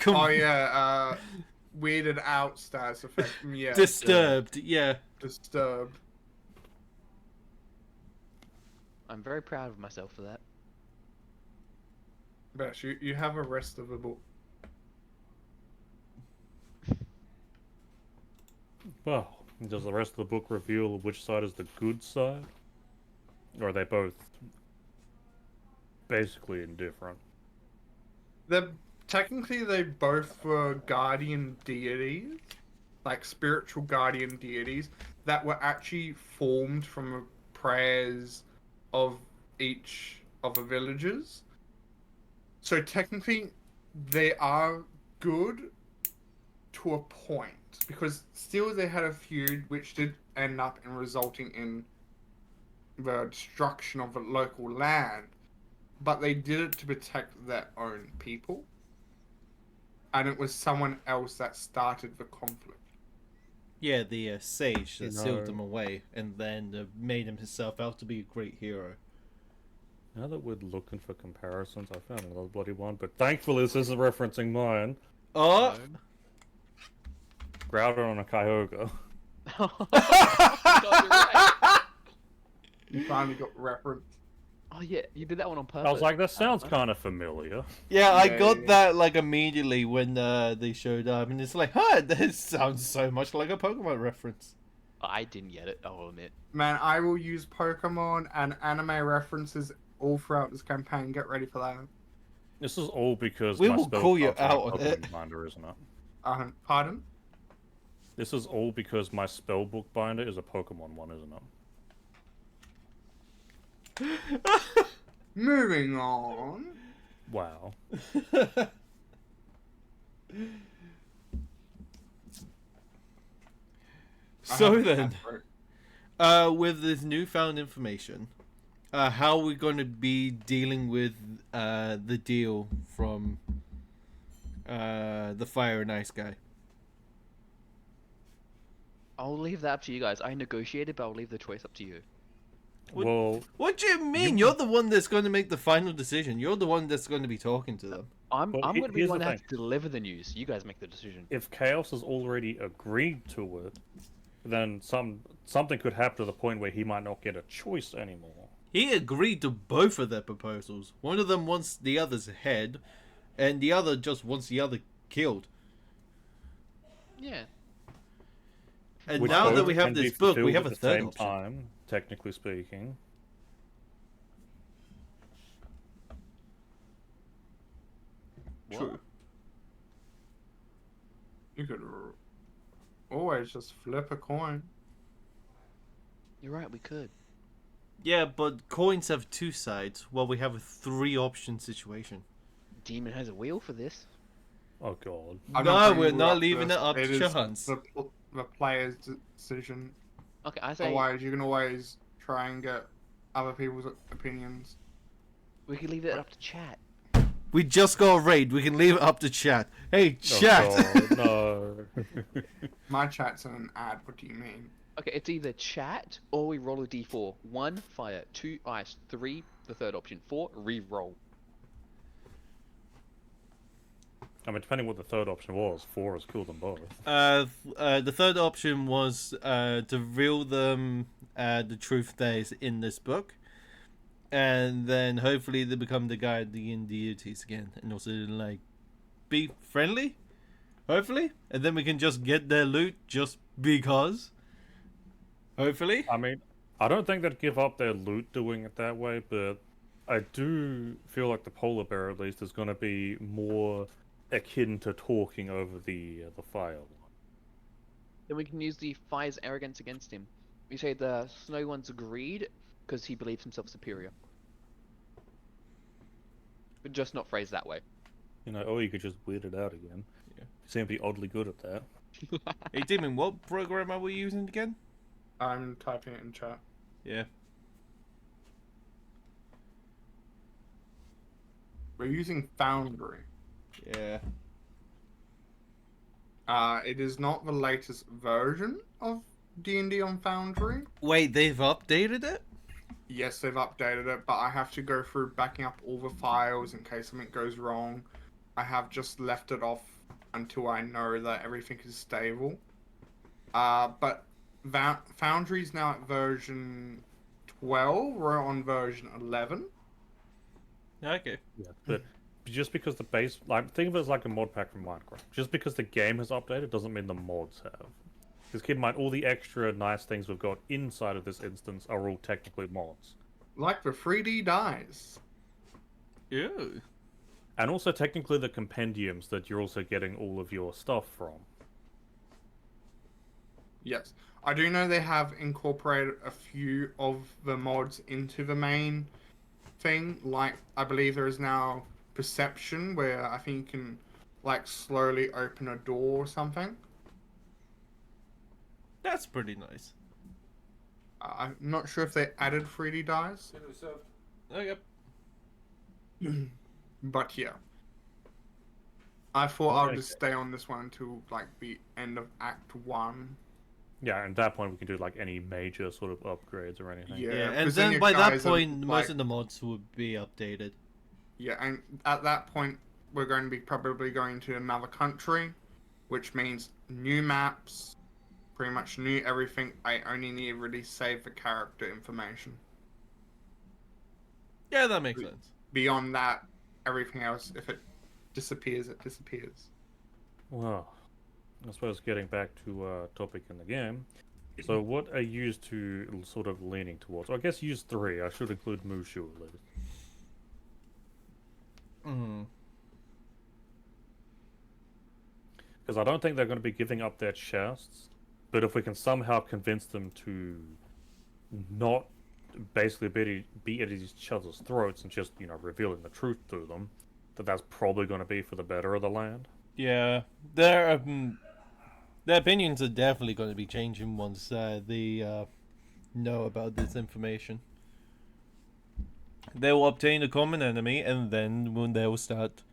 Oh yeah, weirded out status effect. Yeah. Disturbed, yeah. disturbed. I'm very proud of myself for that. Bash, you have a rest of the book. Well, does the rest of the book reveal which side is the good side? Or are they both basically indifferent? Technically they both were guardian deities, like spiritual guardian deities that were actually formed from the prayers of each of the villagers. So technically they are good to a point, because still they had a feud which did end up in resulting in the destruction of the local land, but they did it to protect their own people, and it was someone else that started the conflict. Yeah, the sage that You sealed know- them away and then made himself out to be a great hero. Now that we're looking for comparisons, I found another bloody one, but thankfully this isn't referencing mine. Oh! Grouter on a Kyogre. God, you're right. You finally got reference. Oh yeah, you did that one on purpose. I was like, that sounds kind of familiar. Yeah, I Yeah, got yeah. that like immediately when they showed up, and it's like, huh, this sounds so much like a Pokemon reference. I didn't get it, I'll admit. Man, I will use Pokemon and anime references all throughout this campaign. Get ready for that. This is all because We my will spell call you cards are out on Pokemon it. binder, isn't it? Pardon? This is all because my spellbook binder is a Pokemon one, isn't it? Moving on. Wow. So then, with this newfound information, how are we going to be dealing with the deal from the Fire and Ice guy? I'll leave that up to you guys. I negotiated, but I'll leave the choice up to you. What- Well, What do you mean? You're the one that's going to make the final decision. You're the one that's going to be talking to them. I'm Well, going to be here's the one the that has thing. to deliver the news. You guys make the decision. if Chaos has already agreed to it, then something could happen to the point where he might not get a choice anymore. He agreed to both of their proposals. One of them wants the other's head, and the other just wants the other killed. Yeah. And Which now that both we have can be this book, we fulfilled have at a the third same option. time, technically speaking. True. You could always just flip a coin. You're right, we could. Yeah, but coins have two sides, while we have a three-option situation. Demon has a wheel for this. Oh god. I'm No, bringing we're you not up leaving this. it up to is chance. the player's decision. Okay, I say Otherwise, you can always try and get other people's opinions. we could leave it up to chat. We just got a raid. We can leave it up to chat. Hey, Oh chat! god, no. My chat's in an ad. What do you mean? Okay, it's either chat or we roll a d4. 1, fire. 2, ice. 3, the third option. 4, re-roll. I mean, depending what the third option was, 4 has killed them both. The third option was to reveal them the truth that is in this book, and then hopefully they become the guardian deities again, and also like be friendly, hopefully, and then we can just get their loot just because. Hopefully. I mean, I don't think they'd give up their loot doing it that way, but I do feel like the polar bear, at least, is going to be more akin to talking over the file. Then we can use the fire's arrogance against him. We say the snow one's agreed because he believes himself superior. But just not phrased that way. You know, or you could just weird it out again. Yeah. You seem to be oddly good at that. Hey, Demon, what program are we using again? I'm typing it in chat. Yeah. We're using Foundry. Yeah. It is not the latest version of D&D on Foundry. Wait, they've updated it? Yes, they've updated it, but I have to go through backing up all the files in case something goes wrong. I have just left it off until I know that everything is stable. But Foundry's now at version 12. We're on version 11. Okay. Yeah, but just because the base, like, think of it as like a mod pack from Minecraft. Just because the game has updated doesn't mean the mods have. Because keep in mind, all the extra nice things we've got inside of this instance are all technically mods. Like the 3D dice. Ew. And also technically the compendiums that you're also getting all of your stuff from. Yes. I do know they have incorporated a few of the mods into the main thing. Like, I believe there is now perception, where I think you can, like, slowly open a door or something. That's pretty nice. I'm not sure if they added 3D dice, Okay. but yeah. I thought I'll Okay. just stay on this one until, like, the end of Act 1. Yeah, and at that point we can do like any major sort of upgrades or anything. Yeah, Yeah, and 'cause then your by that guys are, point, most like- of the mods would be updated. Yeah, and at that point, we're going to be probably going to another country, which means new maps, pretty much new everything. I only need to really save the character information. Yeah, that makes sense. Beyond that, everything else, if it disappears, it disappears. Well, I suppose getting back to topic in the game. So what are used to sort of leaning towards? I guess use 3. I should include Mushu at least. Mm. Because I don't think they're going to be giving up their chests. But if we can somehow convince them to not basically be at each other's throats and just, revealing the truth to them, that's probably going to be for the better of the land. Yeah, their opinions are definitely going to be changing once they know about this information. They will obtain a common enemy, and then when they will start,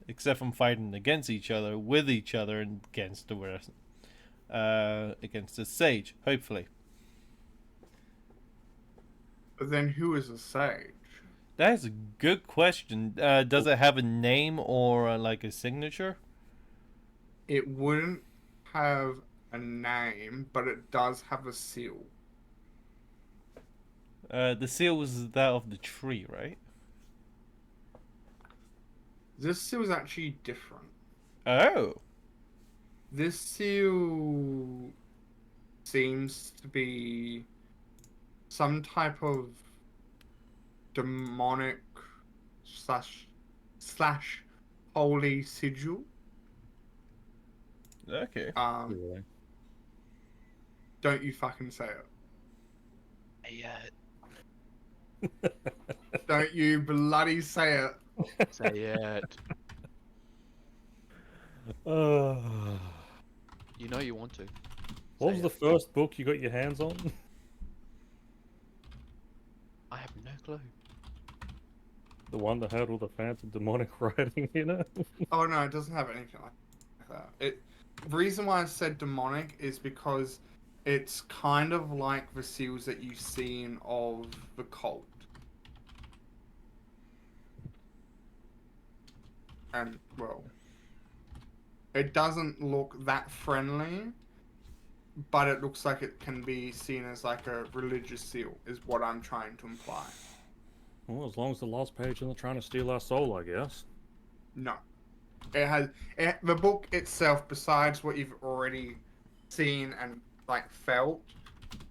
except from fighting against each other, with each other, and against the rest, against the sage, hopefully. But then who is a sage? That's a good question. Does it have a name or like a signature? It wouldn't have a name, but it does have a seal. The seal was that of the tree, right? This seal is actually different. Oh. This seal seems to be some type of demonic slash holy sigil. Okay. Really. Don't you fucking say it. Say it. Don't you bloody say it. Say it. You know you want to. What Say was the it. first book you got your hands on? I have no clue. The one that had all the fancy demonic writing in it? Oh no, it doesn't have anything like that. The reason why I said demonic is because it's kind of like the seals that you've seen of the cult. And, well, it doesn't look that friendly, but it looks like it can be seen as like a religious seal, is what I'm trying to imply. Well, as long as the last page isn't trying to steal our soul, I guess. No. It has the book itself, besides what you've already seen and like felt,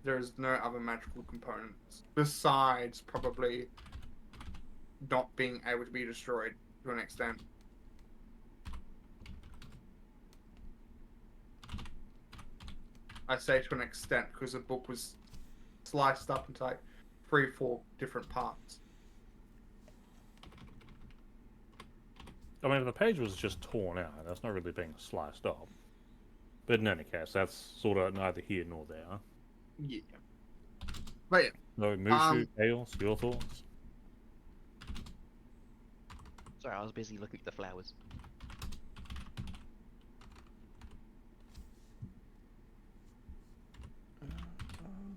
there's no other magical components. Besides probably not being able to be destroyed to an extent. I say to an extent because the book was sliced up into like 3-4 different parts. I mean, if the page was just torn out, that's not really being sliced up. But in any case, that's sort of neither here nor there. Yeah. But yeah. No, Mushu, Chaos, your thoughts? Sorry, I was busy looking at the flowers.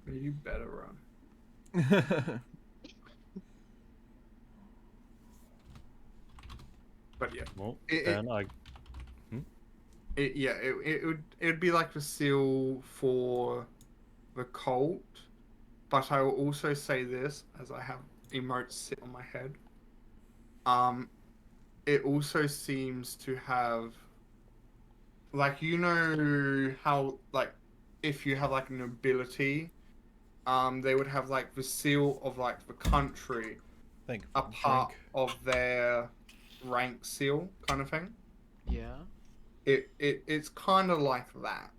You better run. But yeah. Well, It- then I... It'd be like the seal for the cult, but I will also say this as I have emotes sit on my head. It also seems to have, like, you know how, like, if you have like an ability, they would have like the seal of like the country Thank you a for the part drink. of their rank seal kind of thing. Yeah. It's kind of like that.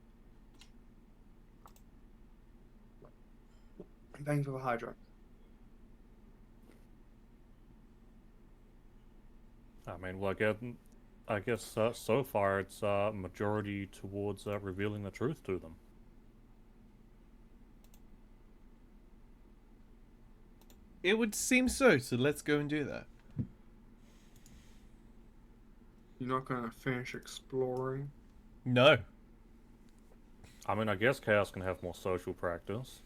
Thanks for the hydro. I mean, well, I guess so far it's majority towards revealing the truth to them. It would seem so, so let's go and do that. You're not gonna finish exploring. No. I mean, I guess Chaos can have more social practice.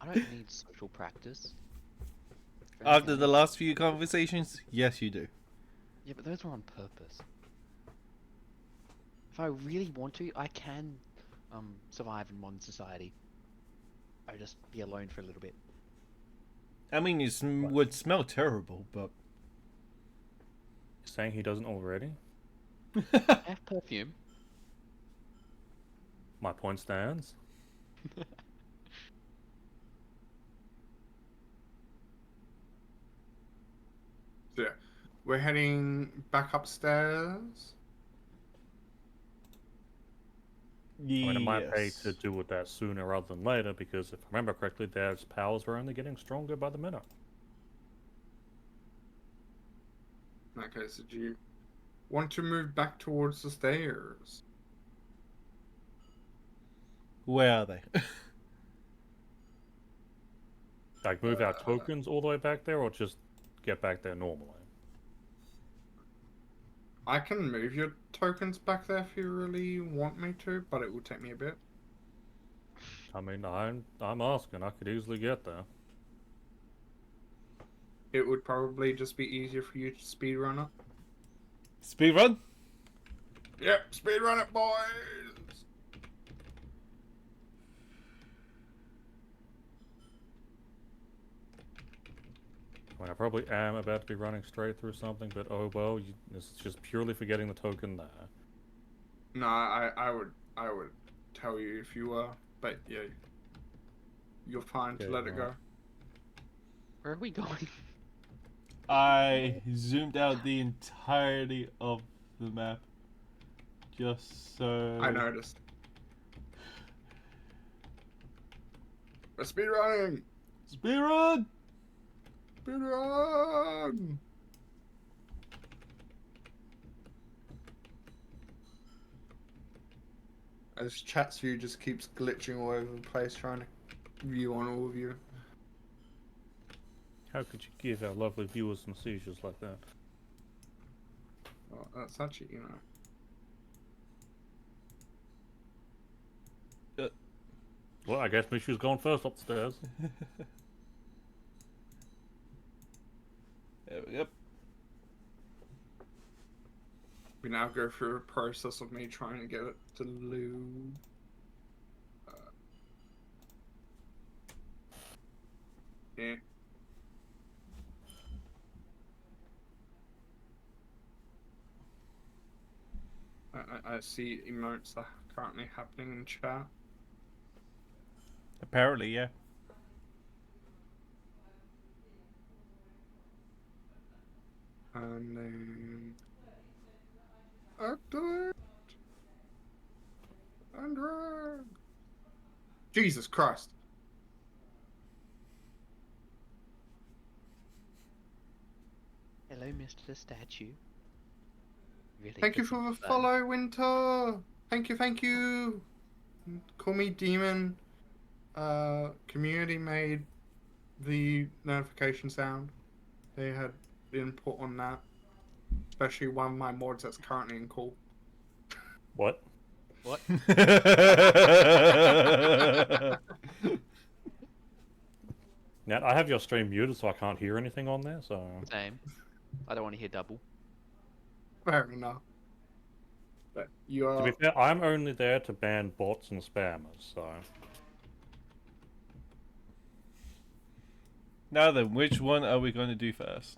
I don't need social practice. If After anything, the last few conversations, yes, you do. Yeah, but those were on purpose. If I really want to, I can survive in modern society. I would just be alone for a little bit. I mean, you would smell terrible, but Saying he doesn't already? I have perfume. My point stands. So yeah, we're heading back upstairs. I mean, it might pay yes. to do with that sooner rather than later, because if I remember correctly, their powers were only getting stronger by the minute. Okay, so do you want to move back towards the stairs? Where are they? Like, move our tokens all the way back there, or just get back there normally? I can move your tokens back there if you really want me to, but it will take me a bit. I mean, I'm asking. I could easily get there. It would probably just be easier for you to speedrun it. Speed run? Yep, speedrun it, boys! I mean, I probably am about to be running straight through something, but oh well, it's just purely for getting the token there. No, I would tell you if you were, but yeah, you're fine to Okay, let it well. go. Where are we going? I zoomed out the entirety of the map. Just so... I noticed. We're speedrunning! Speed run! Speedrun! As chat's view just keeps glitching all over the place, trying to view on all of you. How could you give our lovely viewers some seizures like that? Well, that's actually, you know. Well, I guess Mishu's going first upstairs. Yep. We now go through a process of me trying to get it to load. Yeah. I see emotes that are currently happening in chat. Apparently, yeah. And then... Update! And drag! Jesus Christ! Hello, Mr. Statue. Really Thank you pushing for the button. follow, Winter! Thank you, thank you! Call me Demon. Community made the notification sound. They had input on that. Especially one of my mods that's currently in call. What? What? Now, I have your stream muted, so I can't hear anything on there, so... Same. I don't want to hear double. Fair enough. But you To be are. fair, I'm only there to ban bots and spammers, so Now then, which one are we going to do first?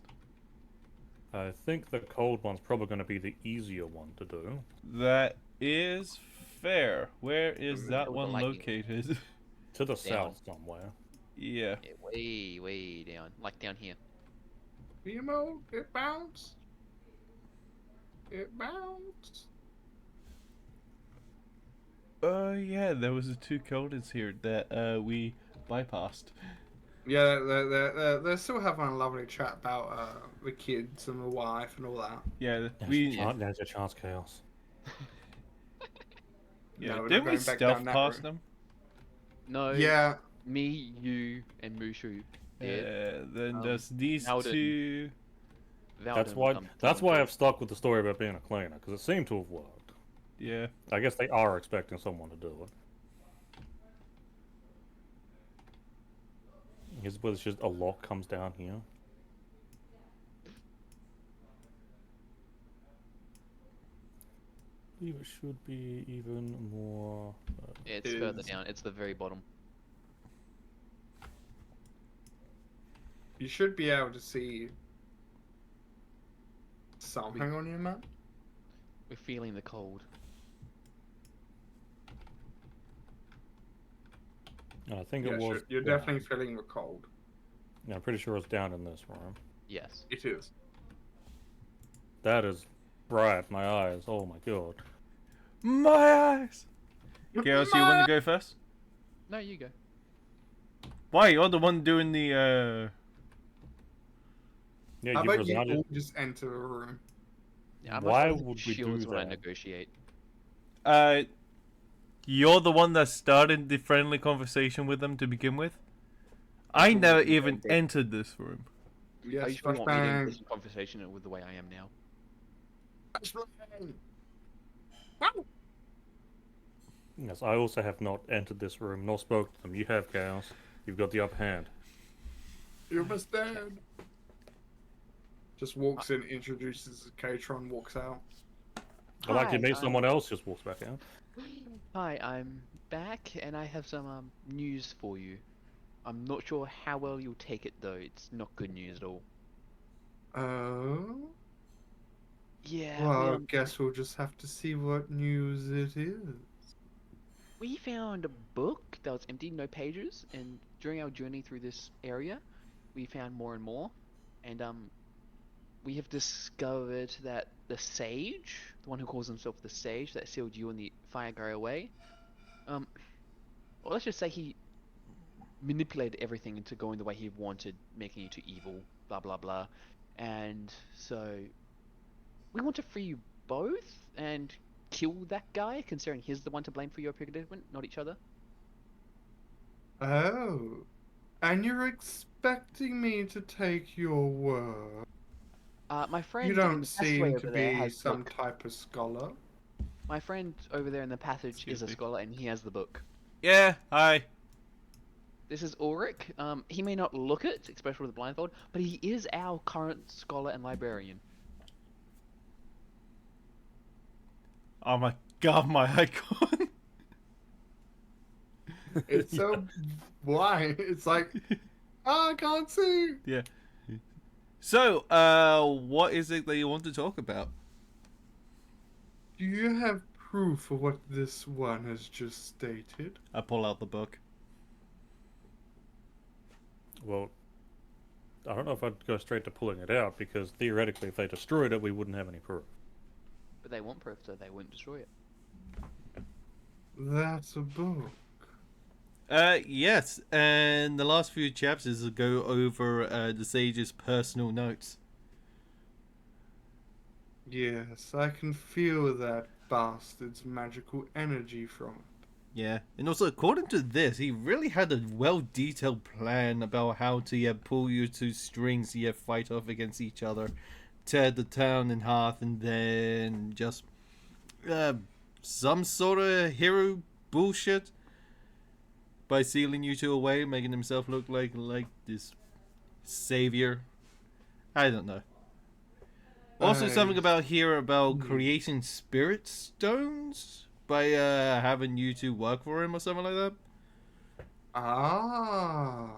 I think the cold one's probably going to be the easier one to do. That is fair. Where is Mm, that kill the one lightning. located? To the Down. south somewhere. Yeah. Yeah, way down, like down here. Emo, it bounced. It bounced. Yeah, there was the two coldeds here that we bypassed. Yeah, they're still having a lovely chat about the kids and the wife and all that. Yeah, There's your chance, Chaos. yeah. No, we're not Didn't we going back stealth down that past route. them? No. Yeah, Me, you, and Mushu did. Then there's these Valden. two. That's Valden why. will come That's team why too. I've stuck with the story about being a cleaner because it seemed to have worked. Yeah. I guess they are expecting someone to do it. Here's where it's just a lock comes down here. I believe it should be even more. Yeah, it's It further is. down. It's the very bottom. you should be able to see something on your map. We're feeling the cold. I think Yeah, it was. sure. You're definitely feeling the cold. Yeah, I'm pretty sure it's down in this room. Yes. It is. That is bright. My eyes. Oh my god. My eyes. Chaos, you want to go first? No, you go. Why? You're the one doing the. Yeah, How you about you presented. all just enter a room? Yeah, I'm Why not sure would we do shields when I that? negotiate. You're the one that started the friendly conversation with them to begin with. I Sure, never you even don't get- entered this room. Yes, Are you sure you want me to flashbang. engage in conversation with the way I am now? Flashbang. Yes, I also have not entered this room nor spoke to them. You have, Chaos. You've got the upper hand. You must stand. Just walks in, introduces Katron, walks out. I'd like to Hi, meet someone else. Just walks back out. Hi, I'm back, and I have some news for you. I'm not sure how well you'll take it, though. It's not good news at all. Oh? Yeah, Well, I guess we'll just have to see what news it is. we found a book that was empty, no pages, and during our journey through this area, we found more and more, and we have discovered that the sage, the one who calls himself the sage that sealed you and the fire guy away, well, let's just say he manipulated everything into going the way he wanted, making you to evil, blah blah blah, and so we want to free you both and kill that guy, considering he's the one to blame for your predicament, not each other. Oh. And you're expecting me to take your word? My friend You in don't the passageway seem over to there be has the some book. type of scholar. My friend over there in the passage Excuse is a me. scholar, and he has the book. Yeah, hi. This is Ulrich. He may not look it, especially with a blindfold, but he is our current scholar and librarian. Oh my god, my icon. It's so blind. It's like, I can't see. Yeah. So, what is it that you want to talk about? Do you have proof of what this one has just stated? I pull out the book. Well, I don't know if I'd go straight to pulling it out because theoretically, if they destroyed it, we wouldn't have any proof. But they want proof, so they wouldn't destroy it. That's a book. Yes, and the last few chapters go over the sage's personal notes. Yes, I can feel that bastard's magical energy from it. Yeah, and also according to this, he really had a well-detailed plan about how to pull you two strings, fight off against each other, tear the town in half, and then just some sort of hero bullshit by sealing you two away, making himself look like this savior. I don't know. Also, something about here about Hmm. creating spirit stones by having you two work for him or something like that. Ah.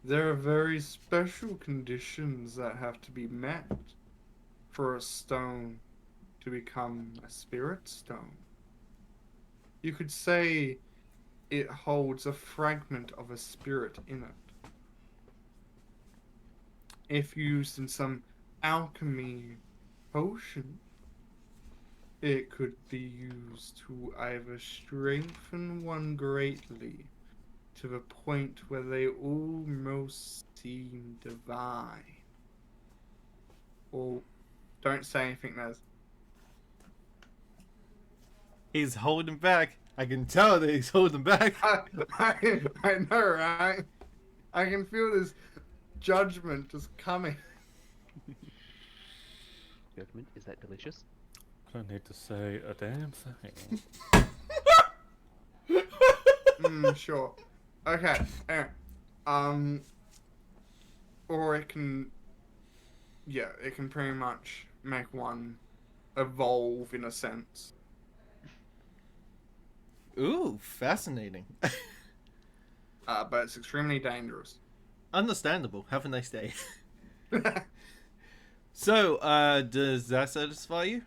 There are very special conditions that have to be met for a stone to become a spirit stone. You could say it holds a fragment of a spirit in it. If used in some alchemy potion, it could be used to either strengthen one greatly to the point where they almost seem divine. Or don't say anything, Naz. He's holding back. I can tell that he's holding back. I know, right? I can feel this judgment just coming. Judgment, is that delicious? I don't need to say a damn thing. Sure. Okay. Or it can, yeah, it can pretty much make one evolve in a sense. Ooh, fascinating. But it's extremely dangerous. Understandable. Have a nice day. So, does that satisfy you?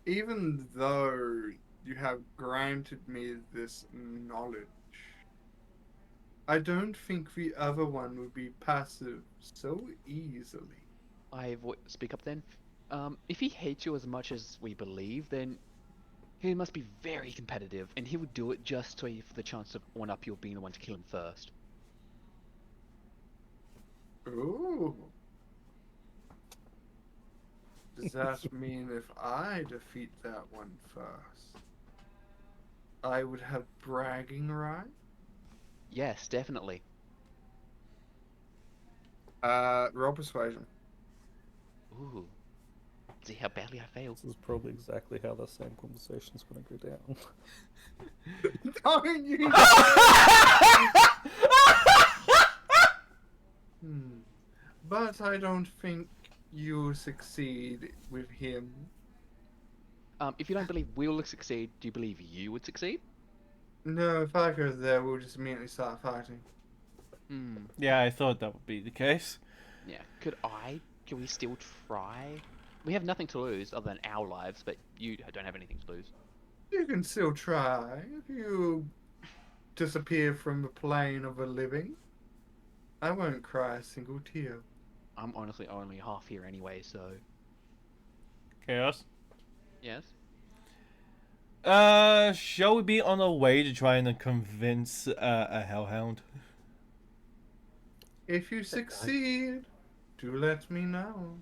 Even though you have granted me this knowledge, I don't think the other one would be passive so easily. Speak up then. If he hates you as much as we believe, then he must be very competitive, and he would do it just so for the chance of one up you being the one to kill him first. Ooh. Does that mean if I defeat that one first, I would have bragging rights? Yes, definitely. Roll persuasion. Ooh. See how badly I failed. This is probably exactly how the same conversation's going to go down. Don't you? But I don't think you'll succeed with him. If you don't believe we'll succeed, do you believe you would succeed? No, if I go there, we'll just immediately start fighting. Hmm. Yeah, I thought that would be the case. Yeah. Can we still try? We have nothing to lose other than our lives, but you don't have anything to lose. You can still try. If you disappear from the plane of the living, I won't cry a single tear. I'm honestly only half here anyway, so Chaos. yes. Shall we be on our way to try and convince a hellhound? If you succeed, do let me know.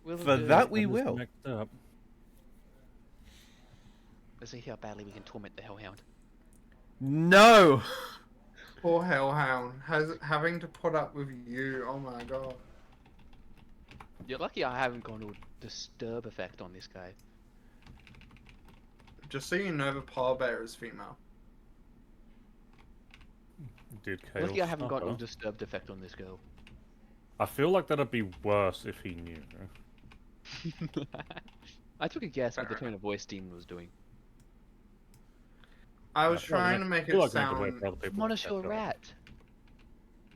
We'll For do. that we I'm just will. mixed up. Let's see how badly we can torment the hellhound. No! Poor Hellhound having to put up with you. Oh my god. You're lucky I haven't gone to a disturb effect on this guy. Just so you know, the pallbearer is female. Did You're chaos lucky I haven't gone to a suffer? disturbed effect on this girl. I feel like that'd be worse if he knew. I took a guess what the tone of voice Demon was doing. I was I feel like trying that- to make I feel it like that's a way sound. for other people to Monosure catch up. Rat.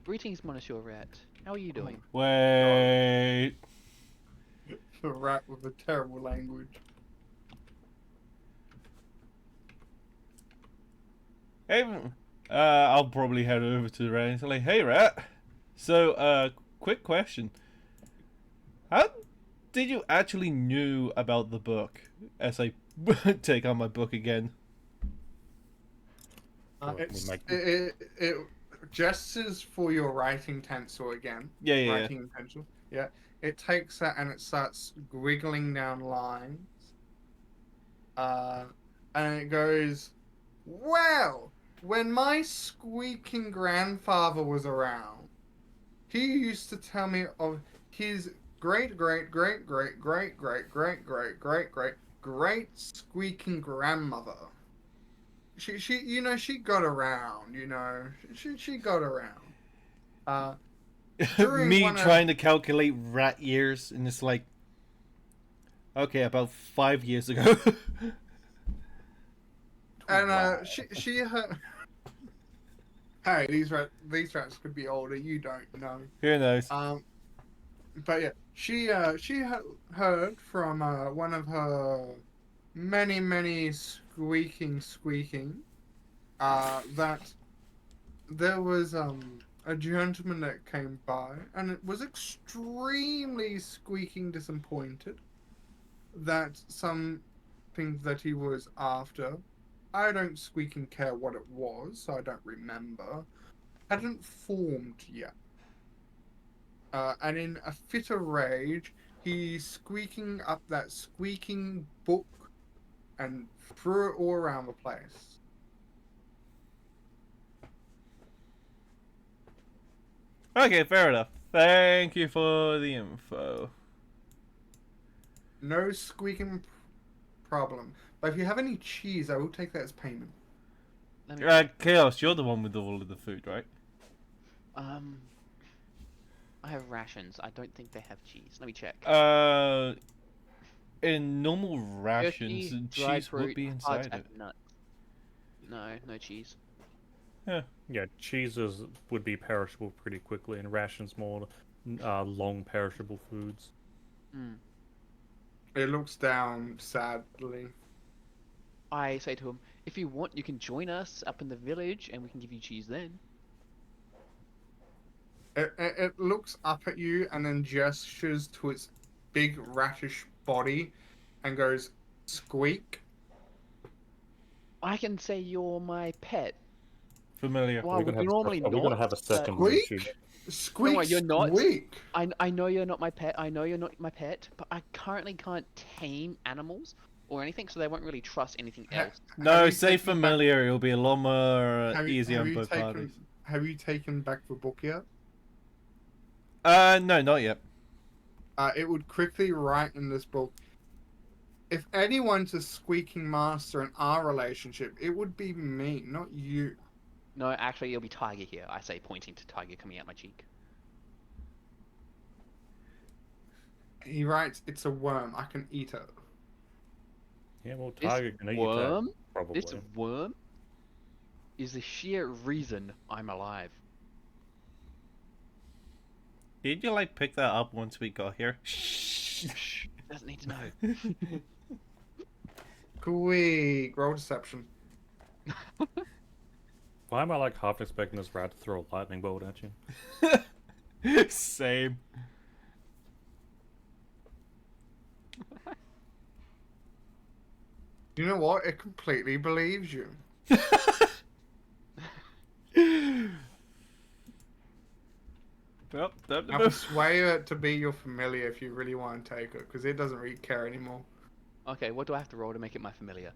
Greetings, Monosure Rat. How are you doing? Wait. The rat with a terrible language. Hey, I'll probably head over to the rat and say, like, hey, rat. So, quick question. How did you actually knew about the book? As I take on my book again. Well, we It's make- it gestures for your writing pencil again. Yeah, yeah, yeah. Writing pencil. Yeah. It takes that and it starts wiggling down lines. And it goes, well, when my squeaking grandfather was around, he used to tell me of his great great great great great great great great great great great squeaking grandmother. She got around, she got around. During Me one of- trying to calculate rat years, and it's like, okay, about 5 years ago. and Wow. she her. Hey, these rats could be older. You don't know. Who knows? But yeah, she heard from one of her many squeaking that there was a gentleman that came by and it was extremely squeaking disappointed that something that he was after, I don't squeaking care what it was, so I don't remember, hadn't formed yet. And in a fit of rage, he's squeaking up that squeaking book and threw it all around the place. Okay, fair enough. Thank you for the info. No squeaking problem. But if you have any cheese, I will take that as payment. Let me Chaos, you're the one with all of the food, right? I have rations. I don't think they have cheese. Let me check. In normal rations, Turkey, dried cheese would fruit, be hard inside it. and nuts. No cheese. Yeah, cheeses would be perishable pretty quickly, and rations more long perishable foods. Hmm. It looks down sadly. I say to him, if you want, you can join us up in the village, and we can give you cheese then. It looks up at you and then gestures to its big ratish body and goes, squeak. I can say you're my pet. Familiar. Well, gonna we normally are we gonna not, have a but- second Squeak? Mushu? Squeak, worry, you're not. squeak. I know you're not my pet. I know you're not my pet, but I currently can't tame animals or anything, so they won't really trust anything Ha- else. No, Have you say taken back- familiar. It'll be a lot more have you- easy have on you both taken- parties. Have you taken back the book yet? No, not yet. It would quickly write in this book, if anyone's a squeaking master in our relationship, it would be me, not you. No, actually, it'll be Tiger here. I say, pointing to Tiger coming out my cheek. He writes, it's a worm, I can eat it. Yeah, well, This Tiger can eat worm, that, probably. this worm, is the sheer reason I'm alive. Did you like pick that up once we got here? Shh, doesn't need to know. Squeak, roll deception. Why am I like half expecting this rat to throw a lightning bolt at you? Same. You know what? It completely believes you. Well, Now persuade it to be your familiar if you really want to take it, because it doesn't really care anymore. Okay, what do I have to roll to make it my familiar?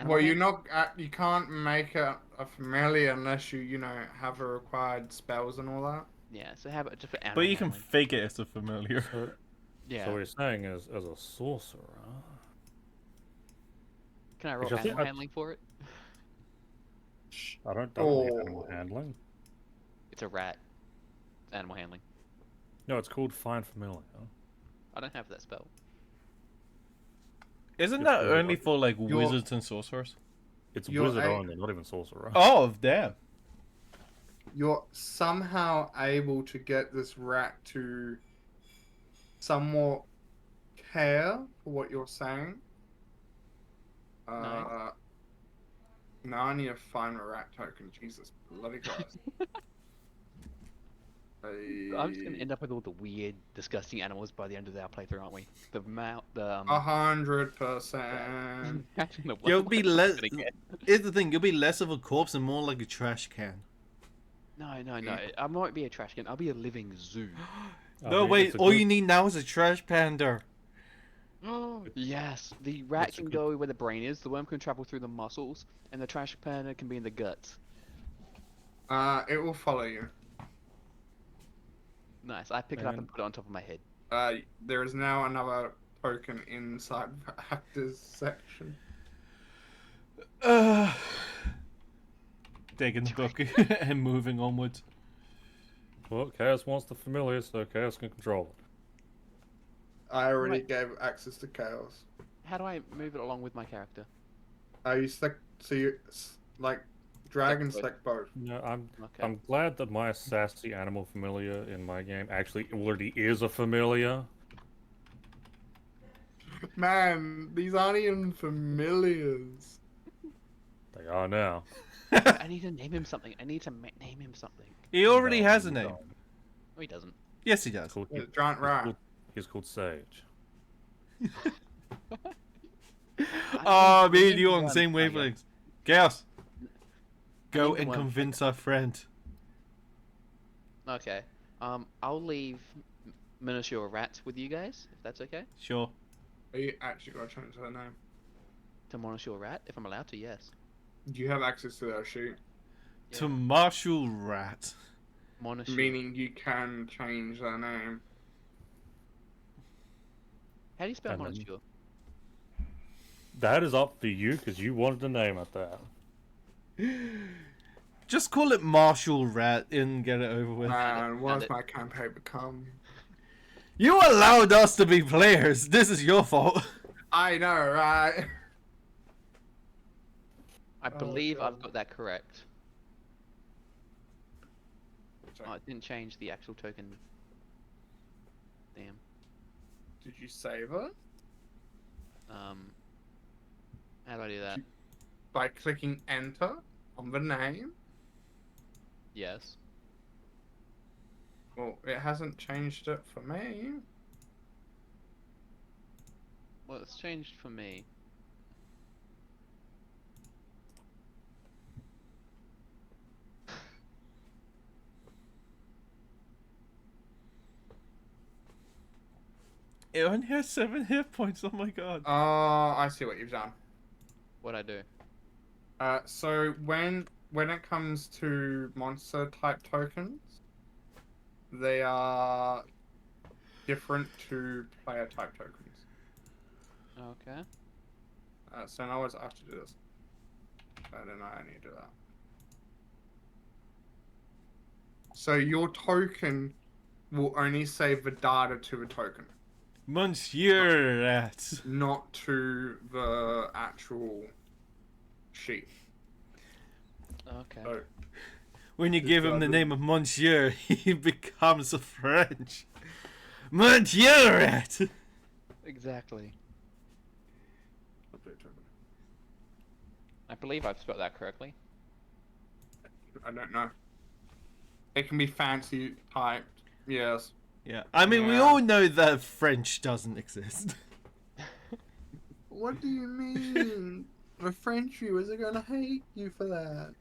Well, you're Animal not. You can't make it a familiar unless you have the required spells and all that. hand- Yeah, so how about just for animal but you can handling? fake it as a familiar. So, Yeah. so what you're saying is, as a sorcerer, Can I roll Which I think animal I- handling for it? I don't need Oh. animal handling. It's a rat. Animal handling. No, it's called Find Familiar. I don't have that spell. Isn't It's that really only lucky. for like You're- wizards and sorcerers? It's You're wizard a- only, not even sorcerer. Oh, damn. You're somehow able to get this rat to somewhat care for what you're saying. Nice. Now I need to find a rat token. Jesus bloody Christ. I'm just gonna end up with all the weird, disgusting animals by the end of our playthrough, aren't we? The mount, the 100%. Actually, the You'll one- be I'm less. gonna get- Here's the thing: you'll be less of a corpse and more like a trash can. No. I might be a trash can. I'll be a living zoo. No, wait. All you need now is a trash panda. Oh yes, the rat That's a can good- go where the brain is. The worm can travel through the muscles, and the trash panda can be in the guts. It will follow you. Nice. I pick it up and And- put it on top of my head. There is now another token inside the actors section. taking the book and moving onwards. Well, Chaos wants the familiar, so Chaos can control it. I already Right. gave access to Chaos. How do I move it along with my character? You select, so you like dragon Select select both. No, Okay. I'm glad that my sassy animal familiar in my game actually already is a familiar. Man, these aren't even familiars. They are now. I need to name him something. I need to name him something. He already No, has a you name. don't. No, he doesn't. Yes, he does. He's called, Yeah, giant rat. he's called Sage. Oh, I me named and you him on the one- same oh, yeah. wavelengths. Chaos. I Go named him and one. convince our friend. Okay. I'll leave Miniature Rat with you guys, if that's okay. Sure. Are you actually gonna change their name? To Miniature Rat, if I'm allowed to, yes. Do you have access to their sheet? To Marshall Rat. Miniature. Meaning you can change their name. How do you spell And then- Miniature? That is up for you because you wanted to name it that. Just call it Marshall Rat and get it over with. Man, what found has it. my campaign become? You allowed us to be players. This is your fault. I know, right? I believe I've God. got that correct. Oh, it didn't change the actual token. Damn. Did you save it? How do I do that? By clicking enter on the name? Yes. Well, it hasn't changed it for me. Well, it's changed for me. It only has 7 hit points. Oh my god. I see what you've done. What'd I do? So when it comes to monster type tokens, they are different to player type tokens. Okay. So in other words, I have to do this. I don't know, I need to do that. So your token will only save the data to the token, Monsieur Rat. not to the actual sheet. Okay. So When you give him the doesn't- name of Monsieur, he becomes a French. Monsieur Rat. Exactly. update token. I believe I've spelled that correctly. I don't know. It can be fancy typed. Yes. Yeah. I mean, we Yeah. all know that French doesn't exist. What do you mean? The French viewers are gonna hate you for that.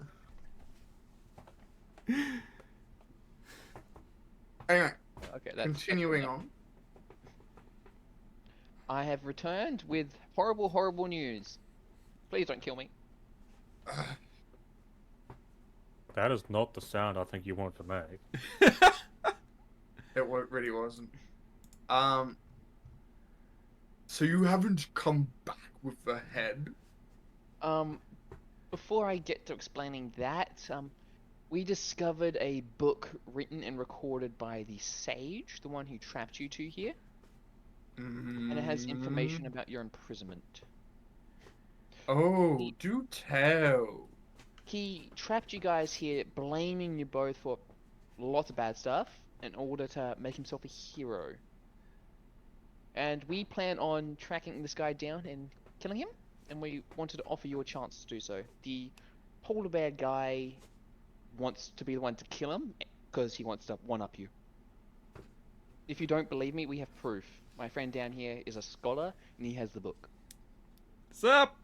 Anyway, Okay, that's continuing that's on. I have returned with horrible, horrible news. Please don't kill me. That is not the sound I think you wanted to make. Really wasn't. So you haven't come back with the head? Before I get to explaining that, we discovered a book written and recorded by the Sage, the one who trapped you two here, and it has information about your imprisonment. Oh, do tell. He trapped you guys here, blaming you both for lots of bad stuff in order to make himself a hero. And we plan on tracking this guy down and killing him, and we wanted to offer you a chance to do so. The polar bear guy wants to be the one to kill him because he wants to one-up you. If you don't believe me, we have proof. My friend down here is a scholar, and he has the book. Sup?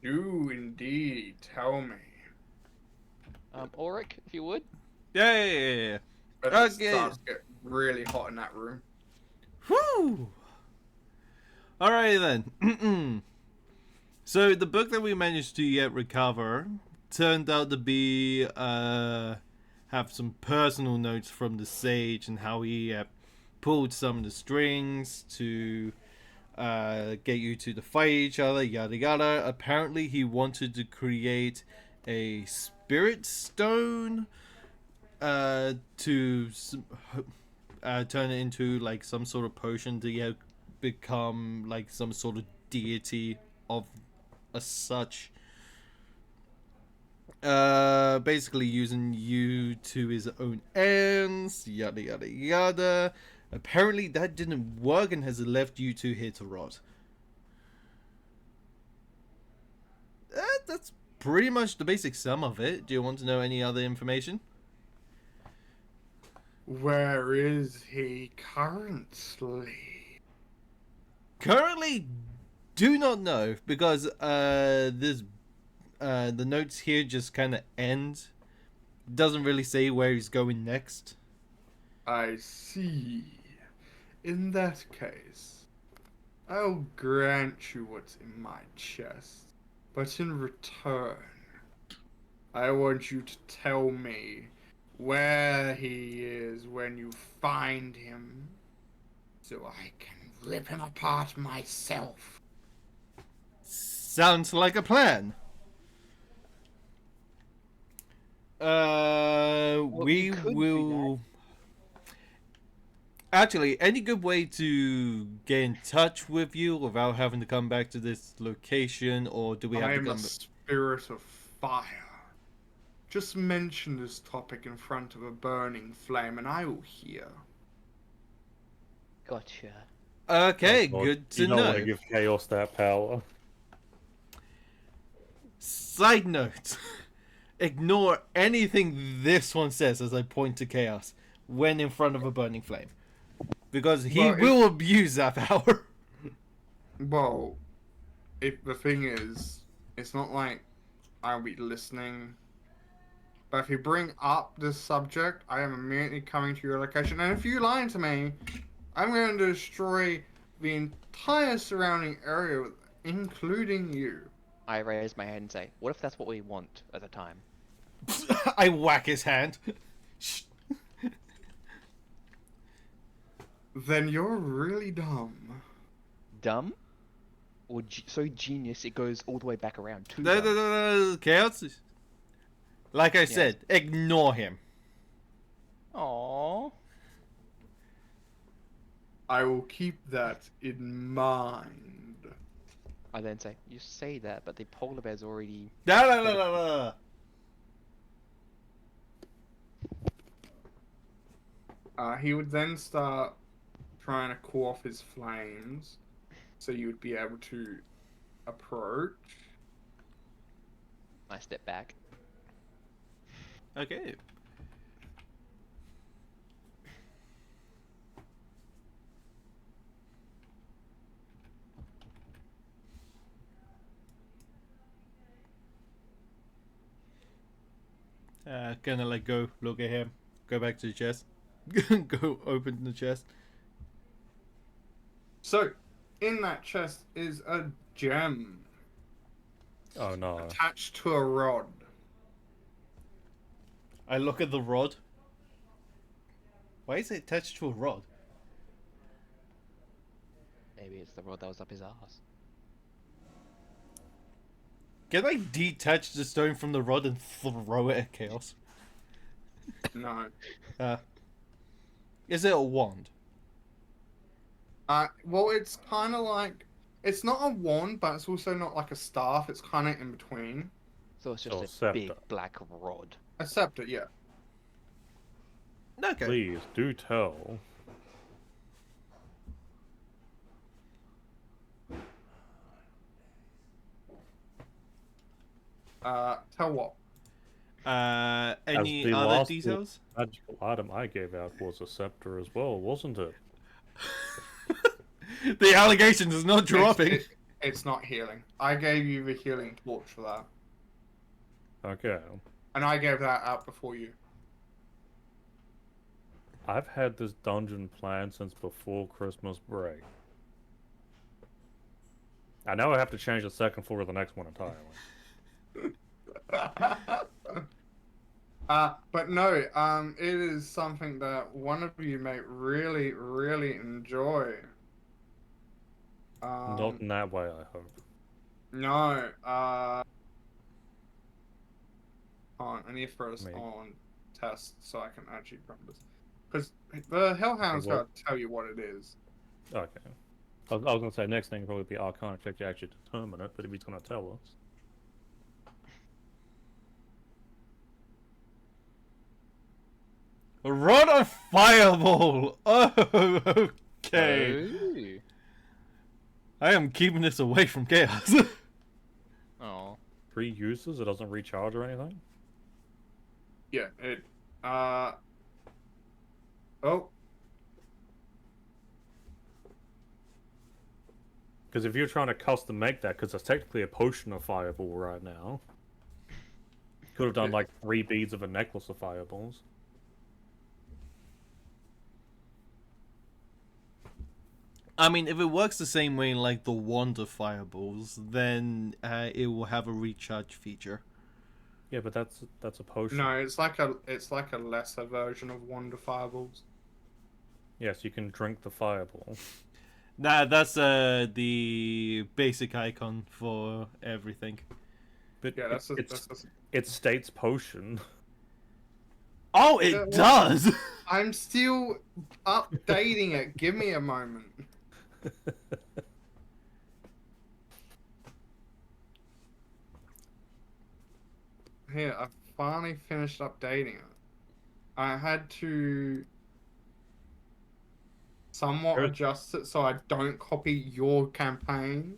Do indeed tell me. Ulrich, if you would. Yeah. But it Okay. starts to get really hot in that room. Whew. Alright then. So the book that we managed to yet recover turned out to be have some personal notes from the sage and how he pulled some of the strings to get you two to fight each other, yada yada. Apparently he wanted to create a spirit stone to turn it into like some sort of potion to become like some sort of deity of a such. Basically using you to his own ends, yada yada yada. Apparently that didn't work and has left you two here to rot. That's pretty much the basic sum of it. Do you want to know any other information? Where is he currently? Currently, do not know because this the notes here just kind of end. Doesn't really say where he's going next. I see. In that case, I'll grant you what's in my chest. But in return, I want you to tell me where he is when you find him, so I can rip him apart myself. Sounds like a plan. We you could do will. Actually, any good way to get in touch with you without having to come back to this location, or do we have I to am come? a spirit of fire. Just mention this topic in front of a burning flame and I will hear. Gotcha. Okay, Oh, God. good to You don't want know. to give Chaos that power. Side note: ignore anything this one says as I point to Chaos when in front of a burning flame, because he Well, will abuse that power. Well, the thing is, it's not like I'll be listening. But if you bring up this subject, I am immediately coming to your location. And if you lie to me, I'm going to destroy the entire surrounding area, including you. I raise my hand and say, what if that's what we want at the time? I whack his hand. Then you're really dumb. Dumb? Or so genius it goes all the way back around to No, dumb? no, Chaos. Like I said, ignore him. Aww. I will keep that in mind. I then say, you say that, but the polar bear's already... No. He would then start trying to cool off his flames, so you would be able to approach. I step back. Okay. Gonna like go look at him. Go back to the chest. Go open the chest. So, in that chest is a gem Oh no. attached to a rod. I look at the rod. Why is it attached to a rod? Maybe it's the rod that was up his ass. Can I detach the stone from the rod and throw it at Chaos? No. Is it a wand? Well, it's kind of like... It's not a wand, but it's also not like a staff. It's kind of in between. So it's just So a scepter. big black rod. A scepter, yeah. Okay. Please do tell. Tell what? Any the other last details? Magical item I gave out was a scepter as well, wasn't it? The allegation is not dropping. It's not healing. I gave you the healing torch for that. Okay. And I gave that out before you. I've had this dungeon planned since before Christmas break. I know I have to change the second floor of the next one entirely. But no, it is something that one of you may really, really enjoy. Not in that way, I hope. No, can't. I need to throw this Maybe. on test so I can actually practice. Because the Hellhound's well- got to tell you what it is. Okay. I was gonna say next thing would probably be Arcana check to actually determine it, but if he's gonna tell us. Run a fireball! Oh, okay. Oh. I am keeping this away from chaos. Oh. 3 uses, it doesn't recharge or anything? Yeah, it. Oh, Because if you're trying to custom make that, because it's technically a potion of fireball right now, could have done like 3 beads of a necklace of fireballs. I mean, if it works the same way like the wand of fireballs, then it will have a recharge feature. Yeah, but that's a potion. no, it's like a lesser version of Wonder Fireballs. Yes, you can drink the fireball. Nah, that's the basic icon for everything. But Yeah, it's it states potion. Oh, Yeah, it well- does! I'm still updating it. Give me a moment. Here, I finally finished updating it. I had to somewhat Good. adjust it so I don't copy your campaign.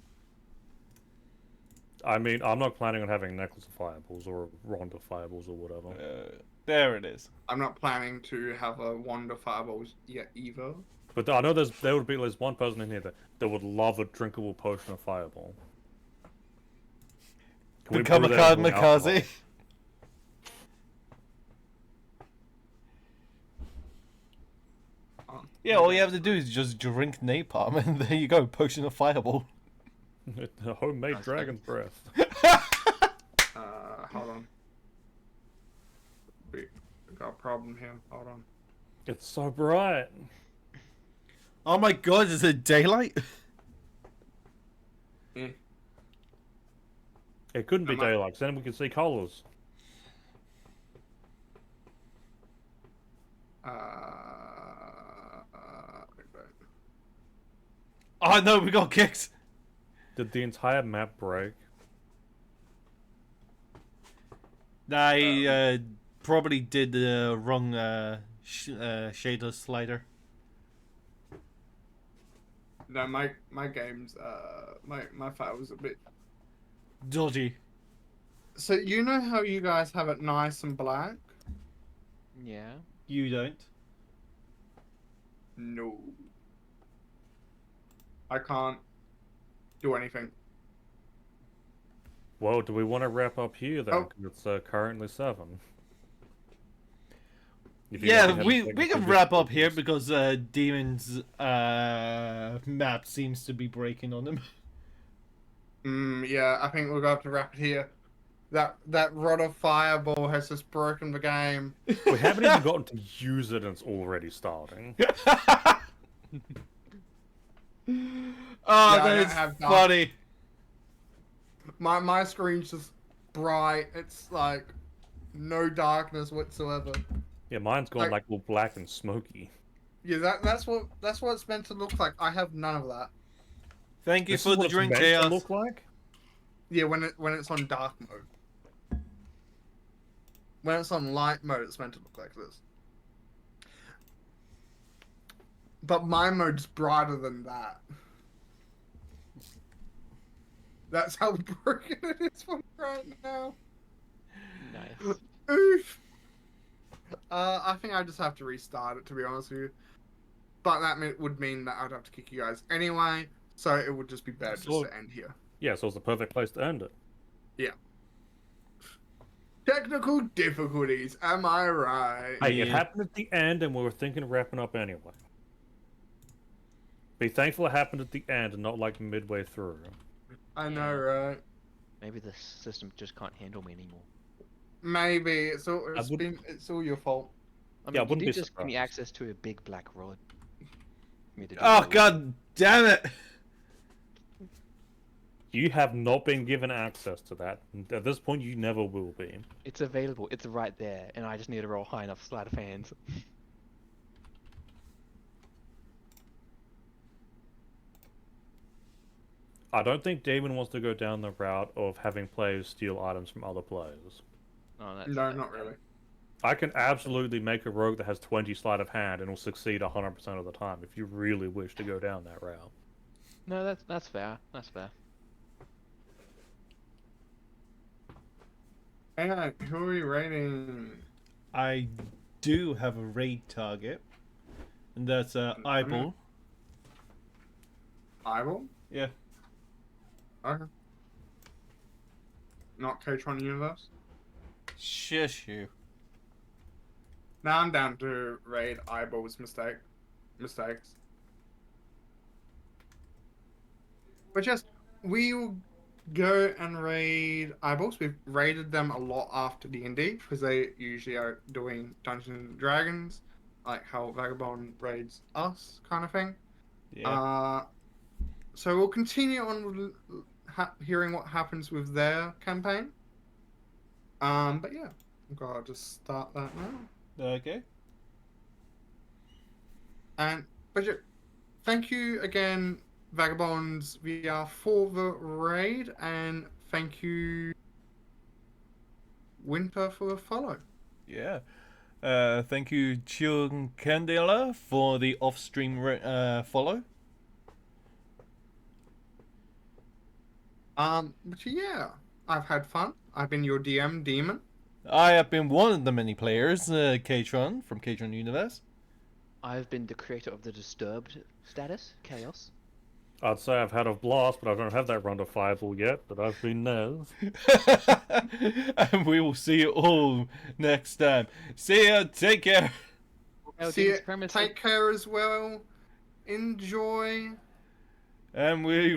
I mean, I'm not planning on having a necklace of fireballs or a wand of fireballs or whatever. There it is. I'm not planning to have a Wonder Fireballs yet either. But I know there would be at least one person in here that would love a drinkable potion of fireball. Can we Become a brew that with kamikaze. alcohol? Yeah, all you have to do is just drink napalm, and there you go, potion of fireball. Homemade That's dragon's breath. Hold on. We got a problem here. Hold on. It's so bright. Oh my god, is it daylight? It couldn't be Am I- daylight, 'cause then we could see colors. Oh no, we got kicked. Did the entire map break? I probably did the wrong shader slider. No, my game's my file was a bit. Dodgy. So you know how you guys have it nice and black? Yeah. You don't. No. I can't do anything. Well, do we want to wrap up here then? Oh. 'Cause it's currently 7. If you Yeah, haven't we taken can previous wrap up here photos. because Demon's map seems to be breaking on him. Yeah, I think we're going to have to wrap it here. That rod of fireball has just broken the game. We haven't even gotten to use it and it's already starting. Oh, I that don't is have dark- funny. My screen's just bright. It's like no darkness whatsoever. Yeah, mine's gone Like- like all black and smoky. Yeah, that's what it's meant to look like. I have none of that. Thank you This for is the what it's drink, meant to Chaos. look like? Yeah, when it's on dark mode. When it's on light mode, it's meant to look like this. But my mode's brighter than that. That's how broken it is for me right now. Nice. Oof. I think I just have to restart it, to be honest with you. But that would mean that I'd have to kick you guys anyway, so it would just be better just So- to end here. Yeah, so it's the perfect place to end it. Technical difficulties, am I right? Hey, it Yeah. happened at the end and we were thinking of wrapping up anyway. Be thankful it happened at the end and not like midway through. I know, right? Maybe the system just can't handle me anymore. Maybe it's all wouldn't- it's all your fault. I Yeah, I mean, you wouldn't did be just give me surprised. access to a big black rod. For me to do Oh my work. god damn it! You have not been given access to that. At this point, you never will be. It's available. It's right there, and I just need to roll high enough sleight of hand. I don't think Damon wants to go down the route of having players steal items from other players. Oh, that's, No, not really. I can absolutely make a rogue that has 20 sleight of hand and will succeed 100% of the time if you really wish to go down that route. No, that's fair. That's fair. Yeah, who are you rating? I do have a raid target, and that's Eyeball. Eyeball? Yeah. Okay. Not Catron Universe? Shush you. Now I'm down to raid Eyeball's mistakes. But just, we'll go and raid Eyeballs. We've raided them a lot after D&D because they usually are doing Dungeons and Dragons, like how Vagabond raids us, kind of thing. Yeah. So we'll continue on with hearing what happens with their campaign. But yeah, I've got to just start that now. Okay. But yeah, thank you again, Vagabonds VR, for the raid, and thank you, Winter, for the follow. Yeah. Thank you, Chion Candela, for the off-stream follow. But yeah, I've had fun. I've been your DM, Demon. I have been one of the many players, Katron, from Katron Universe. I've been the creator of the disturbed status, Chaos. I'd say I've had a blast, but I don't have that round of Fireball yet, but I've been Nez. And we will see you all next time. See ya, take care. See you. Take care as well. Enjoy. And we